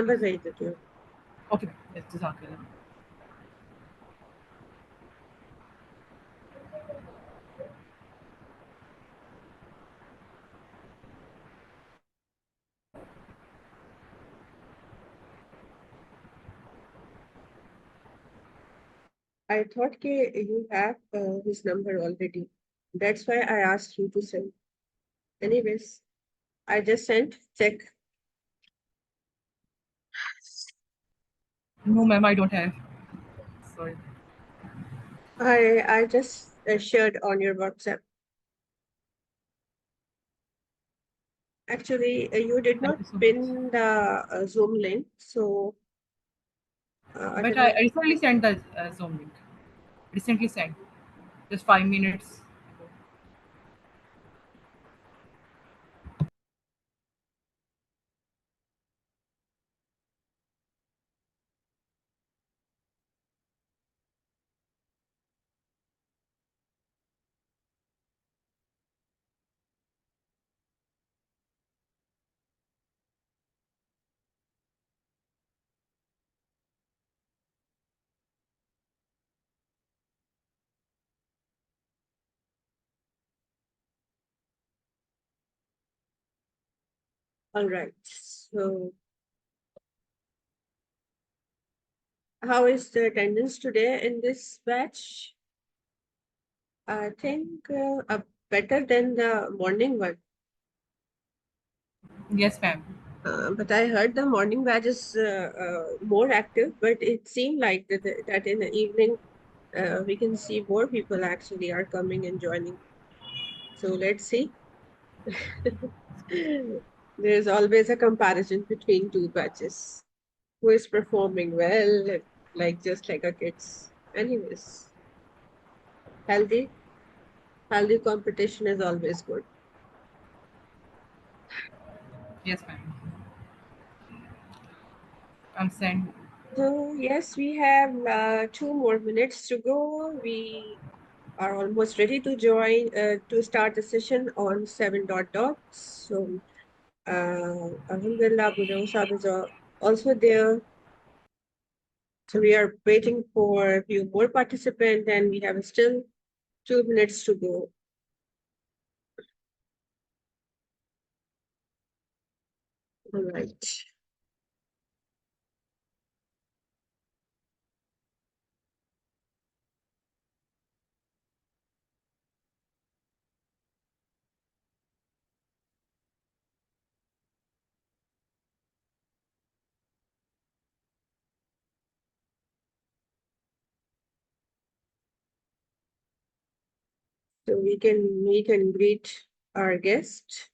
Number भेज देती हूँ. Okay, yes, Jazakallah. I thought you have his number already. That's why I asked you to send. Anyways, I just sent. Check. No, ma'am, I don't have. Sorry. I just shared on your WhatsApp. Actually, you did Thank not you so much. pin the Zoom link, so I But don't I know. recently sent the Zoom link. Recently sent, just 5 minutes ago. All right. So, how is the attendance today in this batch? I think better than the morning one. Yes, ma'am. But I heard the morning batch is more active, but it seemed like that in the evening we can see more people actually are coming and joining. So let's see. There's always a comparison between two batches. Who is performing well, like just like a kids. Anyways, healthy, healthy competition is always good. Yes, ma'am. I'm sent. So yes, we have 2 more minutes to go. We are almost ready to join to start the session on 7 dot. So Alhamdulillah, Abu Sahab is also there. So we are waiting for a few more participants and we have still 2 minutes to go. All right. So we can meet and greet our guest.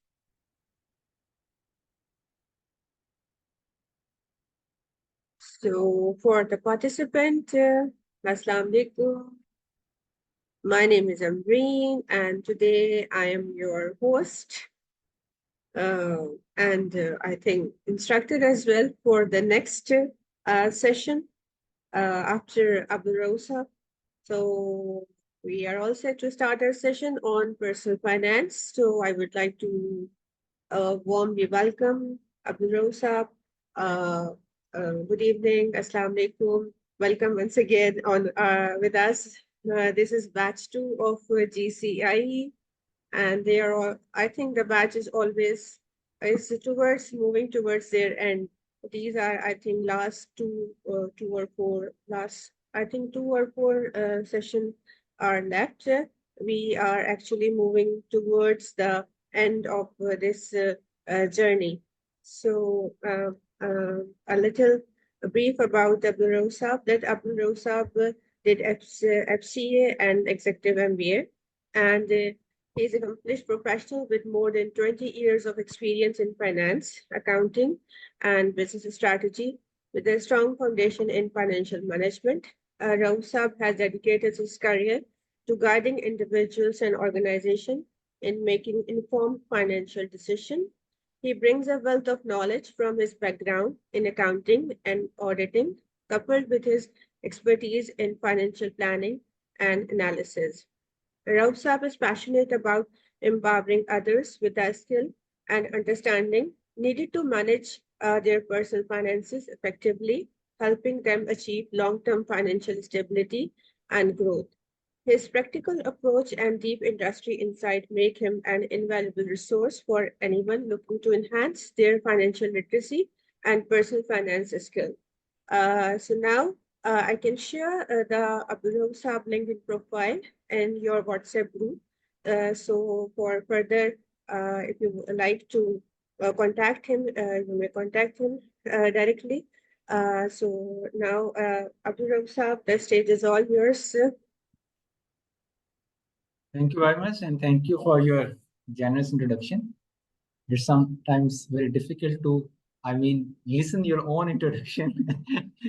So for the participant, Assalamu alaikum. My name is Amreen, and today I am your host, and I think instructor as well for the next session after Abdul Rosa. So we are all set to start our session on personal finance. So I would like to warmly welcome Abdul Rosa. Uh, Good evening, Assalamu alaikum. Welcome once again on with us. This is batch 2 of GCIE, and they are all, I think the batch is always is towards moving towards their end. These are, I think, last two or four last, I think 2 or 4 session are left. We are actually moving towards the end of this journey. So a little brief about Abdul Rosab, that Abdul Rosab did FCA and Executive MBA, and he is a accomplished professional with more than 20 years of experience in finance, accounting, and business strategy. With a strong foundation in financial management, Rausab has dedicated his career to guiding individuals and organizations in making informed financial decisions. He brings a wealth of knowledge from his background in accounting and auditing, coupled with his expertise in financial planning and analysis. Rauf Saab is passionate about empowering others with the skill and understanding needed to manage their personal finances effectively, helping them achieve long-term financial stability and growth. His practical approach and deep industry insight make him an invaluable resource for anyone looking to enhance their financial literacy and personal finance skill. So now I can share the Abdul Saab LinkedIn profile in your WhatsApp group. So for further, if you would like to contact him, you may contact him directly. So now, Abdul Saab, the stage is all yours. Thank you very much, and thank you for your generous introduction. It's sometimes very difficult to, listen your own introduction,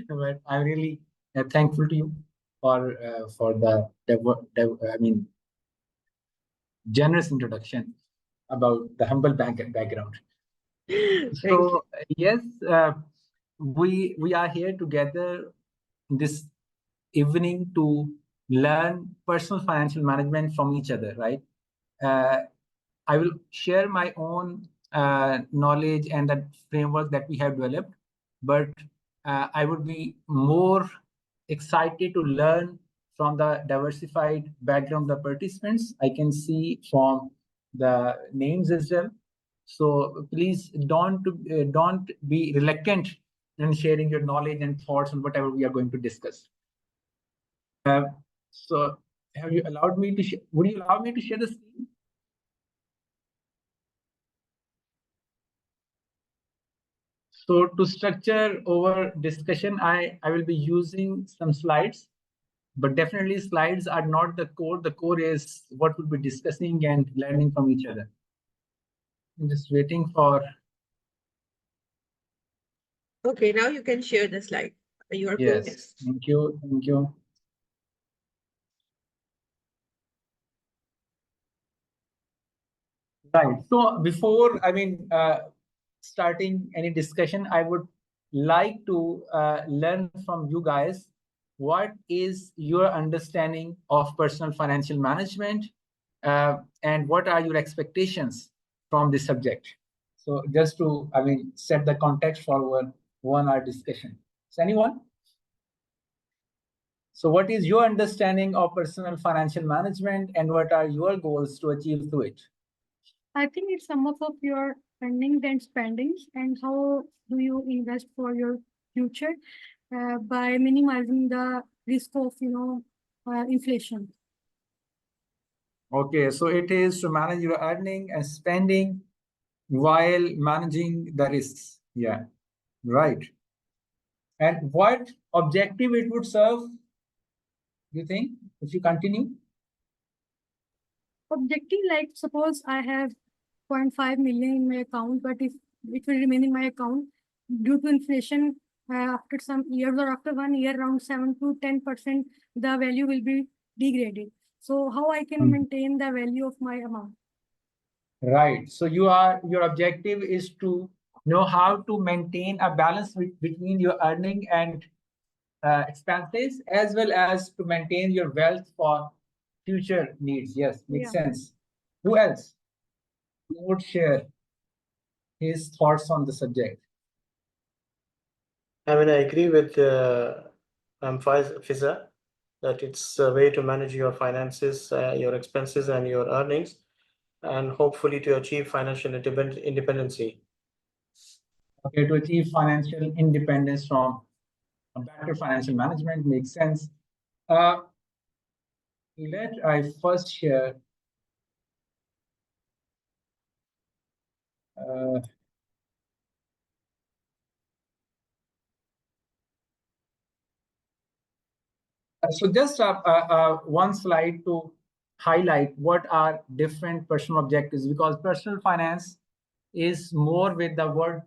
but I'm really thankful to you for the generous introduction about the humble background. Thank you. So yes, we are here together this evening to learn personal financial management from each other, right? I will share my own knowledge and the framework that we have developed, but I would be more excited to learn from the diversified background of the participants. I can see from the names as well. So please don't be reluctant in sharing your knowledge and thoughts on whatever we are going to discuss. So have you allowed me to would you allow me to share the screen? So to structure our discussion, I will be using some slides, but definitely slides are not the core. The core is what we'll be discussing and learning from each other. I'm just waiting for. Okay, now you can share the slide. You are Yes, next. thank you, thank you. Right. So before, starting any discussion, I would like to learn from you guys, what is your understanding of personal financial management, and what are your expectations from this subject? So just to, set the context for our 1 hour discussion. So anyone? So what is your understanding of personal financial management and what are your goals to achieve through it? I think it's sum up of your earnings and spendings and how do you invest for your future by minimizing the risk of inflation. Okay, so it is to manage your earning and spending while managing the risks. Yeah, right. And what objective it would serve, you think, if you continue? Objective, like suppose I have 0.5 million in my account, but if it will remain in my account due to inflation after some years or after 1 year, around 7 to 10%, the value will be degraded. So how I can maintain the value of my amount? Right. So your objective is to know how to maintain a balance between your earning and expenses, as well as to maintain your wealth for future needs. Yes, makes sense. Who else? Who would share his thoughts on the subject? I agree with Fiza that it's a way to manage your finances, your expenses, and your earnings, and hopefully to achieve financial independency. Okay, to achieve financial independence from a better financial management makes sense. Let I first share. So just one slide to highlight what are different personal objectives, because personal finance is more with the word,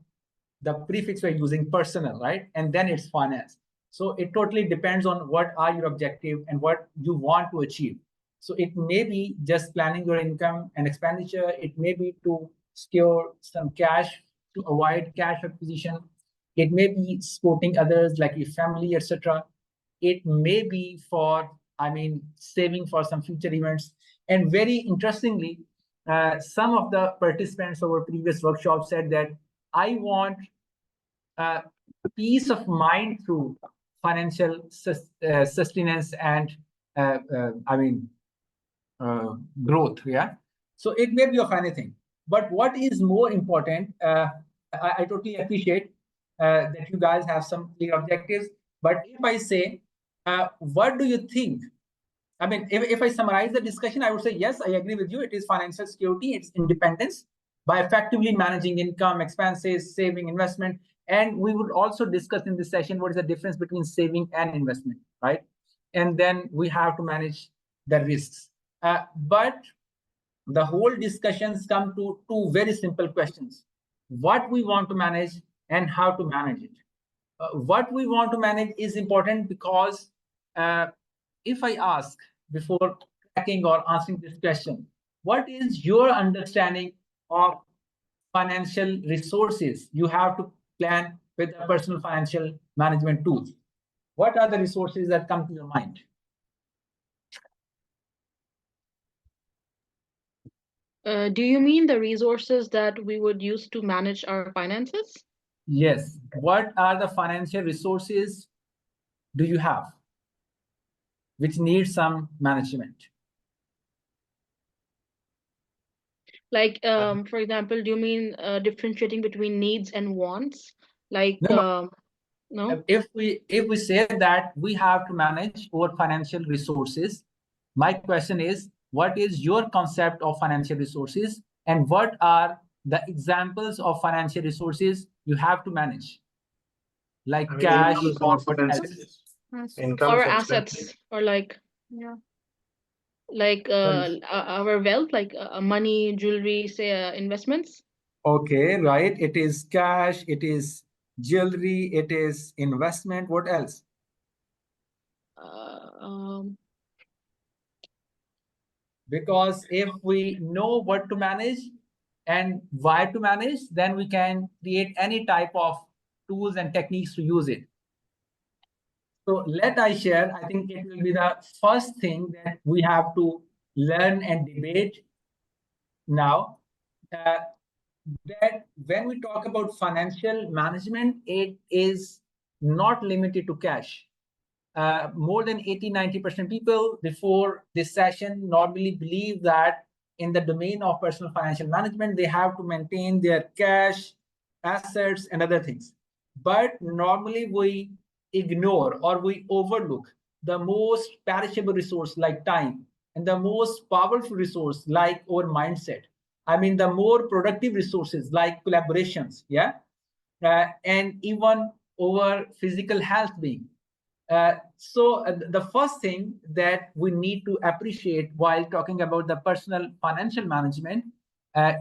the prefix we're using, personal, right? And then it's finance. So it totally depends on what are your objective and what you want to achieve. So it may be just planning your income and expenditure. It may be to secure some cash to avoid cash acquisition. It may be supporting others like your family, etc. It may be for, saving for some future events. And very interestingly, some of the participants of our previous workshop said that I want peace of mind through financial sustenance and growth. Yeah. So it may be of anything. But what is more important, I totally appreciate that you guys have some clear objectives. But if I say, what do you think? I mean, if I summarize the discussion, I would say, yes, I agree with you. It is financial security, it's independence by effectively managing income, expenses, saving, investment. And we would also discuss in this session what is the difference between saving and investment, right? And then we have to manage the risks. But the whole discussions come to two very simple questions: what we want to manage and how to manage it. What we want to manage is important because if I ask before cracking or answering this question, what is your understanding of financial resources you have to plan with a personal financial management tools? What are the resources that come to your mind? Do you mean the resources that we would use to manage our finances? Yes. What are the financial resources do you have which need some management? Like, for example, do you mean differentiating between needs and wants? Like, No. no? If we say that we have to manage our financial resources, my question is, what is your concept of financial resources, and what are the examples of financial resources you have to manage, like I mean, cash incomes or and what else? expenses. Yes. Incomes, Our expenses. assets, or like Yeah. our wealth, like money, jewelry, say investments. Okay, right. It is cash, it is jewelry, it is investment. What else? Because if we know what to manage and why to manage, then we can create any type of tools and techniques to use it. So let I share, I think it will be the first thing that we have to learn and debate now. That when we talk about financial management, it is not limited to cash. More than 80-90% people before this session normally believe that in the domain of personal financial management, they have to maintain their cash, assets, and other things. But normally we ignore or we overlook the most perishable resource like time, and the most powerful resource like our mindset. I mean, the more productive resources like collaborations, yeah, and even over physical health being. So the first thing that we need to appreciate while talking about the personal financial management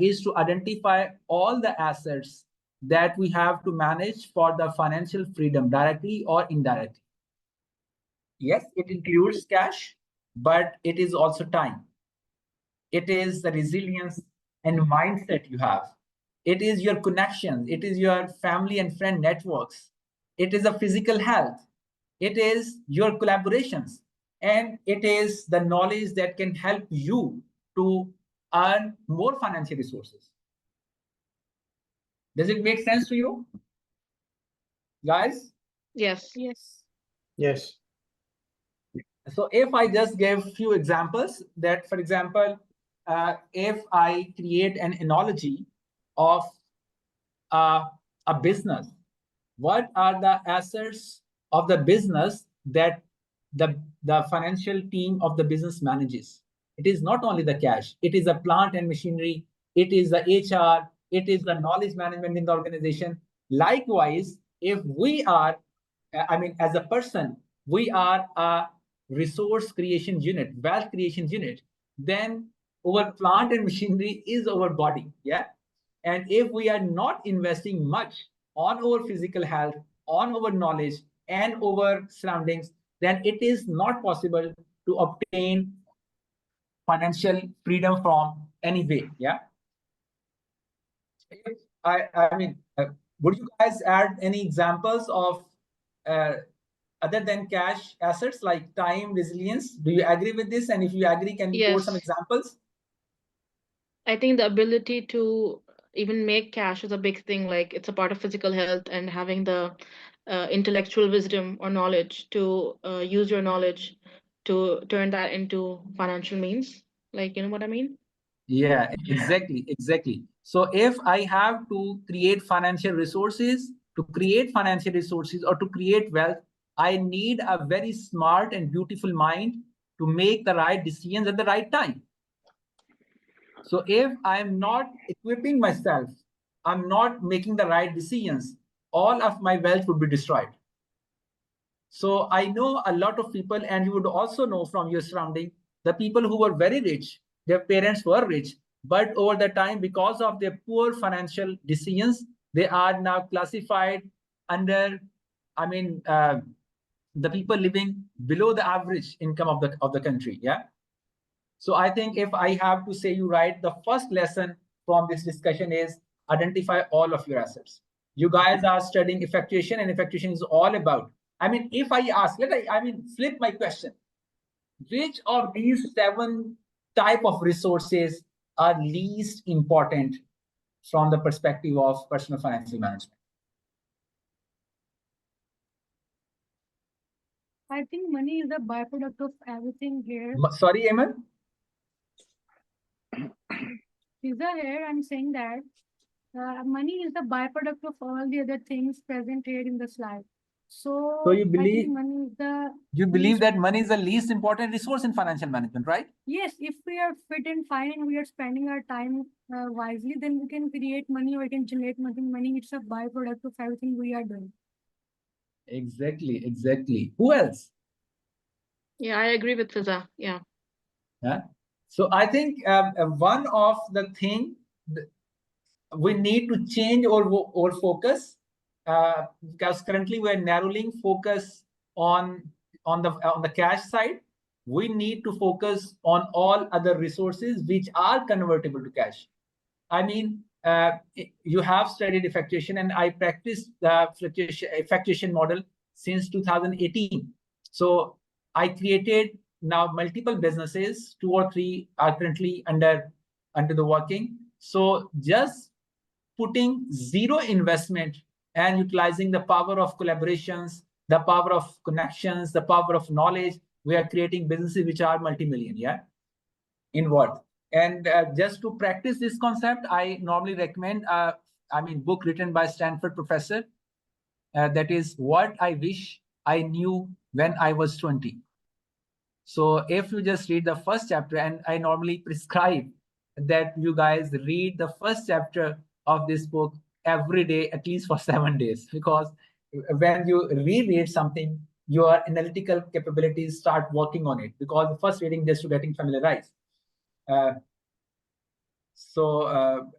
is to identify all the assets that we have to manage for the financial freedom, directly or indirectly. Yes, it includes cash, but it is also time. It is the resilience and mindset you have. It is your connections. It is your family and friend networks. It is a physical health. It is your collaborations. And it is the knowledge that can help you to earn more financial resources. Does it make sense to you, guys? Yes. Yes. Yes. So if I just give few examples that, for example, if I create an analogy of a business, what are the assets of the business that the financial team of the business manages? It is not only the cash, it is the plant and machinery, it is the HR, it is the knowledge management in the organization. Likewise, if we are, I mean, as a person, we are a resource creation unit, wealth creation unit, then our plant and machinery is our body. Yeah. And if we are not investing much on our physical health, on our knowledge, and our surroundings, then it is not possible to obtain financial freedom from any way. Yeah. I mean, would you guys add any examples of other than cash assets like time, resilience? Do you agree with this? And if you agree, can you quote some Yes. examples? I think the ability to even make cash is a big thing. Like it's a part of physical health, and having the intellectual wisdom or knowledge to use your knowledge to turn that into financial means. Like, you know what I mean? Yeah, exactly. So if I have to create financial resources, or to create wealth, I need a very smart and beautiful mind to make the right decisions at the right time. So if I'm not equipping myself, I'm not making the right decisions, all of my wealth would be destroyed. So I know a lot of people, and you would also know from your surrounding, the people who were very rich, their parents were rich, but over the time, because of their poor financial decisions, they are now classified under, I mean, the people living below the average income of the country. Yeah. So I think if I have to say you right, the first lesson from this discussion is identify all of your assets. You guys are studying effectuation, and effectuation is all about. I mean, if I ask, flip my question. Which of these 7 type of resources are least important from the perspective of personal financial management? I think money is a byproduct of everything here. Sorry, Eamon? Lisa here, I'm saying that money is the byproduct of all the other things present here in the slide. So you I believe think money is the you believe least- that money is the least important resource in financial management, right? Yes, if we are fit and fine and we are spending our time wisely, then we can create money or we can generate money. Money is a byproduct of everything we are doing. Exactly. Who else? Yeah, I agree with Fiza. Yeah. Yeah. So I think one of the thing we need to change or focus, because currently we're narrowing focus on the cash side. We need to focus on all other resources which are convertible to cash. I mean, you have studied effectuation, and I practiced the effectuation model since 2018. So I created now multiple businesses, 2 or 3 are currently under the working. So just putting zero investment and utilizing the power of collaborations, the power of connections, the power of knowledge, we are creating businesses which are multi-million. Yeah. In what? And just to practice this concept, I normally recommend book written by Stanford professor, that is What I Wish I Knew When I Was 20. So if you just read the first chapter, and I normally prescribe that you guys read the first chapter of this book every day, at least for 7 days, because when you reread something, your analytical capabilities start working on it, because the first reading just to getting familiarized. Uh, so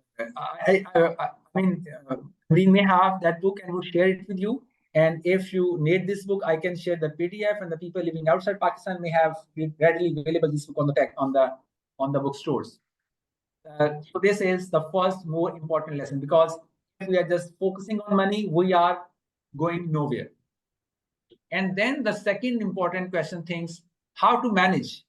we may have that book and we'll share it with you. And if you need this book, I can share the PDF, and the people living outside Pakistan may have readily available this book on the bookstores. So this is the first more important lesson, because if we are just focusing on money, we are going nowhere. And then the second important question thinks how to manage.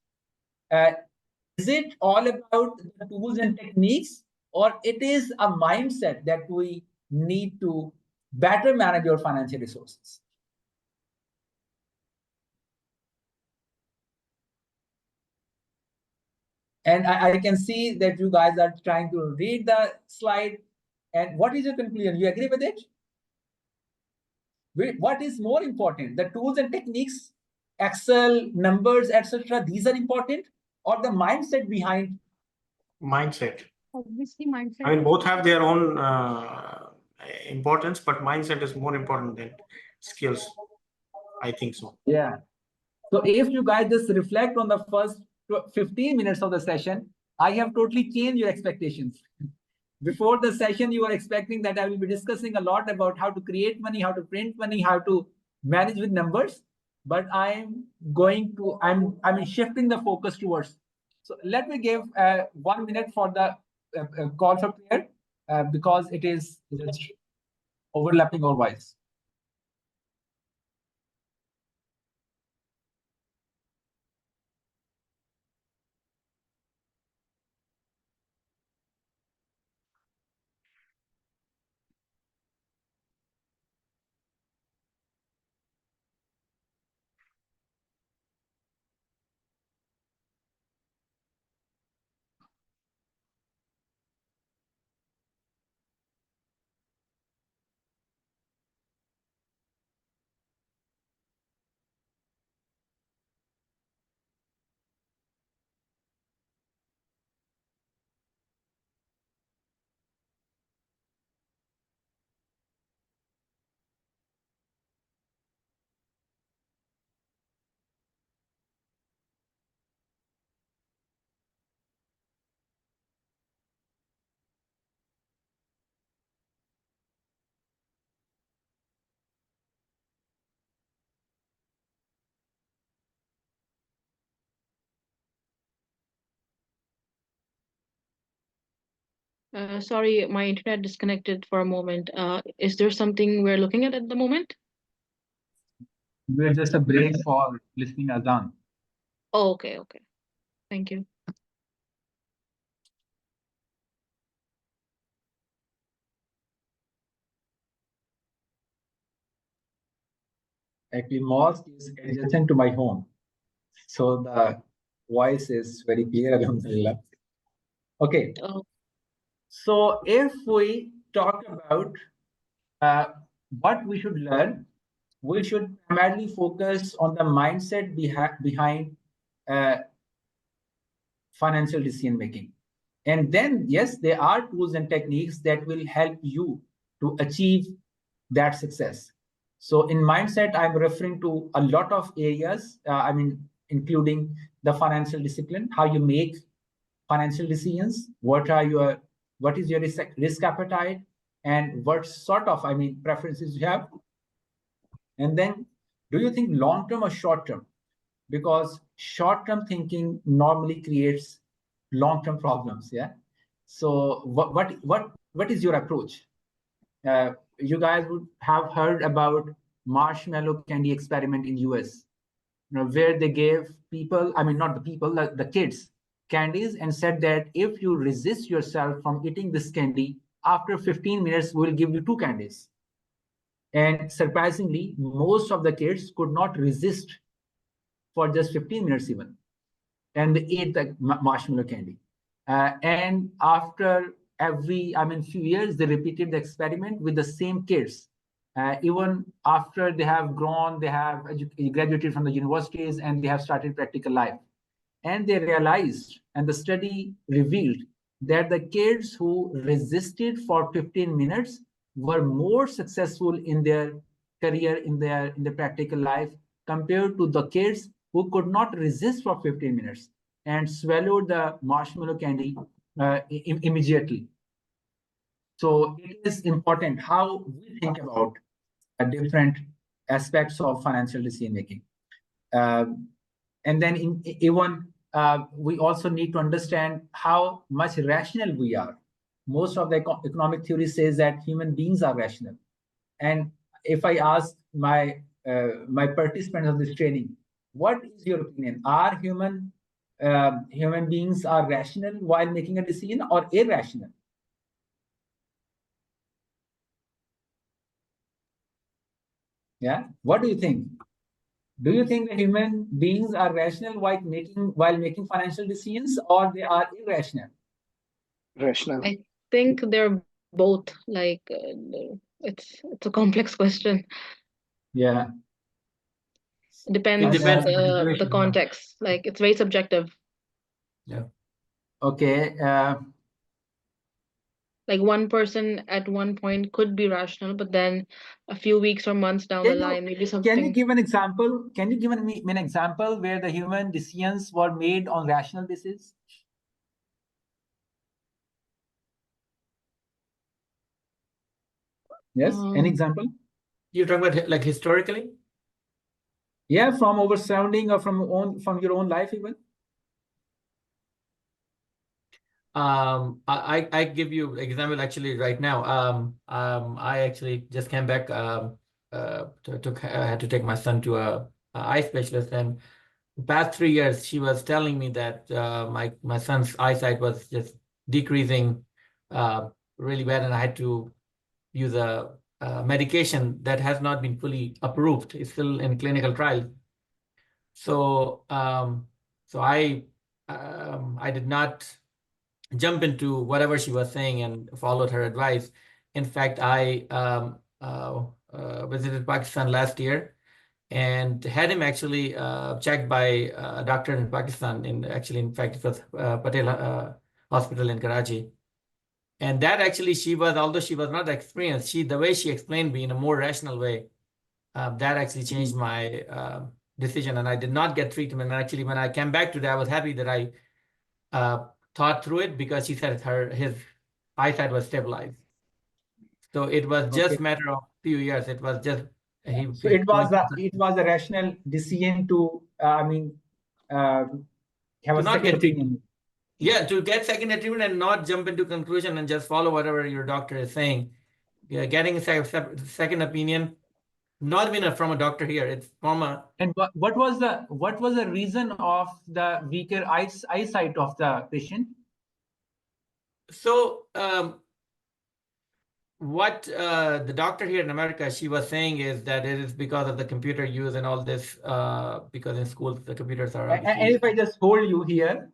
Is it all about the tools and techniques, or it is a mindset that we need to better manage your financial resources? And I can see that you guys are trying to read the slide. And what is your conclusion? You agree with it? What is more important, the tools and techniques, Excel, numbers, etc.? These are important, or the mindset behind? Mindset. Obviously, mindset. I mean, both have their own importance, but mindset is more important than skills. I think so. Yeah. So if you guys just reflect on the first 15 minutes of the session, I have totally changed your expectations. Before the session, you were expecting that I will be discussing a lot about how to create money, how to print money, how to manage with numbers. But I'm shifting the focus towards. So let me give 1 minute for the call for prayer, because it is overlapping our voice. Sorry, my internet disconnected for a moment. Is there something we're looking at the moment? We're just a break for listening Azan. Oh, okay, okay. Thank you. Actually, mosque is adjacent to my home, so the voice is very clear, alhamdulillah. Okay, Oh, so if we talk about what we should learn, we should primarily focus on the mindset behind uh, financial decision making. And then, yes, there are tools and techniques that will help you to achieve that success. So, in mindset, I'm referring to a lot of areas, including the financial discipline, how you make financial decisions, what is your risk appetite, and what sort of, preferences you have. And then, do you think long term or short term? Because short term thinking normally creates long term problems. Yeah. So what is your approach? You guys would have heard about marshmallow candy experiment in US, where they gave people, not the people, the kids, candies and said that if you resist yourself from eating this candy, after 15 minutes, we'll give you 2 candies. And surprisingly, most of the kids could not resist for just 15 minutes even. And they ate the marshmallow candy. And after few years, they repeated the experiment with the same kids. Even after they have grown, they have graduated from the universities and they have started practical life. And they realized, and the study revealed, that the kids who resisted for 15 minutes were more successful in their career, in their practical life, compared to the kids who could not resist for 15 minutes and swallowed the marshmallow candy immediately. So it is important how we think about different aspects of financial decision making. And then even we also need to understand how much rational we are. Most of the economic theory says that human beings are rational. And if I ask my participants of this training, what is your opinion? Are human beings are rational while making a decision or irrational? Yeah, what do you think? Do you think that human beings are rational while making financial decisions, or they are irrational? Rational. I think they're both. Like, it's a complex question. Yeah. It depends It depends on the the situation. context. Like, it's very subjective. Yeah. Okay. Like, one person at one point could be rational, but then a few weeks or months down the line, maybe Can you something. give an example? Can you give me an example where the human decisions were made on rational basis? Yes, an example? You're talking about like historically? Yeah, from our surrounding or from your own life even. I give you example actually right now. I actually just came back. I had to take my son to a eye specialist, and the past 3 years she was telling me that my son's eyesight was just decreasing really bad, and I had to use a medication that has not been fully approved. It's still in clinical trials. So I did not jump into whatever she was saying and followed her advice. In fact, I visited Pakistan last year and had him actually checked by a doctor in Pakistan. In fact, it was Patel Hospital in Karachi. And that actually, although she was not experienced, the way she explained me in a more rational way, that actually changed my decision, and I did not get treatment. And actually, when I came back today, I was happy that I thought through it, because she said his eyesight was stabilized. So it was just a matter of few years. It was just So it was a rational decision to have a not second get treated. opinion. Yeah, to get second treatment and not jump into conclusion and just follow whatever your doctor is saying. Yeah, getting a second opinion, not even from a doctor here. It's from a. And what was the reason of the weaker eyesight of the patient? So what the doctor here in America, she was saying is that it is because of the computer use and all this, because in schools the computers are And obviously. if I just hold you here,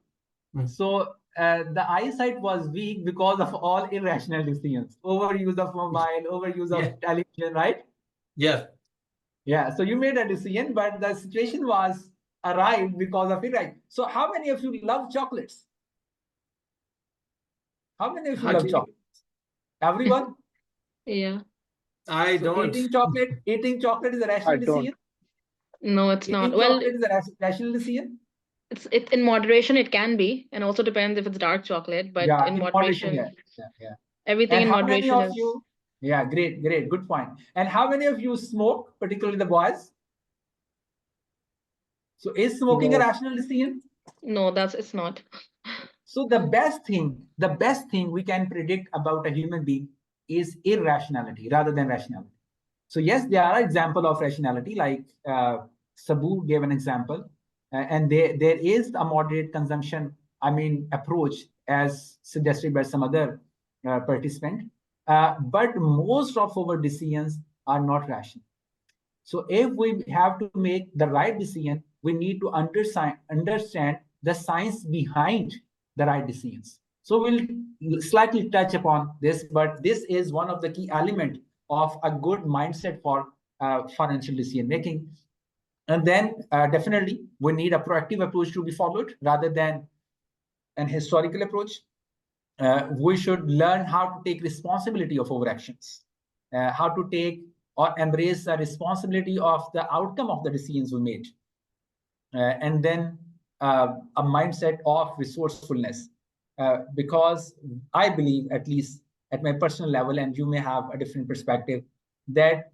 Mm. so the eyesight was weak because of all irrational decisions, overuse of mobile, overuse Yeah. of television, right? Yes. Yeah. So you made a decision, but the situation was arrived because of it, right? So how many of you love chocolates? How many of you love chocolates? Everyone? Yeah. I So don't. eating chocolate is a I rational don't. decision. No, it's not. Eating Well, chocolate is a rational decision. it's in moderation. It can be, and also depends if it's dark chocolate. But Yeah, in in moderation, moderation, yeah. everything And in how many moderation of is. you? Yeah, great, good point. And how many of you smoke, particularly the boys? So is smoking a No. rational decision? No, it's not. So the best thing we can predict about a human being is irrationality rather than rationality. So yes, there are examples of rationality, like Sabu gave an example, and there is a moderate consumption, approach as suggested by some other participant. But most of our decisions are not rational. So if we have to make the right decision, we need to understand the science behind the right decisions. So we'll slightly touch upon this, but this is one of the key elements of a good mindset for financial decision making. And then definitely we need a proactive approach to be followed rather than an historical approach. We should learn how to take responsibility of our actions, how to take or embrace the responsibility of the outcome of the decisions we made, and then a mindset of resourcefulness. Because I believe, at least at my personal level, and you may have a different perspective, that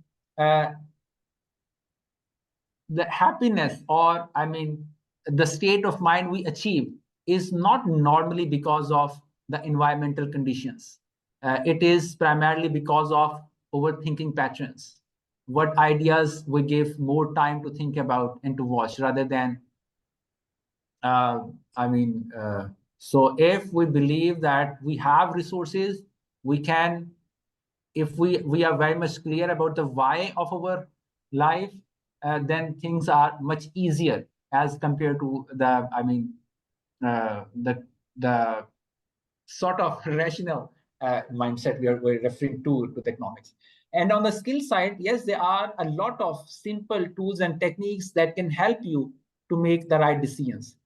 the happiness, or the state of mind we achieve is not normally because of the environmental conditions. It is primarily because of overthinking patterns, what ideas we give more time to think about and to watch rather than so if we believe that we have resources, we can, if we are very much clear about the why of our life, then things are much easier as compared to the sort of rational mindset we're referring to economics. And on the skill side, yes, there are a lot of simple tools and techniques that can help you to make the right decisions.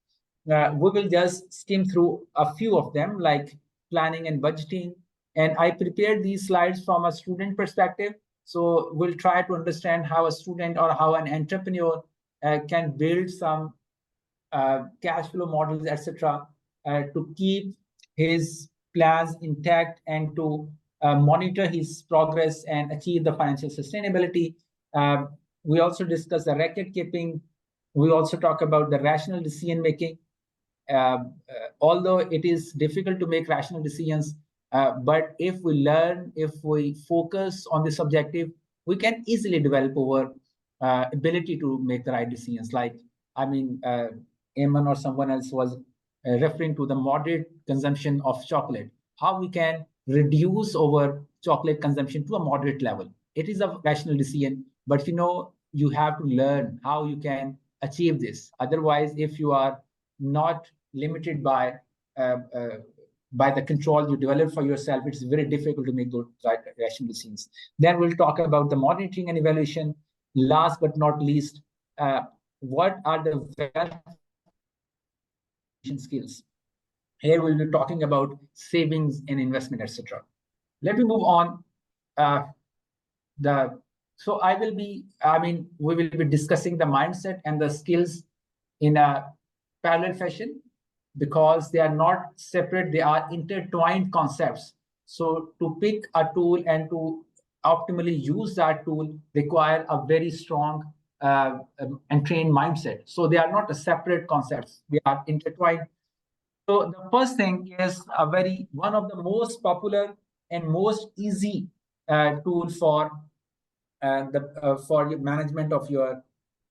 We will just skim through a few of them, like planning and budgeting. And I prepared these slides from a student perspective. So we'll try to understand how a student or how an entrepreneur can build some cash flow models, etc., to keep his plans intact and to monitor his progress and achieve the financial sustainability. We also discuss the record keeping. We also talk about the rational decision making. Although it is difficult to make rational decisions, but if we learn, if we focus on this objective, we can easily develop our ability to make the right decisions. Like, Eamon or someone else was referring to the moderate consumption of chocolate, how we can reduce our chocolate consumption to a moderate level. It is a rational decision, but you have to learn how you can achieve this. Otherwise, if you are not limited by the control you develop for yourself, it's very difficult to make those rational decisions. Then we'll talk about the monitoring and evaluation. Last but not least, what are the skills? Here we'll be talking about savings and investment, etc. Let me move on. So we will be discussing the mindset and the skills in a parallel fashion, because they are not separate, they are intertwined concepts. So to pick a tool and to optimally use that tool require a very strong and trained mindset. So they are not separate concepts, they are intertwined. So the first thing is one of the most popular and most easy tool for for your management of your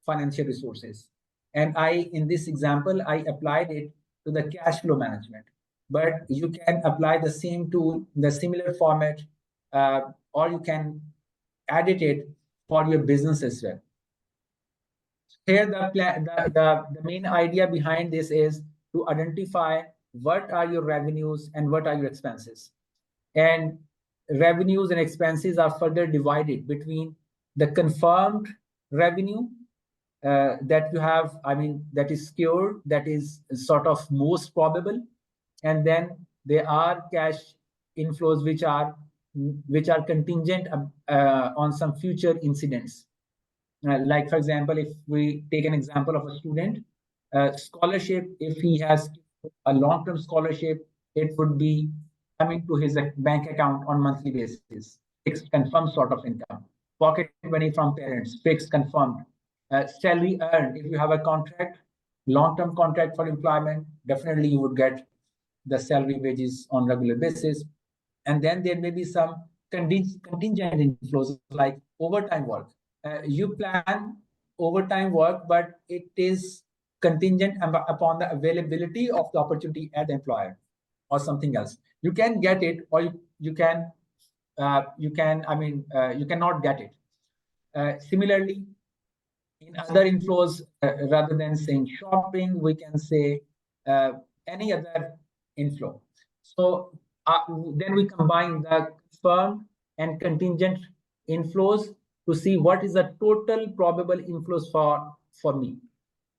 financial resources. And in this example, I applied it to the cash flow management. But you can apply the same tool in the similar format, or you can edit it for your business as well. Here, the main idea behind this is to identify what are your revenues and what are your expenses. And revenues and expenses are further divided between the confirmed revenue that you have, that is secured, that is sort of most probable. And then there are cash inflows which are contingent on some future incidents. Like, for example, if we take an example of a student, scholarship, if he has a long-term scholarship, it would be coming to his bank account on monthly basis, fixed, confirmed sort of income. Pocket money from parents, fixed, confirmed. Salary earned, if you have a contract, long-term contract for employment, definitely you would get the salary wages on regular basis. And then there may be some contingent inflows like overtime work. You plan overtime work, but it is contingent upon the availability of the opportunity at the employer or something else. You can get it, or you cannot get it. Similarly, in other inflows, rather than saying shopping, we can say any other inflow. So then we combine the confirmed and contingent inflows to see what is the total probable inflows for me.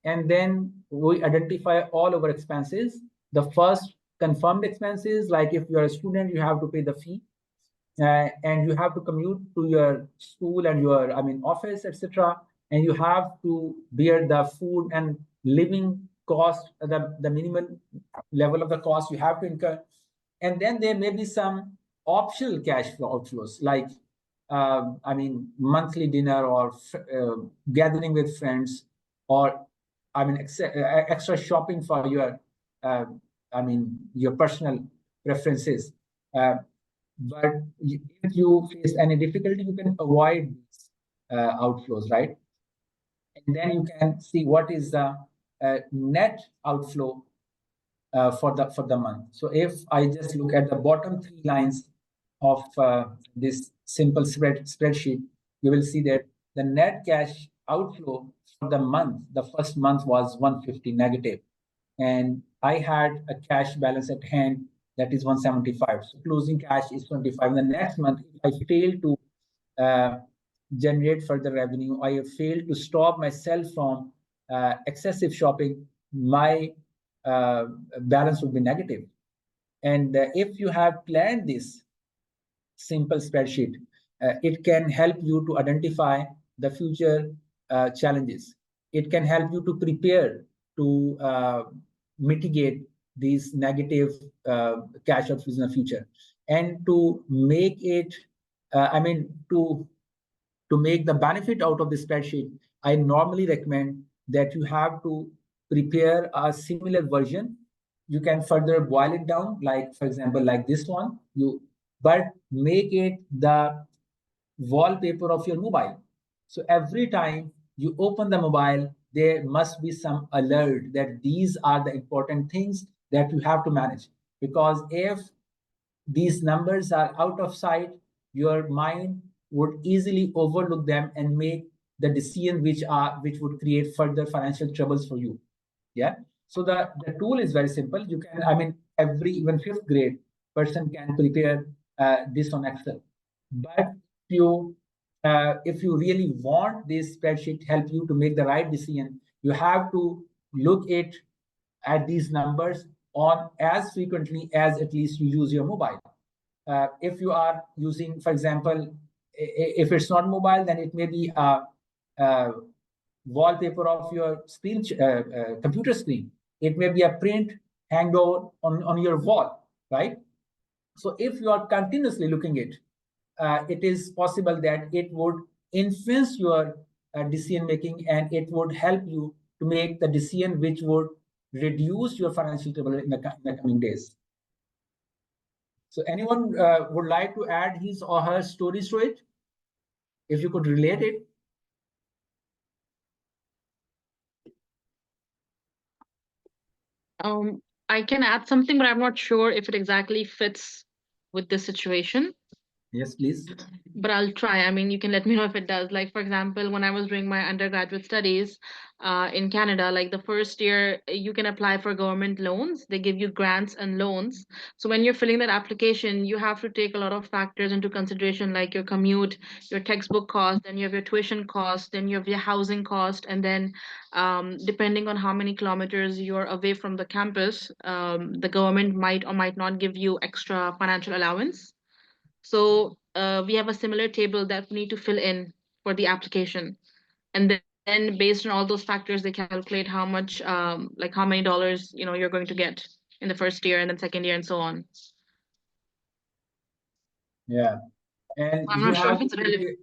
And then we identify all our expenses. The first confirmed expenses, like if you're a student, you have to pay the fee. And you have to commute to your school and your office, etc. And you have to bear the food and living cost, the minimal level of the cost you have to incur. And then there may be some optional cash flow outflows, like monthly dinner, or gathering with friends, or extra shopping for your your personal preferences. But if you face any difficulty, you can avoid these outflows, right? And then you can see what is the net outflow for the month. So if I just look at the bottom 3 lines of this simple spreadsheet, you will see that the net cash outflow for the month, the first month, was 150 negative, and I had a cash balance at hand that is 175. So closing cash is 25. The next month, if I fail to generate further revenue, I have failed to stop myself from excessive shopping, my balance would be negative. And if you have planned this simple spreadsheet, it can help you to identify the future challenges. It can help you to prepare to mitigate these negative cash outflows in the future, and to make it, to make the benefit out of the spreadsheet. I normally recommend that you have to prepare a similar version. You can further boil it down, like, for example, like this one, but make it the wallpaper of your mobile. So every time you open the mobile, there must be some alert that these are the important things that you have to manage. Because if these numbers are out of sight, your mind would easily overlook them and make the decision which would create further financial troubles for you. Yeah. So the tool is very simple. You can, every even 5th grade person can prepare this on Excel. But if you really want this spreadsheet help you to make the right decision, you have to look at these numbers on as frequently as at least you use your mobile. If you are using, for example, if it's not mobile, then it may be a wallpaper of your screen, computer screen. It may be a print hanged on your wall, right? So if you are continuously looking at it is possible that it would influence your decision making, and it would help you to make the decision which would reduce your financial trouble in the coming days. So anyone would like to add his or her stories to it? If you could relate it. I can add something, but I'm not sure if it exactly fits with this situation. Yes, please. But I'll try. I mean, you can let me know if it does. Like, for example, when I was doing my undergraduate studies in Canada, like the first year, you can apply for government loans. They give you grants and loans. So when you're filling that application, you have to take a lot of factors into consideration, like your commute, your textbook cost, then you have your tuition cost, then you have your housing cost, and then depending on how many kilometers you're away from the campus, the government might or might not give you extra financial allowance. So we have a similar table that we need to fill in for the application. And then based on all those factors, they calculate how much, like how many dollars, you're going to get in the first year and then second year and so on. Yeah. And I'm you not sure have if it's to relevant. prepare,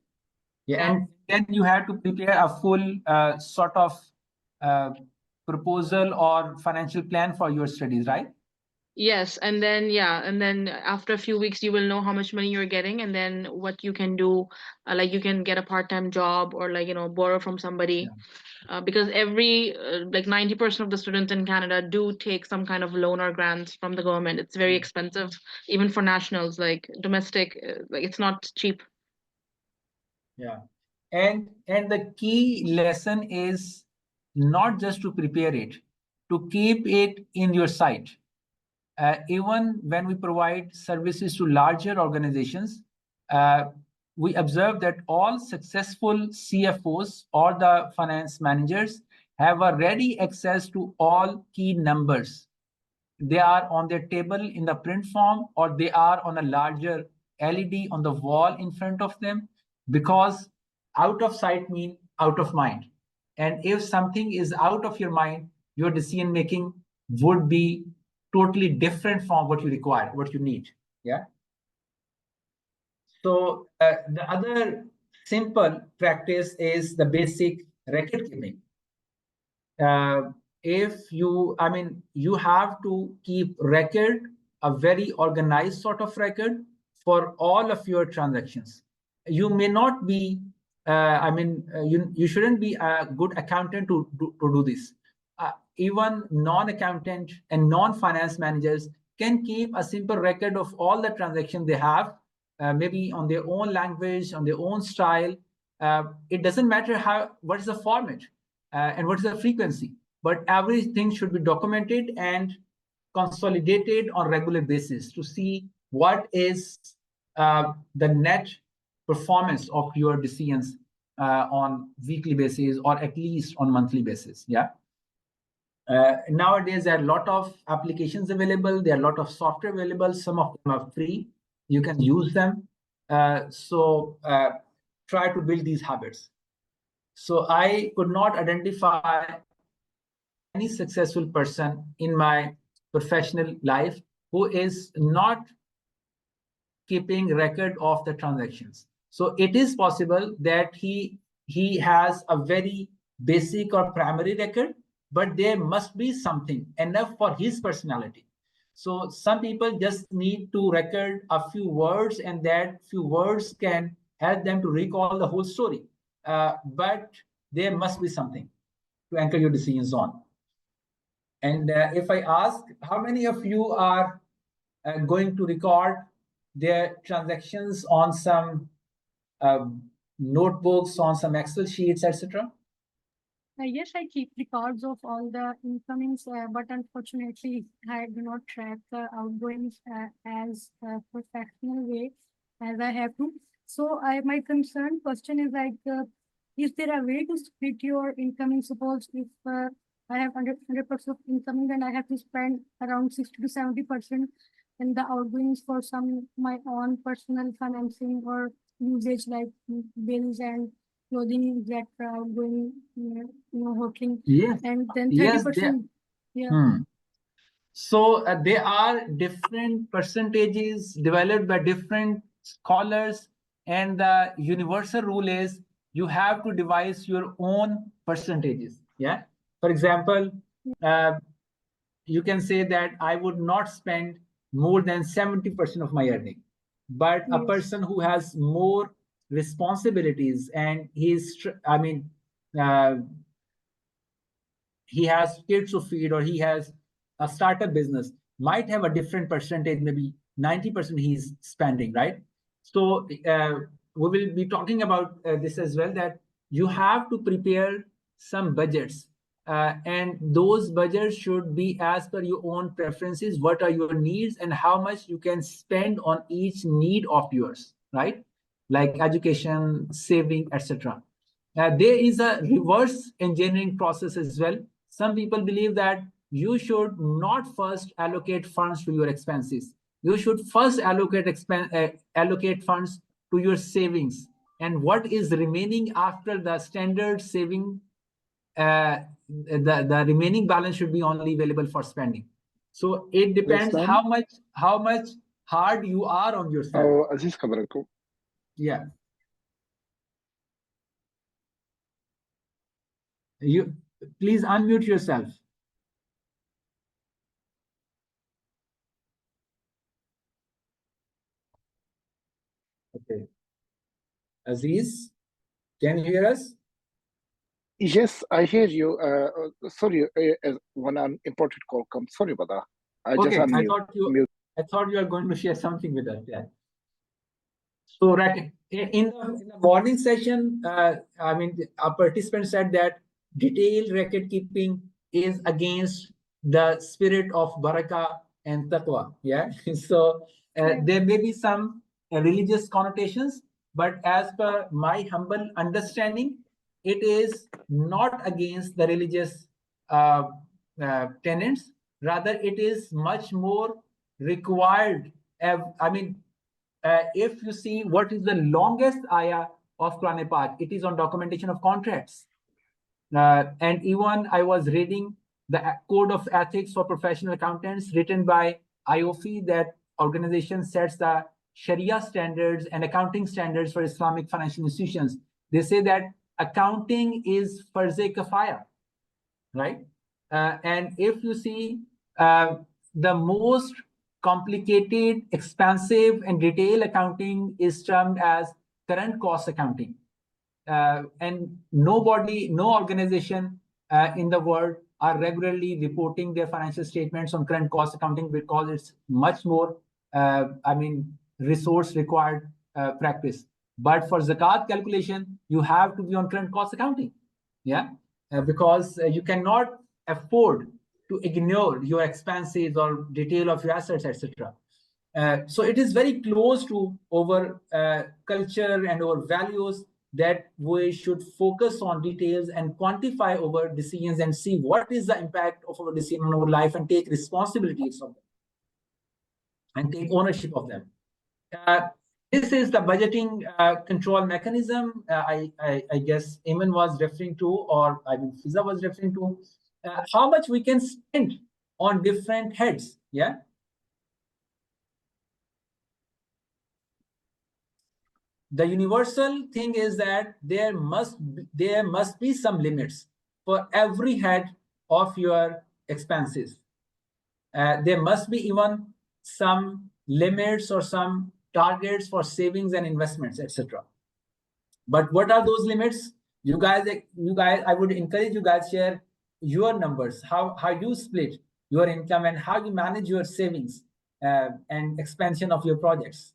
yeah, Yeah. and then you have to prepare a full sort of proposal or financial plan for your studies, right? Yes, and then after a few weeks you will know how much money you're getting, and then what you can do, like you can get a part-time job or like borrow from somebody. Because every like 90% of the students in Canada do take some kind of loan or grants from the government. It's very expensive, even for nationals, like domestic, like it's not cheap. Yeah. And the key lesson is not just to prepare it, to keep it in your sight. Even when we provide services to larger organizations, we observe that all successful CFOs or the finance managers have a ready access to all key numbers. They are on their table in the print form, or they are on a larger LED on the wall in front of them, because out of sight means out of mind. And if something is out of your mind, your decision making would be totally different from what you require, what you need. Yeah. So the other simple practice is the basic record keeping. If you, I mean, you have to keep record, a very organized sort of record for all of your transactions. You may not be, you shouldn't be a good accountant to do this. Even non-accountant and non-finance managers can keep a simple record of all the transactions they have, maybe on their own language, on their own style. It doesn't matter what is the format and what is the frequency, but everything should be documented and consolidated on regular basis to see what is the net performance of your decisions on weekly basis or at least on monthly basis. Yeah. Nowadays, there are a lot of applications available. There are a lot of software available. Some of them are free. You can use them. So try to build these habits. So I could not identify any successful person in my professional life who is not keeping record of the transactions. So it is possible that he has a very basic or primary record, but there must be something enough for his personality. So some people just need to record a few words, and that few words can help them to recall the whole story. But there must be something to anchor your decisions on. And if I ask, how many of you are going to record their transactions on some notebooks, on some Excel sheets, etc.? Yes, I keep records of all the incomings, but unfortunately, I do not track the outgoings as a professional way as I have to. So, my concern question is like, is there a way to split your incoming? Suppose if I have 100% of incoming, then I have to spend around 60 to 70% in the outgoings for some my own personal financing or usage like bills and clothing that are going, hoteling. Yes. And then Yes. 30%. Yeah. So there are different percentages developed by different scholars, and the universal rule is you have to devise your own percentages. Yeah. For example, you can say that I would not spend more than 70% of my earning. But a Yes. person who has more responsibilities and he has kids to feed, or he has a startup business, might have a different percentage, maybe 90% he's spending, right? So we will be talking about this as well, that you have to prepare some budgets, and those budgets should be as per your own preferences. What are your needs and how much you can spend on each need of yours, right? Like education, saving, etc. There is a reverse engineering process as well. Some people believe that you should not first allocate funds to your expenses. You should first allocate funds to your savings, and what is remaining after the standard saving, the remaining balance should be only available for spending. So it depends Reshna, how much hard you are on yourself. عزيز خبركم. Yeah. You please unmute yourself. Okay. Aziz, can you hear us? Yes, I hear you. Sorry, when an important call comes. Sorry about that. I just Okay, I unmute. thought you were going to share something with us. Yeah. So right in the morning session, I mean, a participant said that detailed record keeping is against the spirit of barakah and taqwa. Yeah. So there may be some religious connotations, but as per my humble understanding, it is not against the religious tenets. Rather, it is much more required. I mean, if you see what is the longest ayah of Quran Pak, it is on documentation of contracts. And even I was reading the Code of Ethics for Professional Accountants written by IOFI, that organization sets the Sharia standards and accounting standards for Islamic financial institutions. They say that accounting is farz-e kafaya, right? And if you see the most complicated, expensive, and detailed accounting is termed as current cost accounting. And no organization in the world are regularly reporting their financial statements on current cost accounting, because it's much more, resource required practice. But for zakat calculation, you have to be on current cost accounting. Yeah, because you cannot afford to ignore your expenses or detail of your assets, etc. So it is very close to our culture and our values, that we should focus on details and quantify our decisions and see what is the impact of our decision on our life, and take responsibilities of them and take ownership of them. This is the budgeting control mechanism I guess Eamon was referring to, or I mean Fiza was referring to, how much we can spend on different heads. Yeah. The universal thing is that there must be some limits for every head of your expenses. There must be even some limits or some targets for savings and investments, etc. But what are those limits? You guys, I would encourage you guys share your numbers, how you split your income and how you manage your savings and expansion of your projects.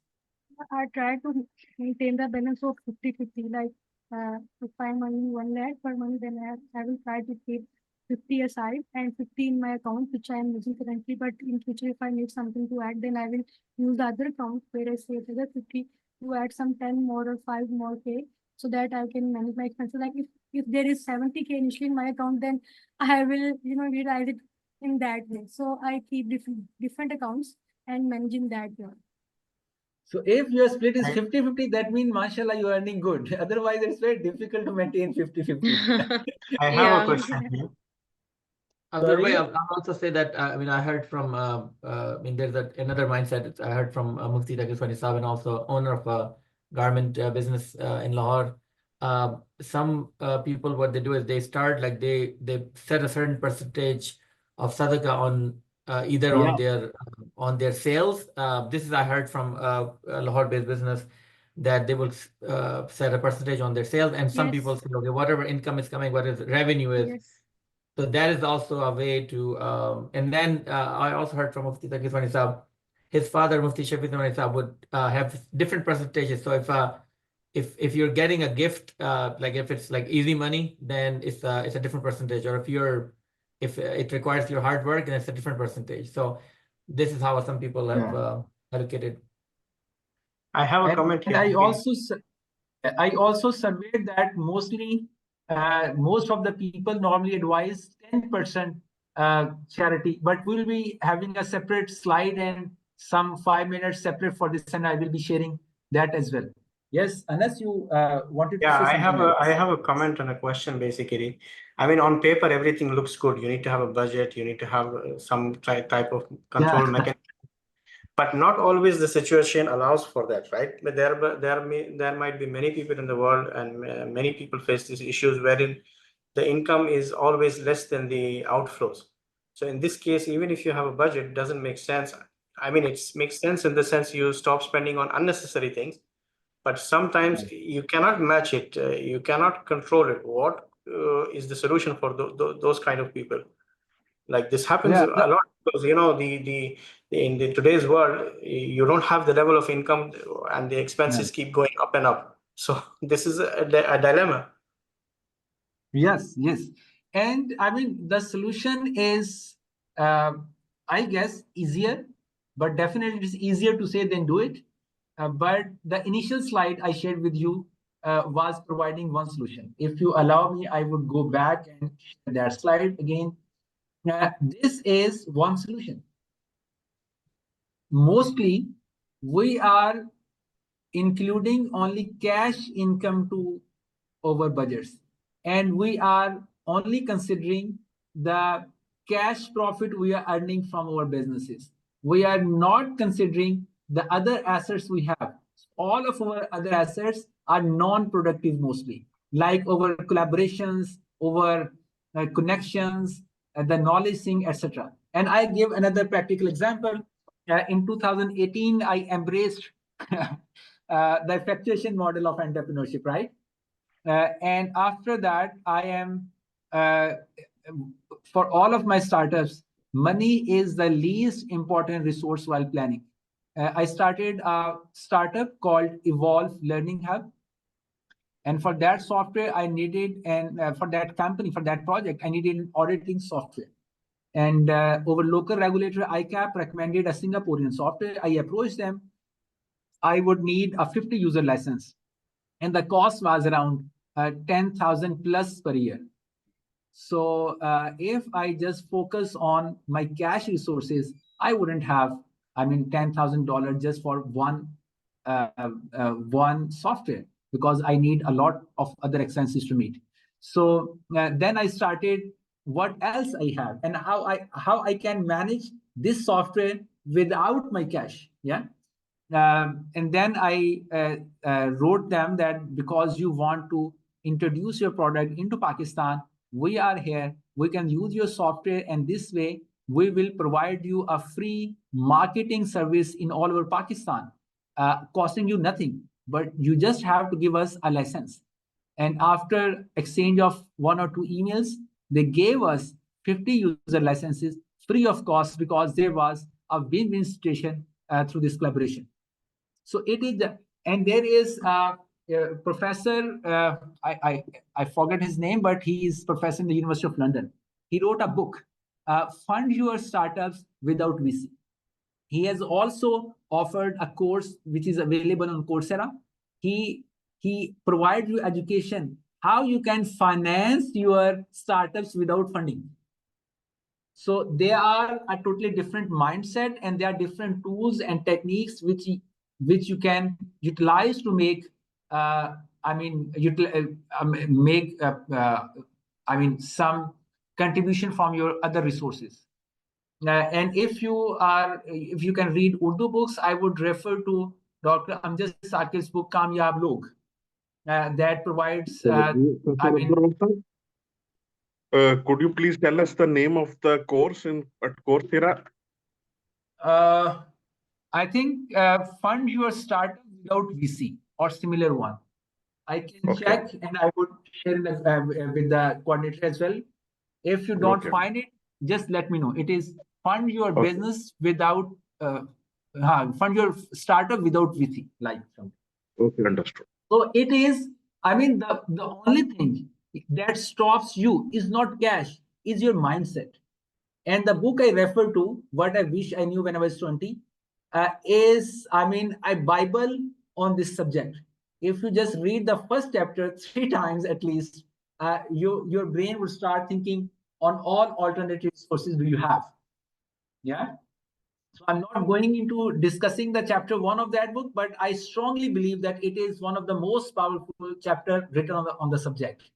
I try to maintain the balance of 50-50. Like if I'm earning 1 lakh per month, then I will try to keep 50 aside and 50 in my account, which I am using currently. But in future, if I need something to add, then I will use the other account where I save the 50 to add some 10 more or 5 more K, so that I can manage my expenses. Like if there is 70K initially in my account, then I will, utilize it in that way. So I keep different accounts and managing that way. So if your split is 50-50, that means, mashallah, you're earning good. Otherwise, it's very difficult to maintain 50-50. I have Yeah. a question here. Sorry? I'll also say that, I heard from, there's another mindset I heard from Mufti Taqi Sahib, and also owner of a garment business in Lahore. Some people, what they do is they start, like they set a certain percentage sadaqah on either on their sales. This is I heard from a Lahore-based business that they will set a percentage on their sales, and some people say, okay, whatever income is coming, whatever revenue is. Yes. So that is also a way to. And then I also heard from Mufti Taqi Usmani Sahab, his father Mufti Shafiq Usmani Sahab would have different percentages. So if you're getting a gift, like if it's like easy money, then it's a different percentage. Or if it requires your hard work, then it's a different percentage. So this is how some people have allocated. I have a comment and here. I also surveyed that mostly most of the people normally advise 10% charity, but we'll be having a separate slide and some 5 minutes separate for this, and I will be sharing that as well. Yes, unless you wanted to say something. I have a comment and a question basically. I mean, on paper, everything looks good. You need to have a budget. You need to have some type of control mechanism. But not always the situation allows for that, right? But there might be many people in the world, and many people face these issues wherein the income is always less than the outflows. So in this case, even if you have a budget, it doesn't make sense. I mean, it makes sense in the sense you stop spending on unnecessary things, but sometimes you cannot match it. You cannot control it. What is the solution for those kind of people? Like this happens a lot because in the today's world, you don't have the level of income and the expenses keep going up and up. So this is a dilemma. Yes. And I mean, the solution is, I guess, easier, but definitely it is easier to say than do it. But the initial slide I shared with you was providing one solution. If you allow me, I would go back and share that slide again. This is one solution. Mostly, we are including only cash income to our budgets, and we are only considering the cash profit we are earning from our businesses. We are not considering the other assets we have. All of our other assets are non-productive mostly, like our collaborations, our connections, the knowledge thing, etc. And I give another practical example. In 2018, I embraced the effectuation model of entrepreneurship, right? And after that, I am, for all of my startups, money is the least important resource while planning. I started a startup called Evolve Learning Hub. And for that software, I needed, and for that company, for that project, I needed an auditing software. And our local regulator, ICAP, recommended a Singaporean software. I approached them. I would need a 50 user license. And the cost was around 10,000 plus per year. So if I just focus on my cash resources, I wouldn't have, $10,000 just for one software, because I need a lot of other expenses to meet. So then I started what else I have and how I can manage this software without my cash. And then I wrote them that because you want to introduce your product into Pakistan, we are here, we can use your software, and this way we will provide you a free marketing service in all over Pakistan, costing you nothing, but you just have to give us a license. And after exchange of 1 or 2 emails, they gave us 50 user licenses free of cost, because there was a win-win situation through this collaboration. So it is, and there is a professor, I forget his name, but he is professor in the University of London. He wrote a book, Fund Your Startups Without VC. He has also offered a course which is available on Coursera. He provides you education, how you can finance your startups without funding. So they are a totally different mindset, and there are different tools and techniques which you can utilize to make some contribution from your other resources. And if you can read Urdu books, I would refer to Dr. Amjad Saqib's book Kamyab Log, that provides Could you please tell us the name of the course at Coursera? I think fund your startup without VC or similar one. I can Okay. check and I would share with the coordinator as well. If you don't Okay. find it, just let me know. It is fund your Okay. business without fund your startup without VC, like something. Okay, understood. So it is, I mean, the only thing that stops you is not cash, is your mindset. And the book I refer to, what I wish I knew when I was 20, is, I mean, a Bible on this subject. If you just read the first chapter 3 times at least, your brain will start thinking on all alternative sources do you have. Yeah. So I'm not going into discussing the chapter 1 of that book, but I strongly believe that it is one of the most powerful chapter written on the subject.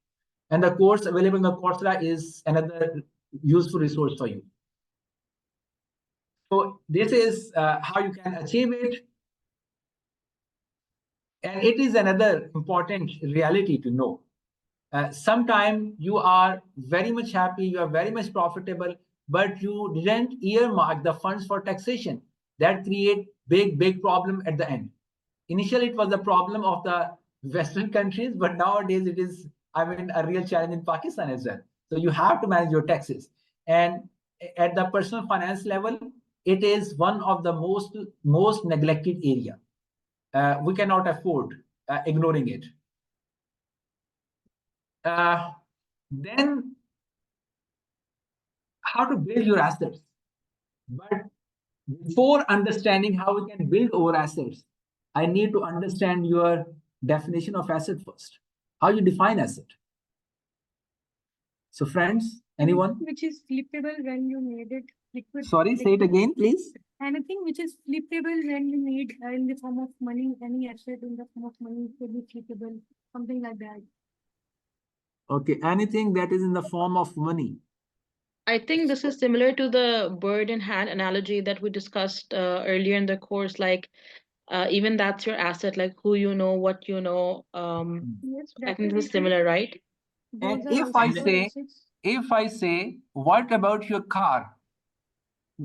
And the course available in the Coursera is another useful resource for you. So this is how you can achieve it. And it is another important reality to know. Sometimes you are very much happy, you are very much profitable, but you didn't earmark the funds for taxation. That create big problem at the end. Initially, it was the problem of the Western countries, but nowadays it is, I mean, a real challenge in Pakistan as well. So you have to manage your taxes. And at the personal finance level, it is one of the most neglected area. We cannot afford ignoring it. Then how to build your assets. But before understanding how we can build our assets, I need to understand your definition of asset first. How you define asset. So friends, anyone? Which is flippable when you need it. Liquid. Sorry, say it again, please. Anything which is flippable when you need in the form of money, any asset in the form of money could be flippable, something like that. Okay, anything that is in the form of money. I think this is similar to the bird in hand analogy that we discussed earlier in the course. Like, even that's your asset, like who you know, what you know. Yes, I think this is definitely. similar, right? And Those are if also I say, what about your car?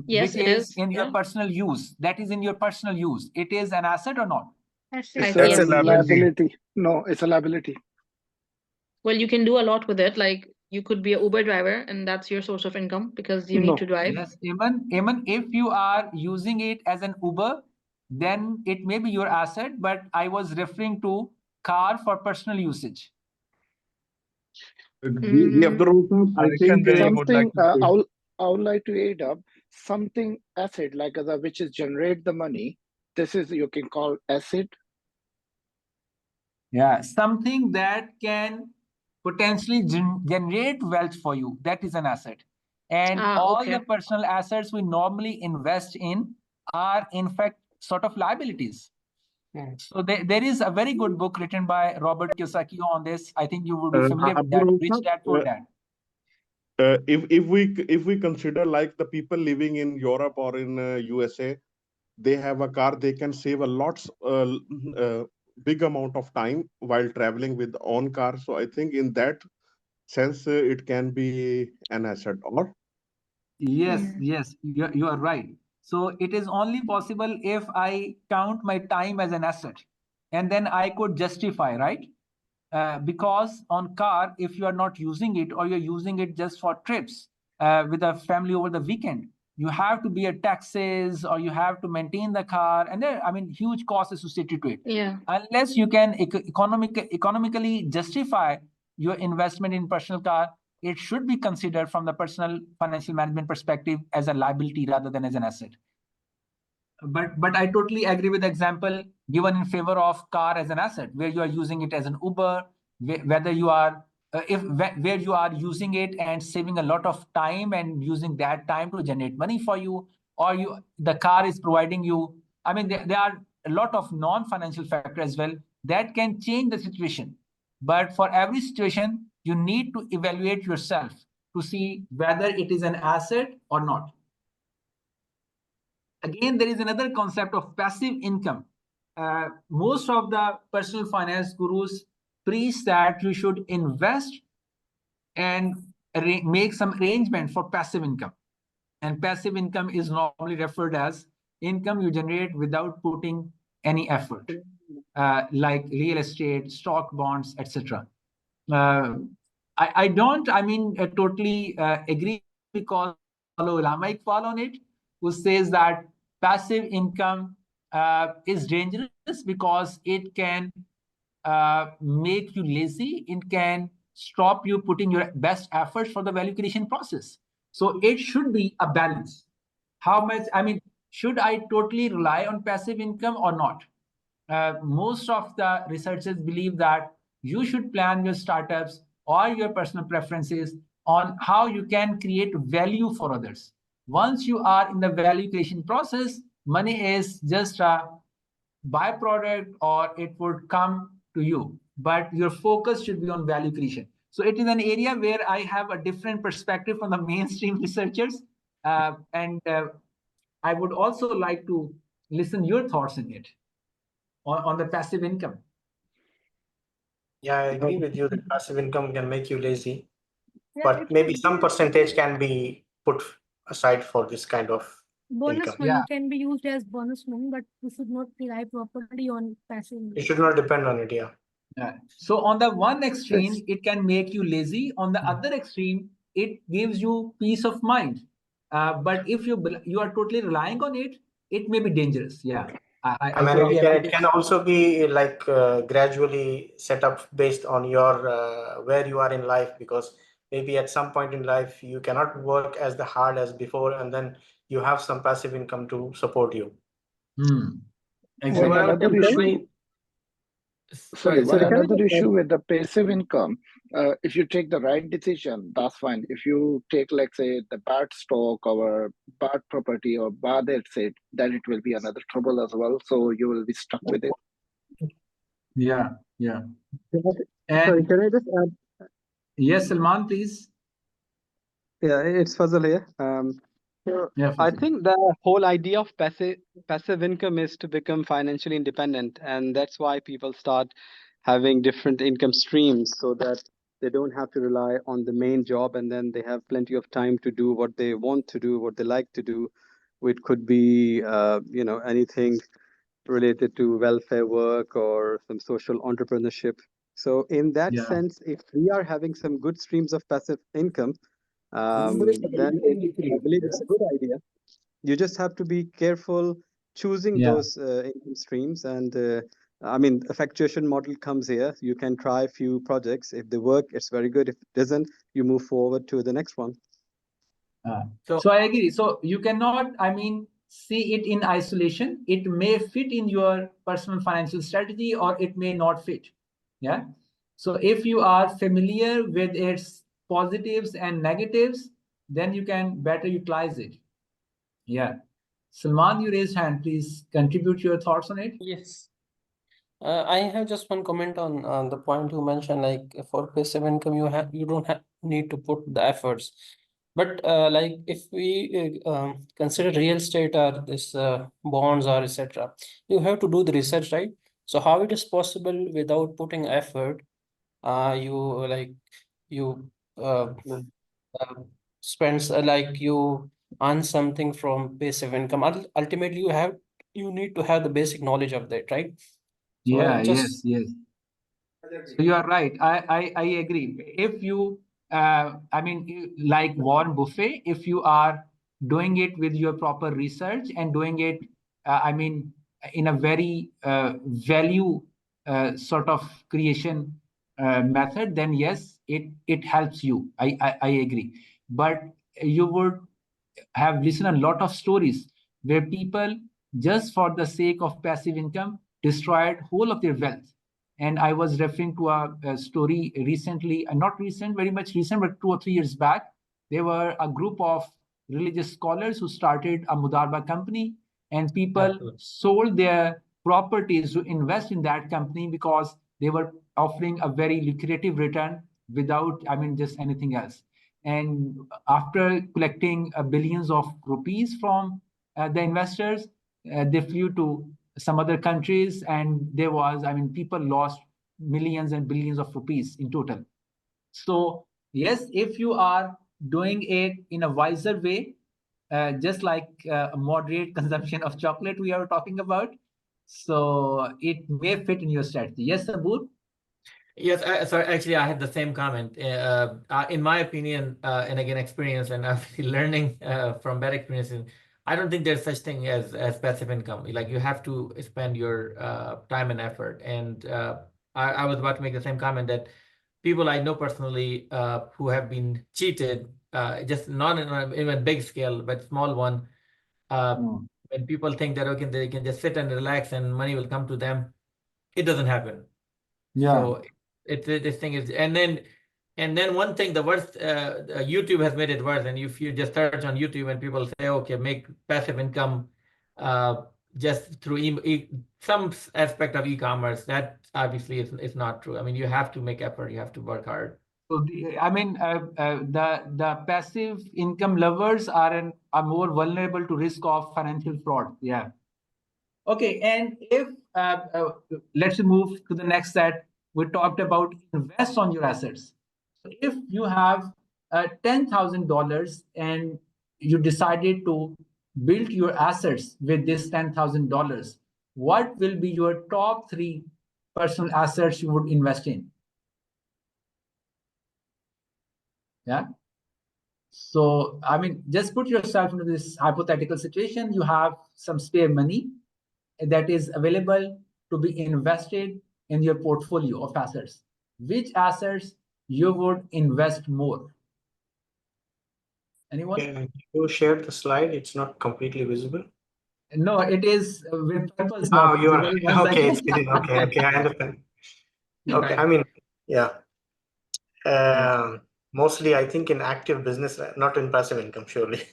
Yes, which it is is. in your Yeah. personal use, that is in your personal use, it is an asset or not? asset. It's Yes. a liability. Liability. No, it's a liability. Well, you can do a lot with it. Like, you could be an Uber driver, and that's your source of income because you need to No. drive. Yes, even if you are using it as an Uber, then it may be your asset, but I was referring to car for personal usage. The Abdul, I think Something I would like to add up something asset like which is generate the money. This is you can call asset. Yeah, something that can potentially generate wealth for you, that is an asset. And all Okay. the personal assets we normally invest in are in fact sort of liabilities. So there is a very good book written by Robert Kiyosaki on this. I think you would be familiar with that, Rich Dad Poor Dad. if we consider like the people living in Europe or in USA, they have a car, they can save a lots big amount of time while traveling with own car. So I think in that sense it can be an asset. Or Yes, you are right. So it is only possible if I count my time as an asset, and then I could justify, right? Because on car, if you are not using it or you're using it just for trips with a family over the weekend, you have to be at taxes or you have to maintain the car, and there, I mean, huge costs associated to it. Yeah. Unless you can economically justify your investment in personal car, it should be considered from the personal financial management perspective as a liability rather than as an asset. But I totally agree with the example given in favor of car as an asset, where you are using it as an Uber, whether you are where you are using it and saving a lot of time and using that time to generate money for you, or the car is providing you. I mean, there are a lot of non-financial factors as well that can change the situation. But for every situation, you need to evaluate yourself to see whether it is an asset or not. Again, there is another concept of passive income. Most of the personal finance gurus preach that you should invest and make some arrangement for passive income. And passive income is normally referred as income you generate without putting any effort, like real estate, stock, bonds, etc. I don't, totally agree, because follow Ulama Iqbal on it, who says that passive income is dangerous because it can make you lazy. It can stop you putting your best efforts for the value creation process. So it should be a balance. How much, should I totally rely on passive income or not? Most of the researchers believe that you should plan your startups or your personal preferences on how you can create value for others. Once you are in the value creation process, money is just a byproduct, or it would come to you, but your focus should be on value creation. So it is an area where I have a different perspective from the mainstream researchers, and I would also like to listen your thoughts in it on the passive income. Yeah, I agree with you that passive income can make you lazy, Yeah, but it maybe could some be percentage can be put aside for this kind of bonus income. money Yeah. can be used as bonus money, but we should not rely properly on passive You income. should not depend on it. Yeah. So on the one extreme, it can make you lazy. On the other extreme, it gives you peace of mind. But if you are totally relying on it, it may be dangerous. Yeah, I totally it can also be like gradually set up based on your where you are in life, because maybe at some point in life you cannot work as the hard as before, and then you have some passive income to support you. One Overall, another issue, sorry, one sorry. another issue with the passive income, if you take the right decision, that's fine. If you take, like, say, the bad stock or bad property or bad asset, then it will be another trouble as well. So you will be stuck with it. Yeah. Sorry, And can I just add? yes, Salman, please. Yeah, it's Fazal here. Yeah, I Fazil. think the whole idea of passive income is to become financially independent, and that's why people start having different income streams so that they don't have to rely on the main job, and then they have plenty of time to do what they want to do, what they like to do. It could be, anything related to welfare work or some social entrepreneurship. So in that Yeah. sense, if we are having some good streams of passive income, then I believe it's a good idea. You just have to be careful choosing Yeah. those income streams. And effectuation model comes here. You can try a few projects. If they work, it's very good. If it doesn't, you move forward to the next one. So I agree. So you cannot, see it in isolation. It may fit in your personal financial strategy, or it may not fit. Yeah. So if you are familiar with its positives and negatives, then you can better utilize it. Yeah. Salman, you raised hand. Please contribute your thoughts on it. Yes. I have just one comment on the point you mentioned, like for passive income, you don't have need to put the efforts. But like if we consider real estate or this bonds or etc., you have to do the research, right? So how it is possible without putting effort? You spends like you earn something from passive income. Ultimately, you need to have the basic knowledge of that, right? So Yeah, just yes. So you are right. I agree. If you, like Warren Buffett, if you are doing it with your proper research and doing it, in a very value sort of creation method, then yes, it helps you. I agree. But you would have listened a lot of stories where people, just for the sake of passive income, destroyed whole of their wealth. And I was referring to a story recently, not recent, very much recent, but 2 or 3 years back. There were a group of religious scholars who started a Mudarba company, and people sold their properties to invest in that company because they were offering a very lucrative return without, just anything else. And after collecting billions of rupees from the investors, they flew to some other countries, and people lost millions and billions of rupees in total. So Yes, if you are doing it in a wiser way, just like a moderate consumption of chocolate we are talking about, so it may fit in your strategy. Yes, Sabur? Yes, sorry, actually, I had the same comment. In my opinion, and again, experience, and I've been learning from bad experiences, I don't think there's such thing as passive income. Like you have to spend your time and effort. And I was about to make the same comment that people I know personally who have been cheated, just not in a big scale, but small one. When people think that okay, they can just sit and relax and money will come to them, it doesn't happen. Yeah. So this thing is, and then one thing, the worst, YouTube has made it worse. And if you just search on YouTube and people say, okay, make passive income just through some aspect of e-commerce, that obviously is not true. I mean, you have to make effort, you have to work hard. So the passive income lovers are more vulnerable to risk of financial fraud. Yeah. Okay, and if let's move to the next set. We talked about invest on your assets. So if you have $10,000 and you decided to build your assets with this $10,000, what will be your top 3 personal assets you would invest in? Yeah. So, I mean, just put yourself into this hypothetical situation. You have some spare money that is available to be invested in your portfolio of assets. Which assets you would invest more? Anyone? Can you share the slide? It's not completely visible. No, it is with purpose. Oh, Not you are visible. One okay. It's second. hidden. Okay, I understand. Okay, Right. I mean, yeah. Mostly, I think in active business, not in passive income, surely.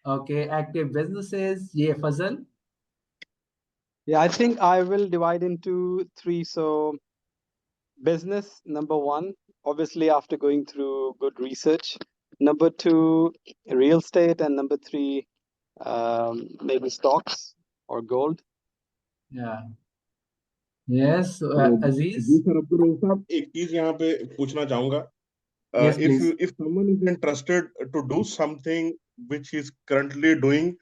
Okay, active businesses. Yeah, Fazal. Yeah, I think I will divide into 3. So business, number 1, obviously after going through good research. Number 2, real estate, and number 3, maybe stocks or gold. Yeah. Yes, Aziz. Ji sir Abdul साहब एक चीज यहाँ पे पूछना चाहूंगा Yes, please. if someone is interested to do something which he's currently doing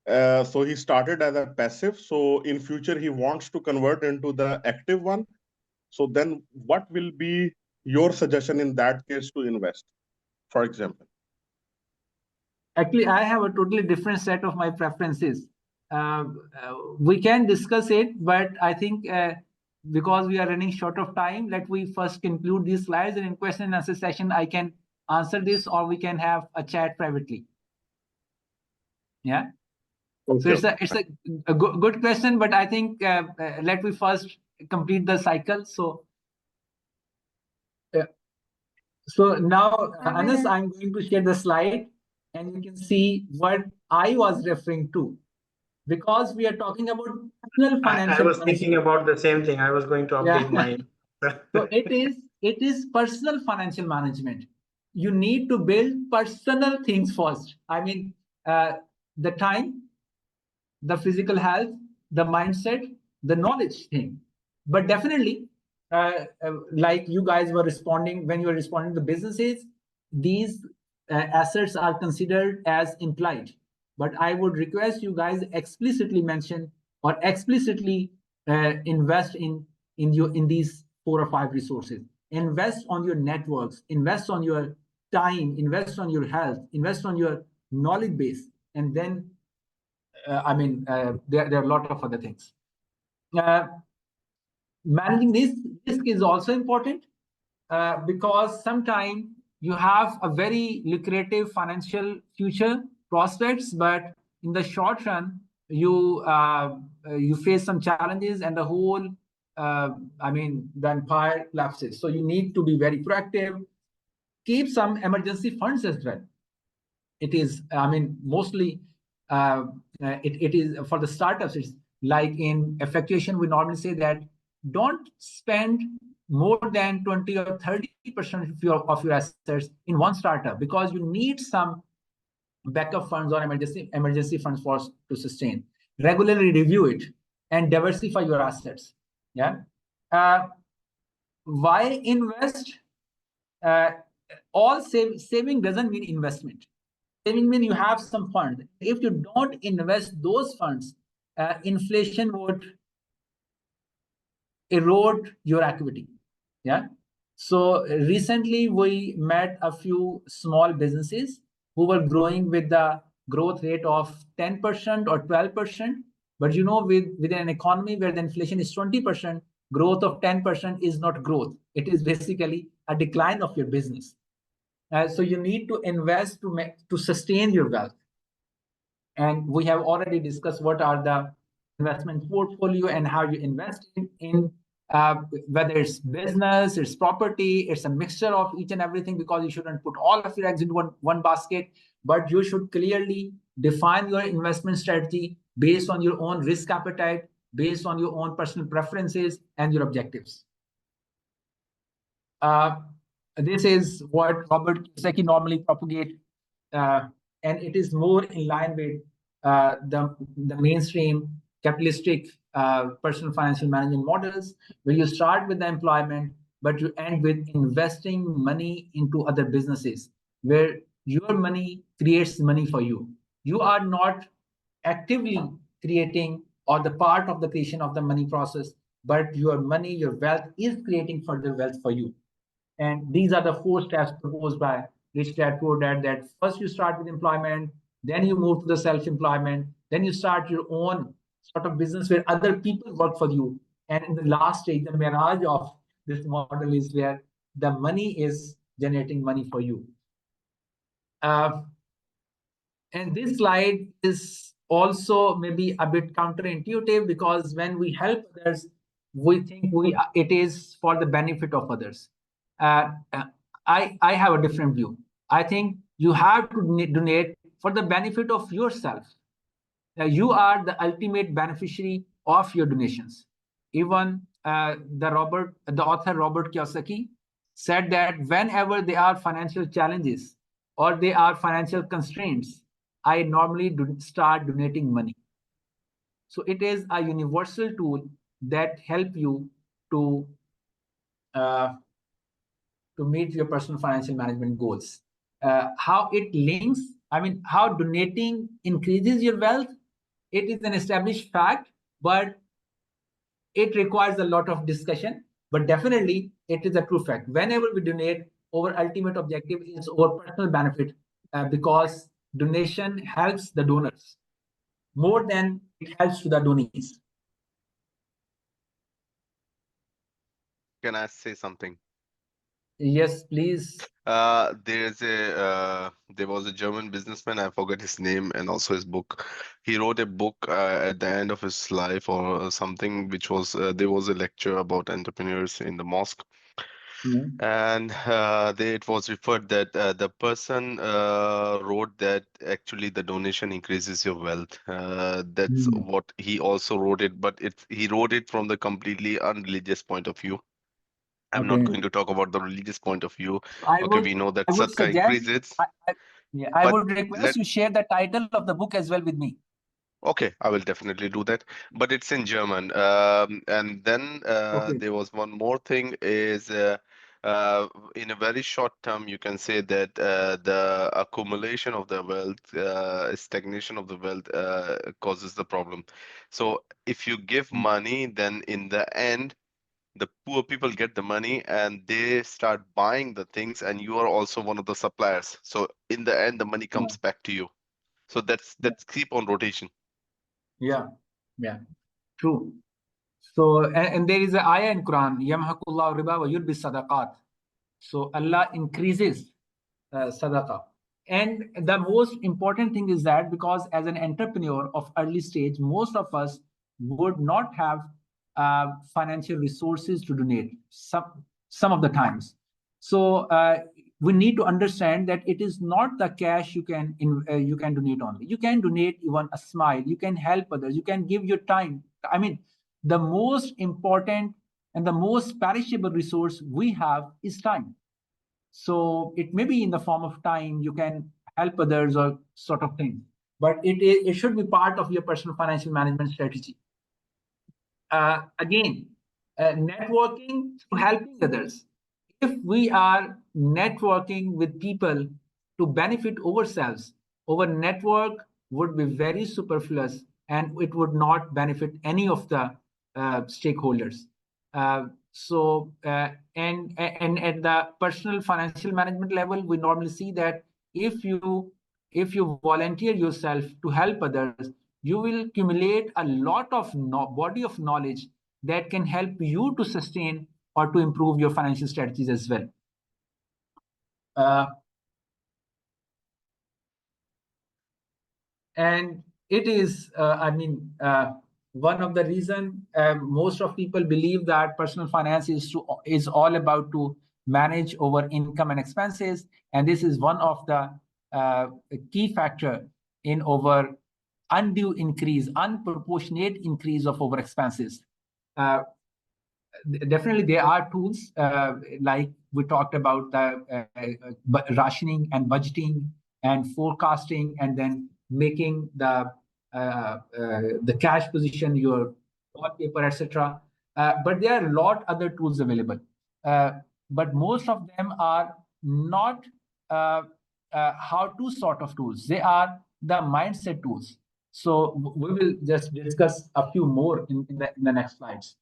so he started as a passive, so in future he wants to convert into the active one, so then what will be your suggestion in that case to invest, for example? Actually, I have a totally different set of my preferences. We can discuss it, but I think because we are running short of time, let we first conclude these slides, and in question and answer session, I can answer this, or we can have a chat privately. Yeah. Okay. So it's a good question, but I think let me first complete the cycle. So now, Anas, I'm going to share the slide, and you can see what I was referring to, because we are talking about personal I financial was thinking management. about the same thing. I was going to update my. So it is personal financial management. You need to build personal things first. I mean, the time, the physical health, the mindset, the knowledge thing. But definitely, like you guys were responding when you were responding to businesses, these assets are considered as implied. But I would request you guys explicitly mention or explicitly invest in these 4 or 5 resources. Invest on your networks, invest on your time, invest on your health, invest on your knowledge base, and then there are a lot of other things. Managing this risk is also important because sometimes you have a very lucrative financial future prospects, but in the short run, you face some challenges, and the whole the empire collapses. So you need to be very proactive. Keep some emergency funds as well. It is, mostly it is for the startups. It's like in effectuation, we normally say that don't spend more than 20 or 30% of your assets in one startup, because you need some backup funds or emergency funds to sustain. Regularly review it and diversify your assets. Yeah. Why invest? all saving doesn't mean investment. Saving means you have some fund. If you don't invest those funds, inflation would erode your equity. Yeah. So recently we met a few small businesses who were growing with the growth rate of 10% or 12%. But you know, within an economy where the inflation is 20%, growth of 10% is not growth. It is basically a decline of your business. So you need to invest to sustain your wealth. And we have already discussed what are the investment portfolio and how you invest in whether it's business, it's property, it's a mixture of each and everything, because you shouldn't put all of your eggs in one basket, but you should clearly define your investment strategy based on your own risk appetite, based on your own personal preferences and your objectives. This is what Robert Kiyosaki normally propagates, and it is more in line with the mainstream capitalistic personal financial management models, where you start with the employment, but you end with investing money into other businesses, where your money creates money for you. You are not actively creating or the part of the creation of the money process, but your money, your wealth is creating further wealth for you. And these are the 4 steps proposed by Rich Dad Poor Dad, that first you start with employment, then you move to the self-employment, then you start your own sort of business where other people work for you. And in the last stage, the mirage of this model is where the money is generating money for you. And this slide is also maybe a bit counterintuitive, because when we help others, we think it is for the benefit of others. I have a different view. I think you have to donate for the benefit of yourself. You are the ultimate beneficiary of your donations. Even the author Robert Kiyosaki said that whenever there are financial challenges or there are financial constraints, I normally start donating money. So it is a universal tool that helps you to meet your personal financial management goals. How it links, how donating increases your wealth, it is an established fact, but it requires a lot of discussion. But definitely, it is a true fact. Whenever we donate, our ultimate objective is our personal benefit, because donation helps the donors more than it helps to the donees. Can I say something? Yes, please. There was a German businessman, I forgot his name and also his book. He wrote a book at the end of his life or something, which was there was a lecture about entrepreneurs in the mosque. And it was referred that the person wrote that actually the donation increases your wealth. That's what he also wrote it, but he wrote it from the completely unreligious point of view. I'm not going to talk about the religious point of view. We know that sadaqah increases. I would request you share the title of the book as well with me. Okay, I will definitely do that, but it's in German. And then there was one more thing is in a very short term, you can say that the accumulation of the wealth, stagnation of the wealth causes the problem. So if you give money, then in the end, the poor people get the money and they start buying the things, and you are also one of the suppliers. So in the end, the money comes back to you. So that's keep on rotation. Yeah, true. So, and there is an ayah in Quran, Yamhaqullahu riba wa yurbi sadaqat. So Allah increases sadaqah. And the most important thing is that because as an entrepreneur of early stage, most of us would not have financial resources to donate some of the times. So we need to understand that it is not the cash you can donate only. You can donate even a smile. You can help others. You can give your time. The most important and the most perishable resource we have is time. So it may be in the form of time, you can help others or sort of thing, but it should be part of your personal financial management strategy. Again, networking through helping others. If we are networking with people to benefit ourselves. Our network would be very superfluous and it would not benefit any of the stakeholders. And at the personal financial management level, we normally see that if you volunteer yourself to help others, you will accumulate a lot of body of knowledge that can help you to sustain or to improve your financial strategies as well. And it is, one of the reason most of people believe that personal finance is all about to manage over income and expenses, and this is one of the key factor in our undue increase, unproportionate increase of our expenses. Definitely, there are tools like we talked about the rationing and budgeting and forecasting, and then making the cash position your wallpaper, etc. But there are a lot other tools available. But most of them are not how-to sort of tools. They are the mindset tools. So we will just discuss a few more in the next slides.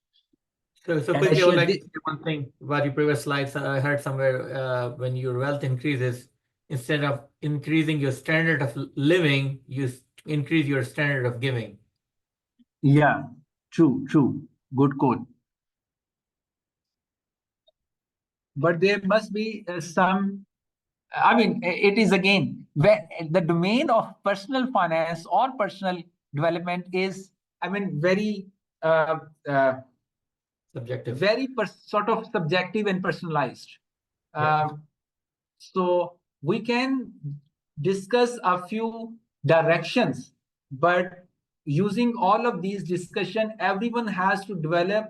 So quickly, I would like to say one thing about your previous slides. I heard somewhere when your wealth increases, instead of increasing your standard of living, you increase your standard of giving. Yeah, true. Good quote. But there must be some, it is again, where the domain of personal finance or personal development is, very subjective, very sort of subjective and personalized. So we can discuss a few directions, but using all of these discussion, everyone has to develop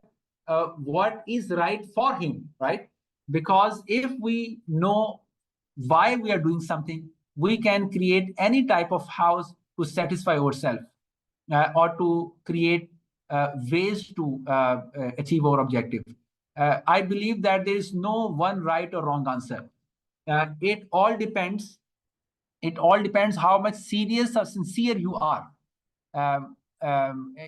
what is right for him, right? Because if we know why we are doing something, we can create any type of house to satisfy ourselves or to create ways to achieve our objective. I believe that there is no one right or wrong answer. It all depends how much serious or sincere you are.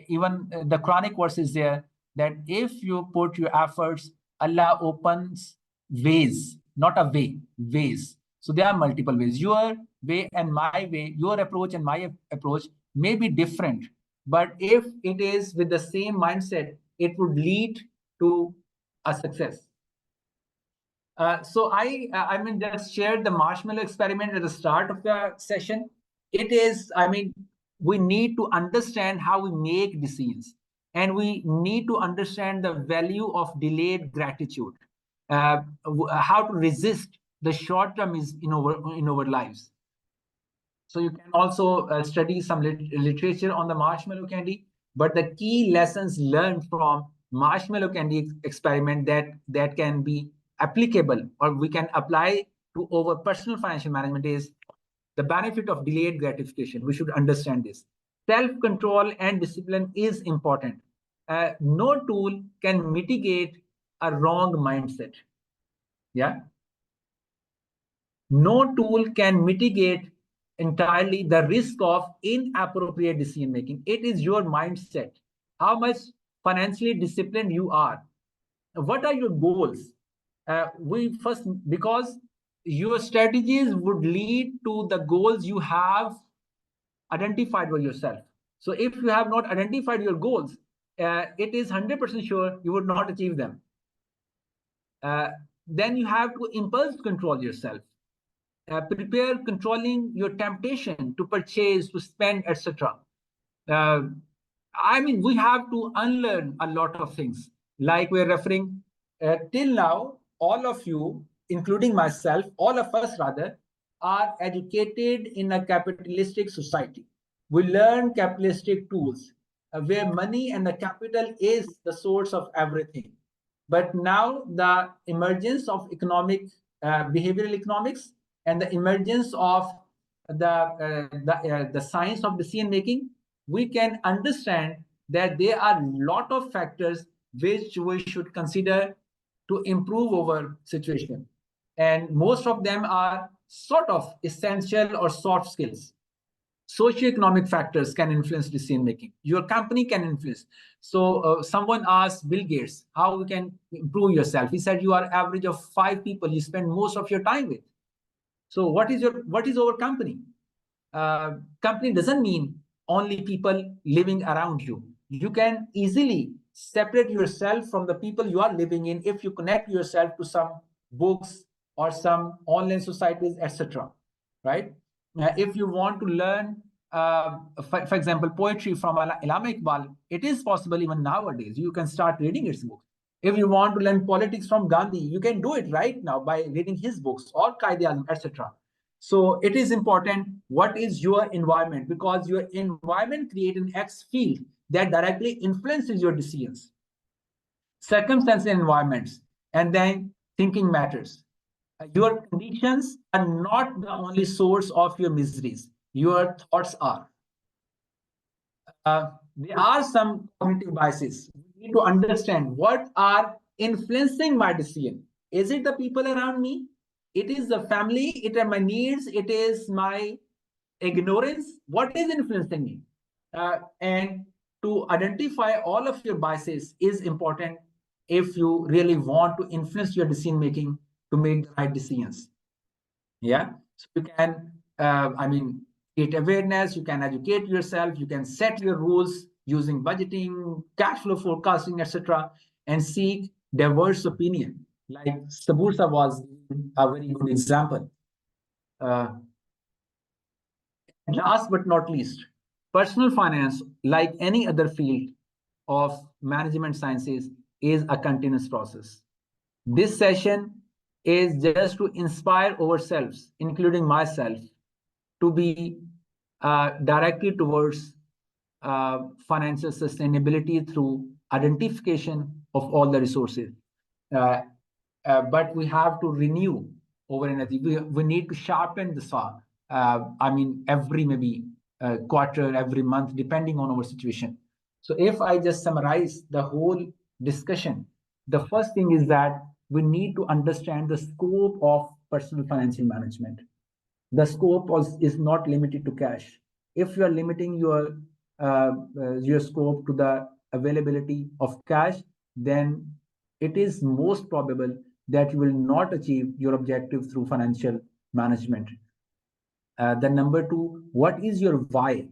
Even the Quranic verse is there that if you put your efforts, Allah opens ways, not a way, ways. So there are multiple ways. Your way and my way, your approach and my approach may be different, but if it is with the same mindset, it would lead to a success. So I just shared the marshmallow experiment at the start of the session. It is, we need to understand how we make decisions, and we need to understand the value of delayed gratitude, how to resist the short-termism in our lives. So you can also study some literature on the marshmallow candy, but the key lessons learned from marshmallow candy experiment that can be applicable or we can apply to our personal financial management is the benefit of delayed gratification. We should understand this. Self-control and discipline is important. No tool can mitigate a wrong mindset. Yeah. No tool can mitigate entirely the risk of inappropriate decision making. It is your mindset, how much financially disciplined you are. What are your goals? Because your strategies would lead to the goals you have identified for yourself. So if you have not identified your goals, it is 100% sure you would not achieve them. Then you have to impulse control yourself. Prepare controlling your temptation to purchase, to spend, etc. We have to unlearn a lot of things. Like we're referring till now, all of you, including myself, all of us rather, are educated in a capitalistic society. We learn capitalistic tools where money and the capital is the source of everything. But now the emergence of behavioral economics and the emergence of the science of decision making, we can understand that there are a lot of factors which we should consider to improve our situation. and most of them are sort of essential or soft skills. Socioeconomic factors can influence decision making. Your company can influence. So someone asked Bill Gates how you can improve yourself. He said you are average of 5 people you spend most of your time with. So what is our company? Company doesn't mean only people living around you. You can easily separate yourself from the people you are living in if you connect yourself to some books or some online societies, etc. Right? If you want to learn, for example, poetry from Allama Iqbal, it is possible even nowadays. You can start reading his books. If you want to learn politics from Gandhi, you can do it right now by reading his books or Qaeda, etc. So it is important what is your environment, because your environment creates an X field that directly influences your decisions. Circumstances and environments, and then thinking matters. Your conditions are not the only source of your miseries. Your thoughts are. There are some cognitive biases. We need to understand what are influencing my decision. Is it the people around me? It is the family, it are my needs, it is my ignorance. What is influencing me? And to identify all of your biases is important if you really want to influence your decision making to make the right decisions. Yeah, so you can, create awareness, you can educate yourself, you can set your rules using budgeting, cash flow forecasting, etc., and seek diverse opinion. Like Sabursa was a very good example. Last but not least, personal finance, like any other field of management sciences, is a continuous process. This session is just to inspire ourselves, including myself, to be directed towards financial sustainability through identification of all the resources. But we have to renew over energy. We need to sharpen the saw. Every maybe quarter, every month, depending on our situation. So if I just summarize the whole discussion, the first thing is that we need to understand the scope of personal financial management. The scope is not limited to cash. If you are limiting your scope to the availability of cash, then it is most probable that you will not achieve your objective through financial management. The number two, what is your why?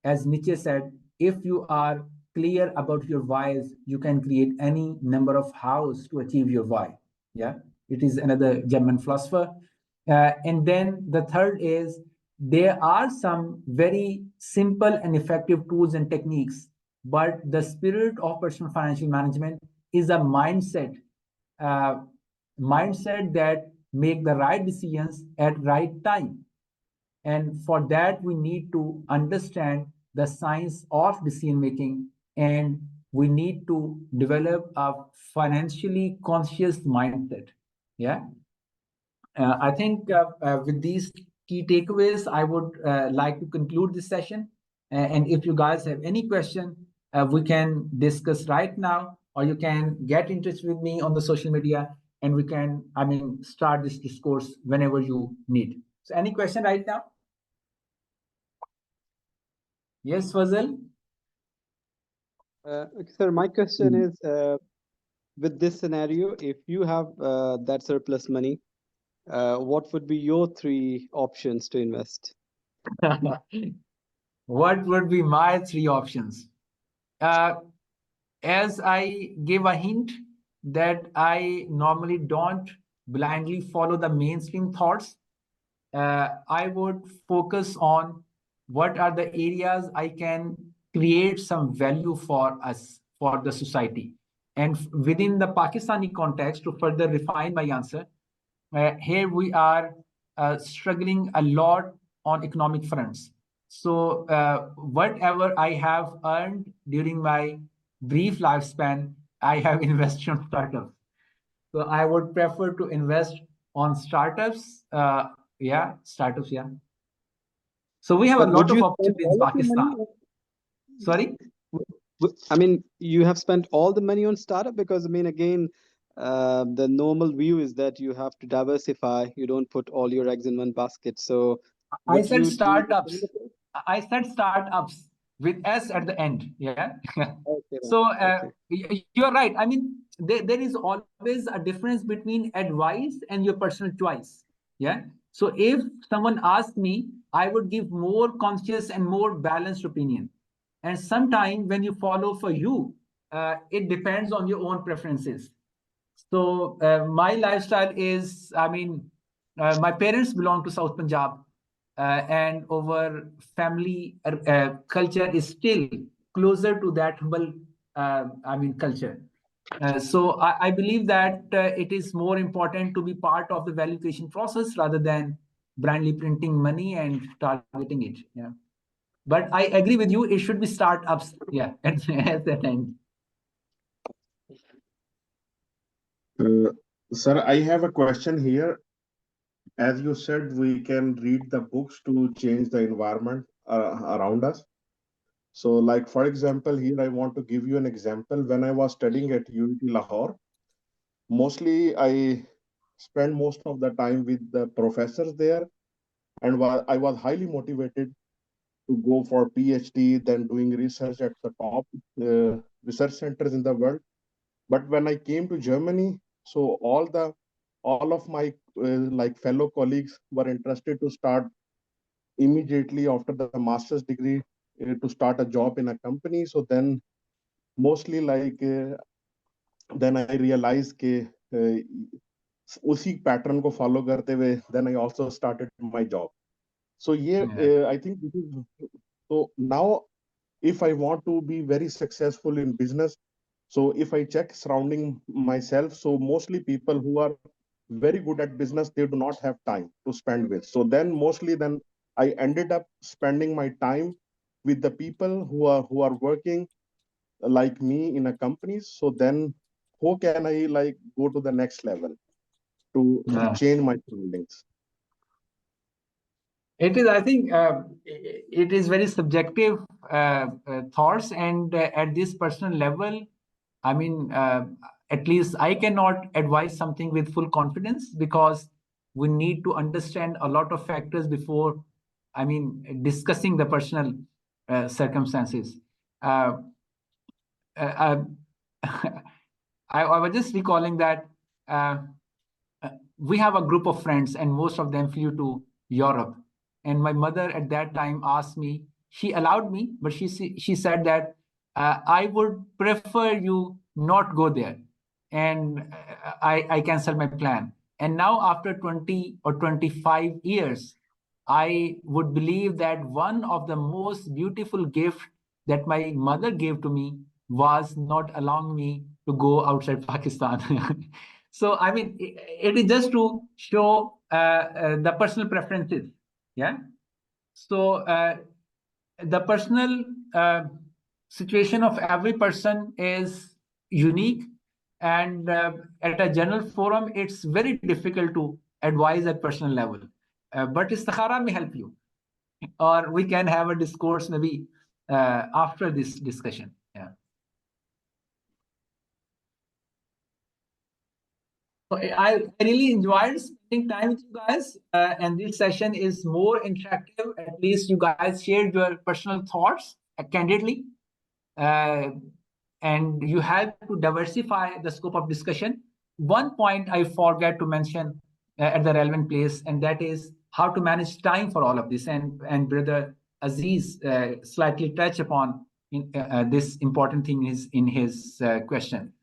As Nietzsche said, if you are clear about your whys, you can create any number of hows to achieve your why. Yeah, it is another German philosopher. And then the third is there are some very simple and effective tools and techniques, but the spirit of personal financial management is a mindset that make the right decisions at right time. And for that, we need to understand the science of decision making, and we need to develop a financially conscious mindset. Yeah. I think with these key takeaways, I would like to conclude this session. And if you guys have any question, we can discuss right now, or you can get in touch with me on the social media, and we can, start this discourse whenever you need. So any question right now? Yes, Fazal? Sir, my question is, with this scenario, if you have that surplus money, what would be your 3 options to invest? What would be my 3 options? As I gave a hint that I normally don't blindly follow the mainstream thoughts, I would focus on what are the areas I can create some value for us, for the society. And within the Pakistani context, to further refine my answer, here we are struggling a lot on economic fronts. So whatever I have earned during my brief lifespan, I have invested on startups. So I would prefer to invest on startups. Startups. Yeah. So we have a lot of opportunities in Pakistan. Sorry? You have spent all the money on startup, because again, The normal view is that you have to diversify. You don't put all your eggs in one basket. So I would said you do the startups. similar thing? I said startups with S at the end. Yeah. Okay, So okay. you're right. I mean, there is always a difference between advice and your personal choice. Yeah. So if someone asked me, I would give more conscious and more balanced opinion. And sometimes when you follow for you, it depends on your own preferences. So my lifestyle is, I mean, my parents belong to South Punjab, and our family culture is still closer to that humble, I mean, culture. So I believe that it is more important to be part of the value creation process rather than blindly printing money and targeting it. Yeah. But I agree with you, it should be startups. Yeah, at that end. Sir, I have a question here. As you said, we can read the books to change the environment around us. So, like for example, here I want to give you an example. When I was studying at UT Lahore, mostly I spent most of the time with the professors there, and I was highly motivated to go for PhD, then doing research at the top research centers in the world. But when I came to Germany, so all of my like fellow colleagues were interested to start immediately after the master's degree to start a job in a company. So then mostly like then I realized कि उसी pattern को follow करते हुए then I also started my job. So yeah, I think this is so now if I want to be very successful in business, so if I check surrounding myself, so mostly people who are very good at business, they do not have time to spend with. So then mostly then I ended up spending my time with the people who are working like me in a company. So then how can I like go to the next level to change my surroundings? It is, I think, it is very subjective thoughts, and at this personal level, I mean, at least I cannot advise something with full confidence because we need to understand a lot of factors before, I mean, discussing the personal circumstances. Uh, I was just recalling that we have a group of friends, and most of them flew to Europe. And my mother at that time asked me, she allowed me, but she said that I would prefer you not go there. And I canceled my plan. And now, after 20 or 25 years, I would believe that one of the most beautiful gifts that my mother gave to me was not allowing me to go outside Pakistan. So, I mean, it is just to show the personal preferences. Yeah. So, the personal situation of every person is unique. And at a general forum, it's very difficult to advise at personal level. But istikhara may help you. Or we can have a discourse maybe after this discussion. Yeah. So I really enjoyed spending time with you guys, and this session is more interactive. At least you guys shared your personal thoughts candidly, and you help to diversify the scope of discussion. One point I forgot to mention at the relevant place, and that is how to manage time for all of this. And Brother Aziz slightly touched upon this important thing in his question.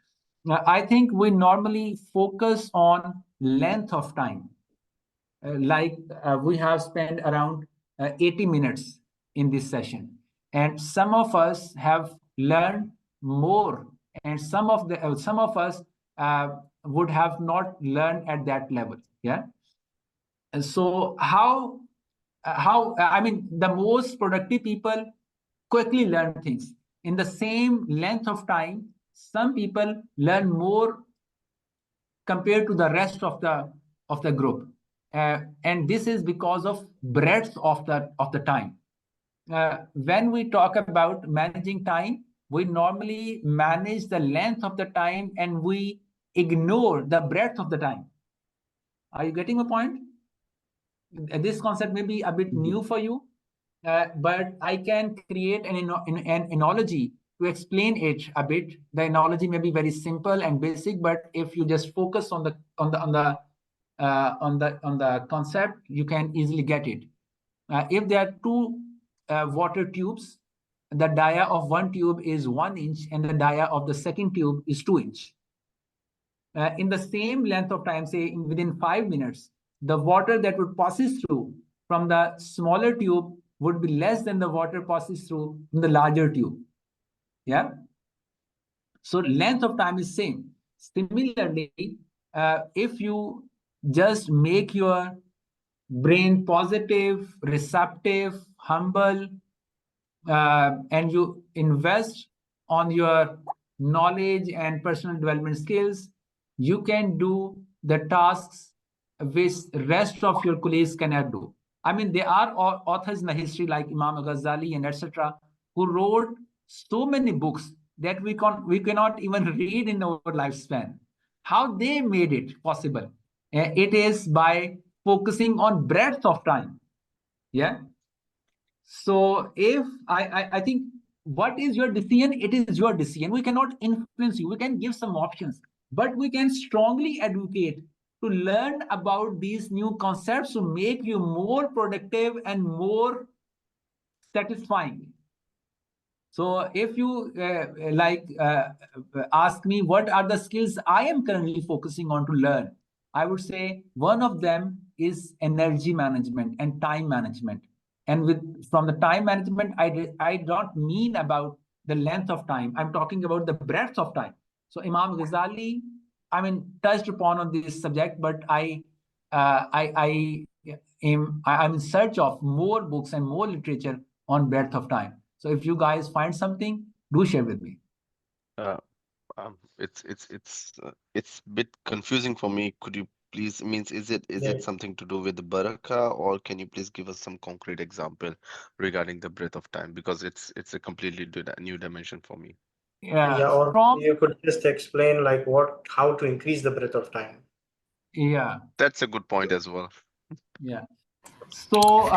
I think we normally focus on length of time. We have spent around 80 minutes in this session. And some of us have learned more, and some of us would have not learned at that level. Yeah. And so how I mean, the most productive people quickly learn things. In the same length of time, some people learn more compared to the rest of the group, and this is because of breadth of the time. When we talk about managing time, we normally manage the length of the time, and we ignore the breadth of the time. Are you getting my point? This concept may be a bit new for you, but I can create an analogy to explain it a bit. The analogy may be very simple and basic, but if you just focus on the concept, you can easily get it. If there are two water tubes, the dia of one tube is 1 inch and the dia of the second tube is 2 inch. In the same length of time, say within 5 minutes, the water that would passes through from the smaller tube would be less than the water passes through from the larger tube. Yeah. So length of time is same. Similarly, if you just make your brain positive, receptive, humble, and you invest on your knowledge and personal development skills, you can do the tasks which rest of your colleagues cannot do. I mean, there are authors in the history like Imam Ghazali and etc. who wrote so many books that we cannot even read in our lifespan. How they made it possible? It is by focusing on breadth of time. Yeah. So if I think what is your decision, it is your decision. We cannot influence you. We can give some options, but we can strongly advocate to learn about these new concepts to make you more productive and more satisfying. So if you ask me what are the skills I am currently focusing on to learn, I would say one of them is energy management and time management. And from the time management, I don't mean about the length of time. I'm talking about the breadth of time. So Imam Ghazali, I mean, touched upon on this subject, but I'm in search of more books and more literature on breadth of time. So if you guys find something, do share with me. It's a bit confusing for me. Could you please, is it something to do with the barakah, or can you please give us some concrete example regarding the breadth of time? Because it's a completely new dimension for me. Yeah, or you could just explain like how to increase the breadth of time. Yeah, that's a good point as well. Yeah. So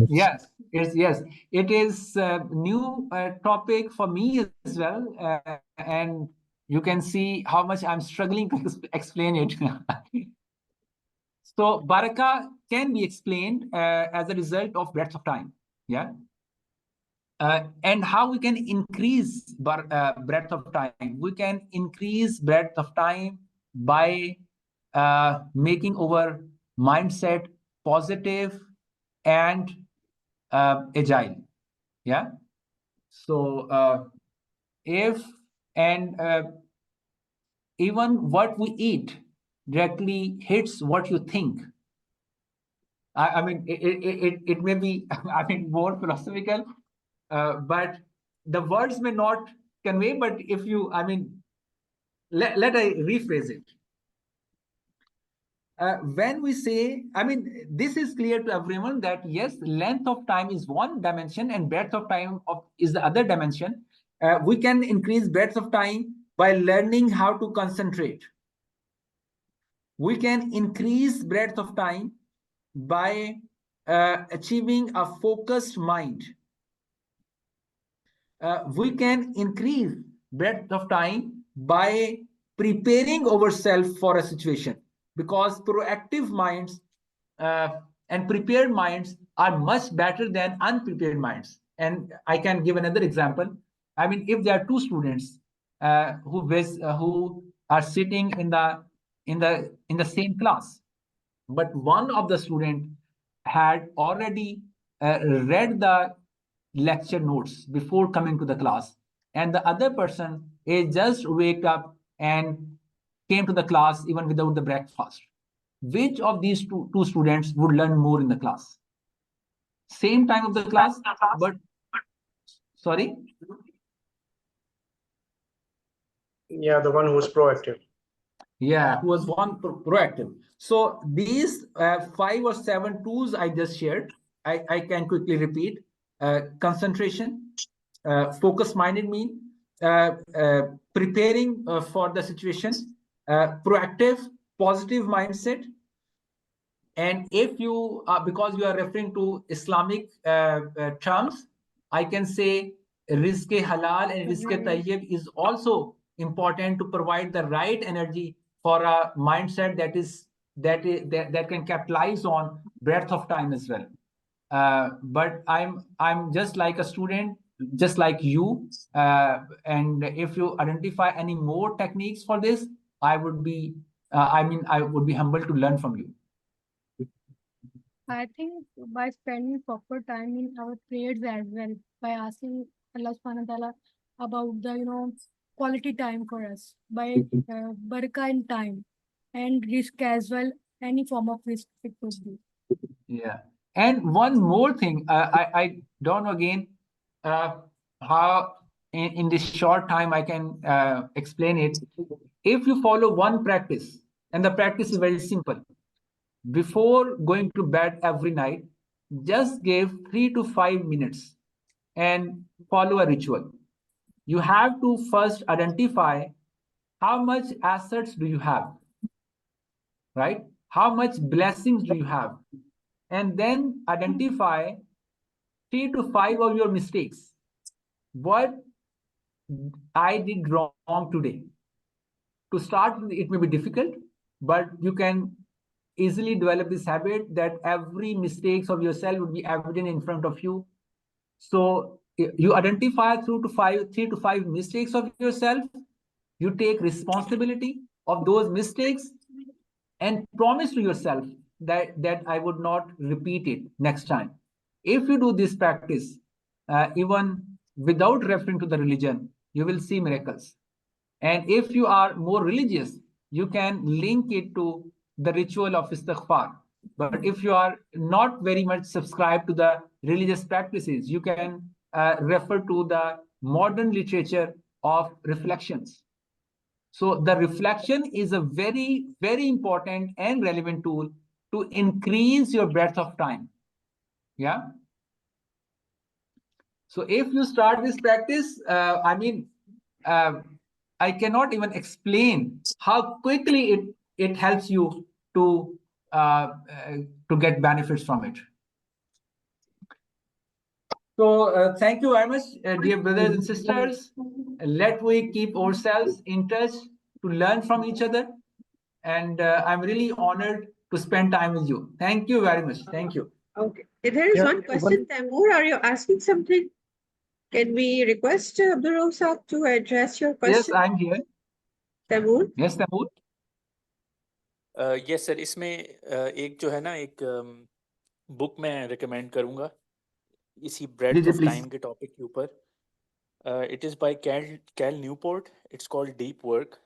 yes, it is a new topic for me as well, and you can see how much I'm struggling to explain it. So barakah can be explained as a result of breadth of time. Yeah. And how we can increase breadth of time? We can increase breadth of time by making our mindset positive and agile. Yeah. So even what we eat directly hits what you think. I mean, it may be, I mean, more philosophical, but the words may not convey. But if you, I mean, let I rephrase it. When we say, I mean, this is clear to everyone that yes, length of time is one dimension and breadth of time is the other dimension. We can increase breadth of time by learning how to concentrate. We can increase breadth of time by achieving a focused mind. We can increase breadth of time by preparing ourselves for a situation, because proactive minds and prepared minds are much better than unprepared minds. And I can give another example. I mean, if there are two students who are sitting in the same class, but one of the student had already read the lecture notes before coming to the class, and the other person is just wake up and came to the class even without the breakfast. Which of these two students would learn more in the class? Same time of the class, but sorry? Yeah, the one who's proactive. Yeah, who was one proactive. So these 5 or 7 tools I just shared, I can quickly repeat. Concentration, focus-minded mean, preparing for the situation, proactive, positive mindset. And if you, because you are referring to Islamic terms, I can say rizq halal and rizq tayyib is also important to provide the right energy for a mindset that can capitalize on breadth of time as well. But I'm just like a student, just like you. And if you identify any more techniques for this, I would be, I would be humble to learn from you. I think by spending proper time in our prayers as well, by asking Allah subhanahu wa ta'ala about the, quality time for us, by barakah in time and risk as well, any form of risk it could be. Yeah. And one more thing, I don't know again how in this short time I can explain it. If you follow one practice, and the practice is very simple, before going to bed every night, just give 3 to 5 minutes and follow a ritual. You have to first identify how much assets do you have, right? How much blessings do you have? And then identify 3 to 5 of your mistakes. What I did wrong today. To start, it may be difficult, but you can easily develop this habit that every mistakes of yourself would be evident in front of you. So you identify 3 to 5 mistakes of yourself. You take responsibility of those mistakes and promise to yourself that I would not repeat it next time. If you do this practice, even without referring to the religion, you will see miracles. And if you are more religious, you can link it to the ritual of istighfar. But if you are not very much subscribed to the religious practices, you can refer to the modern literature of reflections. So the reflection is a very, very important and relevant tool to increase your breadth of time. Yeah. So if you start this practice, I cannot even explain how quickly it helps you to get benefits from it. So thank you very much, dear brothers and sisters. Let we keep ourselves in touch to learn from each other. And I'm really honored to spend time with you. Thank you very much. Thank you. Okay. There is one question, Taimur. Are you asking something? Can we request Abdul Rauf to address your question? Yes, I'm here. Taimur? Yes, Taimur. Yes sir, इसमें एक जो है ना, एक book मैं recommend करूंगा इसी breadth of time के टॉपिक के ऊपर. It is by Cal Newport. It's called deep work.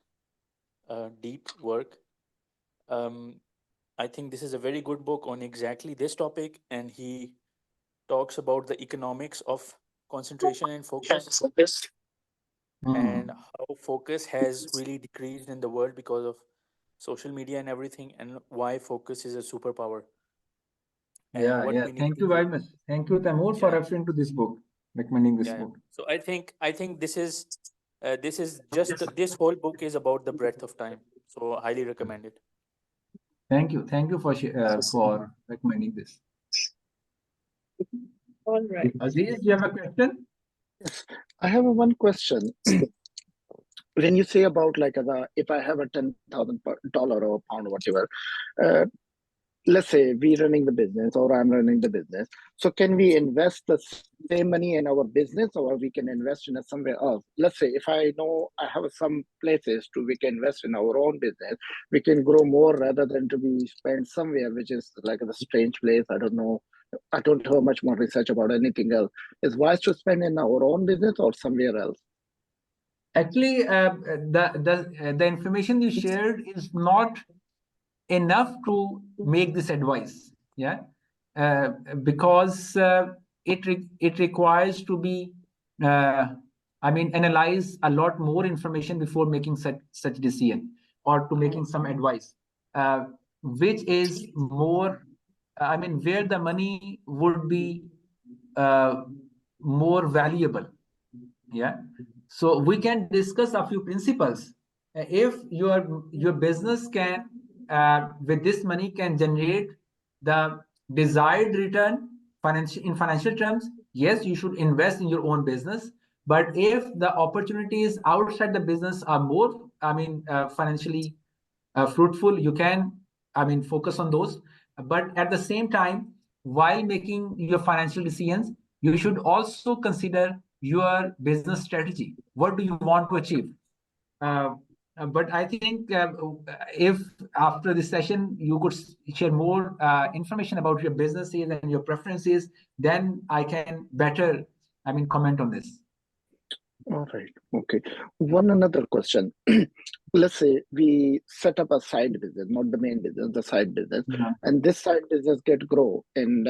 I think this is a very good book on exactly this topic, and he talks about the economics of concentration and focus, and how focus has really decreased in the world because of social media and everything, and why focus is a superpower. Yeah. Thank you very much. Thank you, Taimur, for referring to this book, recommending this book. So I think this is just this whole book is about the breadth of time. So highly recommend it. Thank you for recommending this. All right. Aziz, do you have a question? Yes, I have one question. When you say about like if I have a $10,000 or pound, whatever, let's say we're running the business or I'm running the business. So can we invest the same money in our business, or we can invest in somewhere else? Let's say if I know I have some places we can invest in our own business, we can grow more rather than to be spent somewhere which is like a strange place. I don't know. I don't have much more research about anything else. Is wise to spend in our own business or somewhere else? Actually, the information you shared is not enough to make this advice. Yeah, because it requires to be analyze a lot more information before making such decision or to making some advice, which is more where the money would be more valuable. Yeah. So we can discuss a few principles if your business can with this money can generate the desired return in financial terms, yes, you should invest in your own business. But if the opportunities outside the business are more, financially fruitful, you can, focus on those. But at the same time, while making your financial decisions, you should also consider your business strategy. What do you want to achieve? Uh, but I think if after this session you could share more information about your businesses and your preferences, then I can better, comment on this. All right. Okay. One another question. Let's say we set up a side business, not the main business, the side business, and this side business get grow, and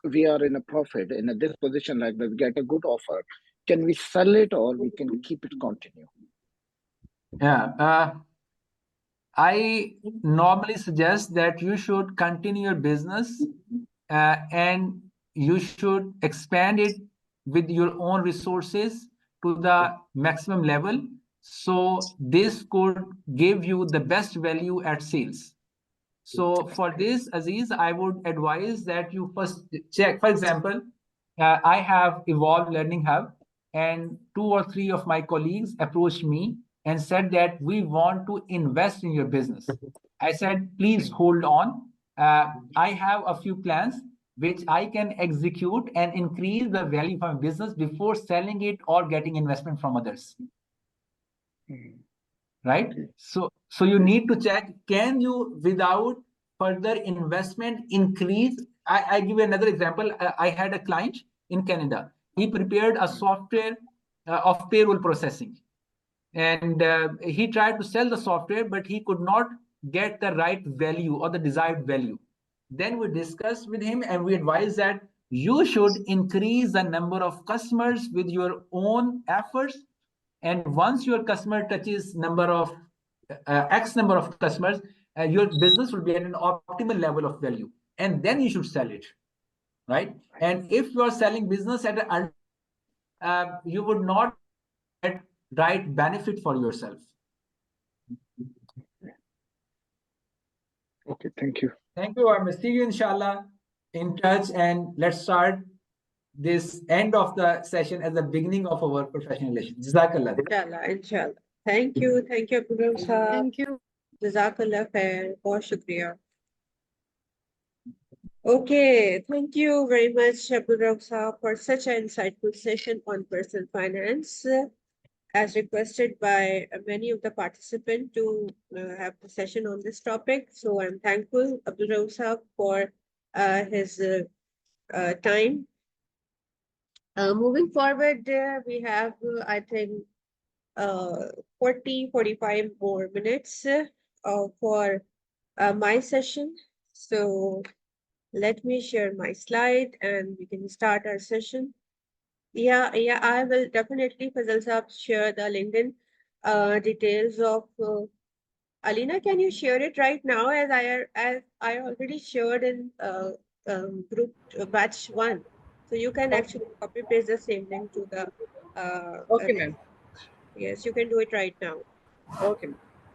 we are in a profit in this position like that, we get a good offer. Can we sell it or we can keep it continue? Yeah. I normally suggest that you should continue your business and you should expand it with your own resources to the maximum level. So this could give you the best value at sales. So for this, Aziz, I would advise that you first check. For example, I have Evolve Learning Hub, and 2 or 3 of my colleagues approached me and said that we want to invest in your business. I said, please hold on. I have a few plans which I can execute and increase the value of my business before selling it or getting investment from others. Right? So you need to check, can you, without further investment, increase? I give you another example. I had a client in Canada. He prepared a software of payroll processing. And he tried to sell the software, but he could not get the right value or the desired value. Then we discussed with him and we advised that you should increase the number of customers with your own efforts. And once your customer touches number of X number of customers, your business will be at an optimal level of value. And then you should sell it, right? And if you are selling business at an you would not get right benefit for yourself. Okay, thank you. Thank you. I will see you, inshallah, in touch, and let's start this end of the session as the beginning of our professional relations. Jazakallah. Inshallah. Thank you. Thank you, Abdul Sahab. Thank you. Jazakallah khair. Bahut shukriya. Okay, thank you very much, Abdul Sahab, for such an insightful session on personal finance. As requested by many of the participants to have the session on this topic. So I'm thankful, Abdul Sahab, for his time. Moving forward, we have, I think, 45 more minutes for my session. So let me share my slide and we can start our session. Yeah, I will definitely, Fazal Saab, share the LinkedIn details of Alina. Can you share it right now, as I already shared in group batch 1, so you can actually copy paste the same link to the Okay, ma'am. Yes, you can do it right now. Okay.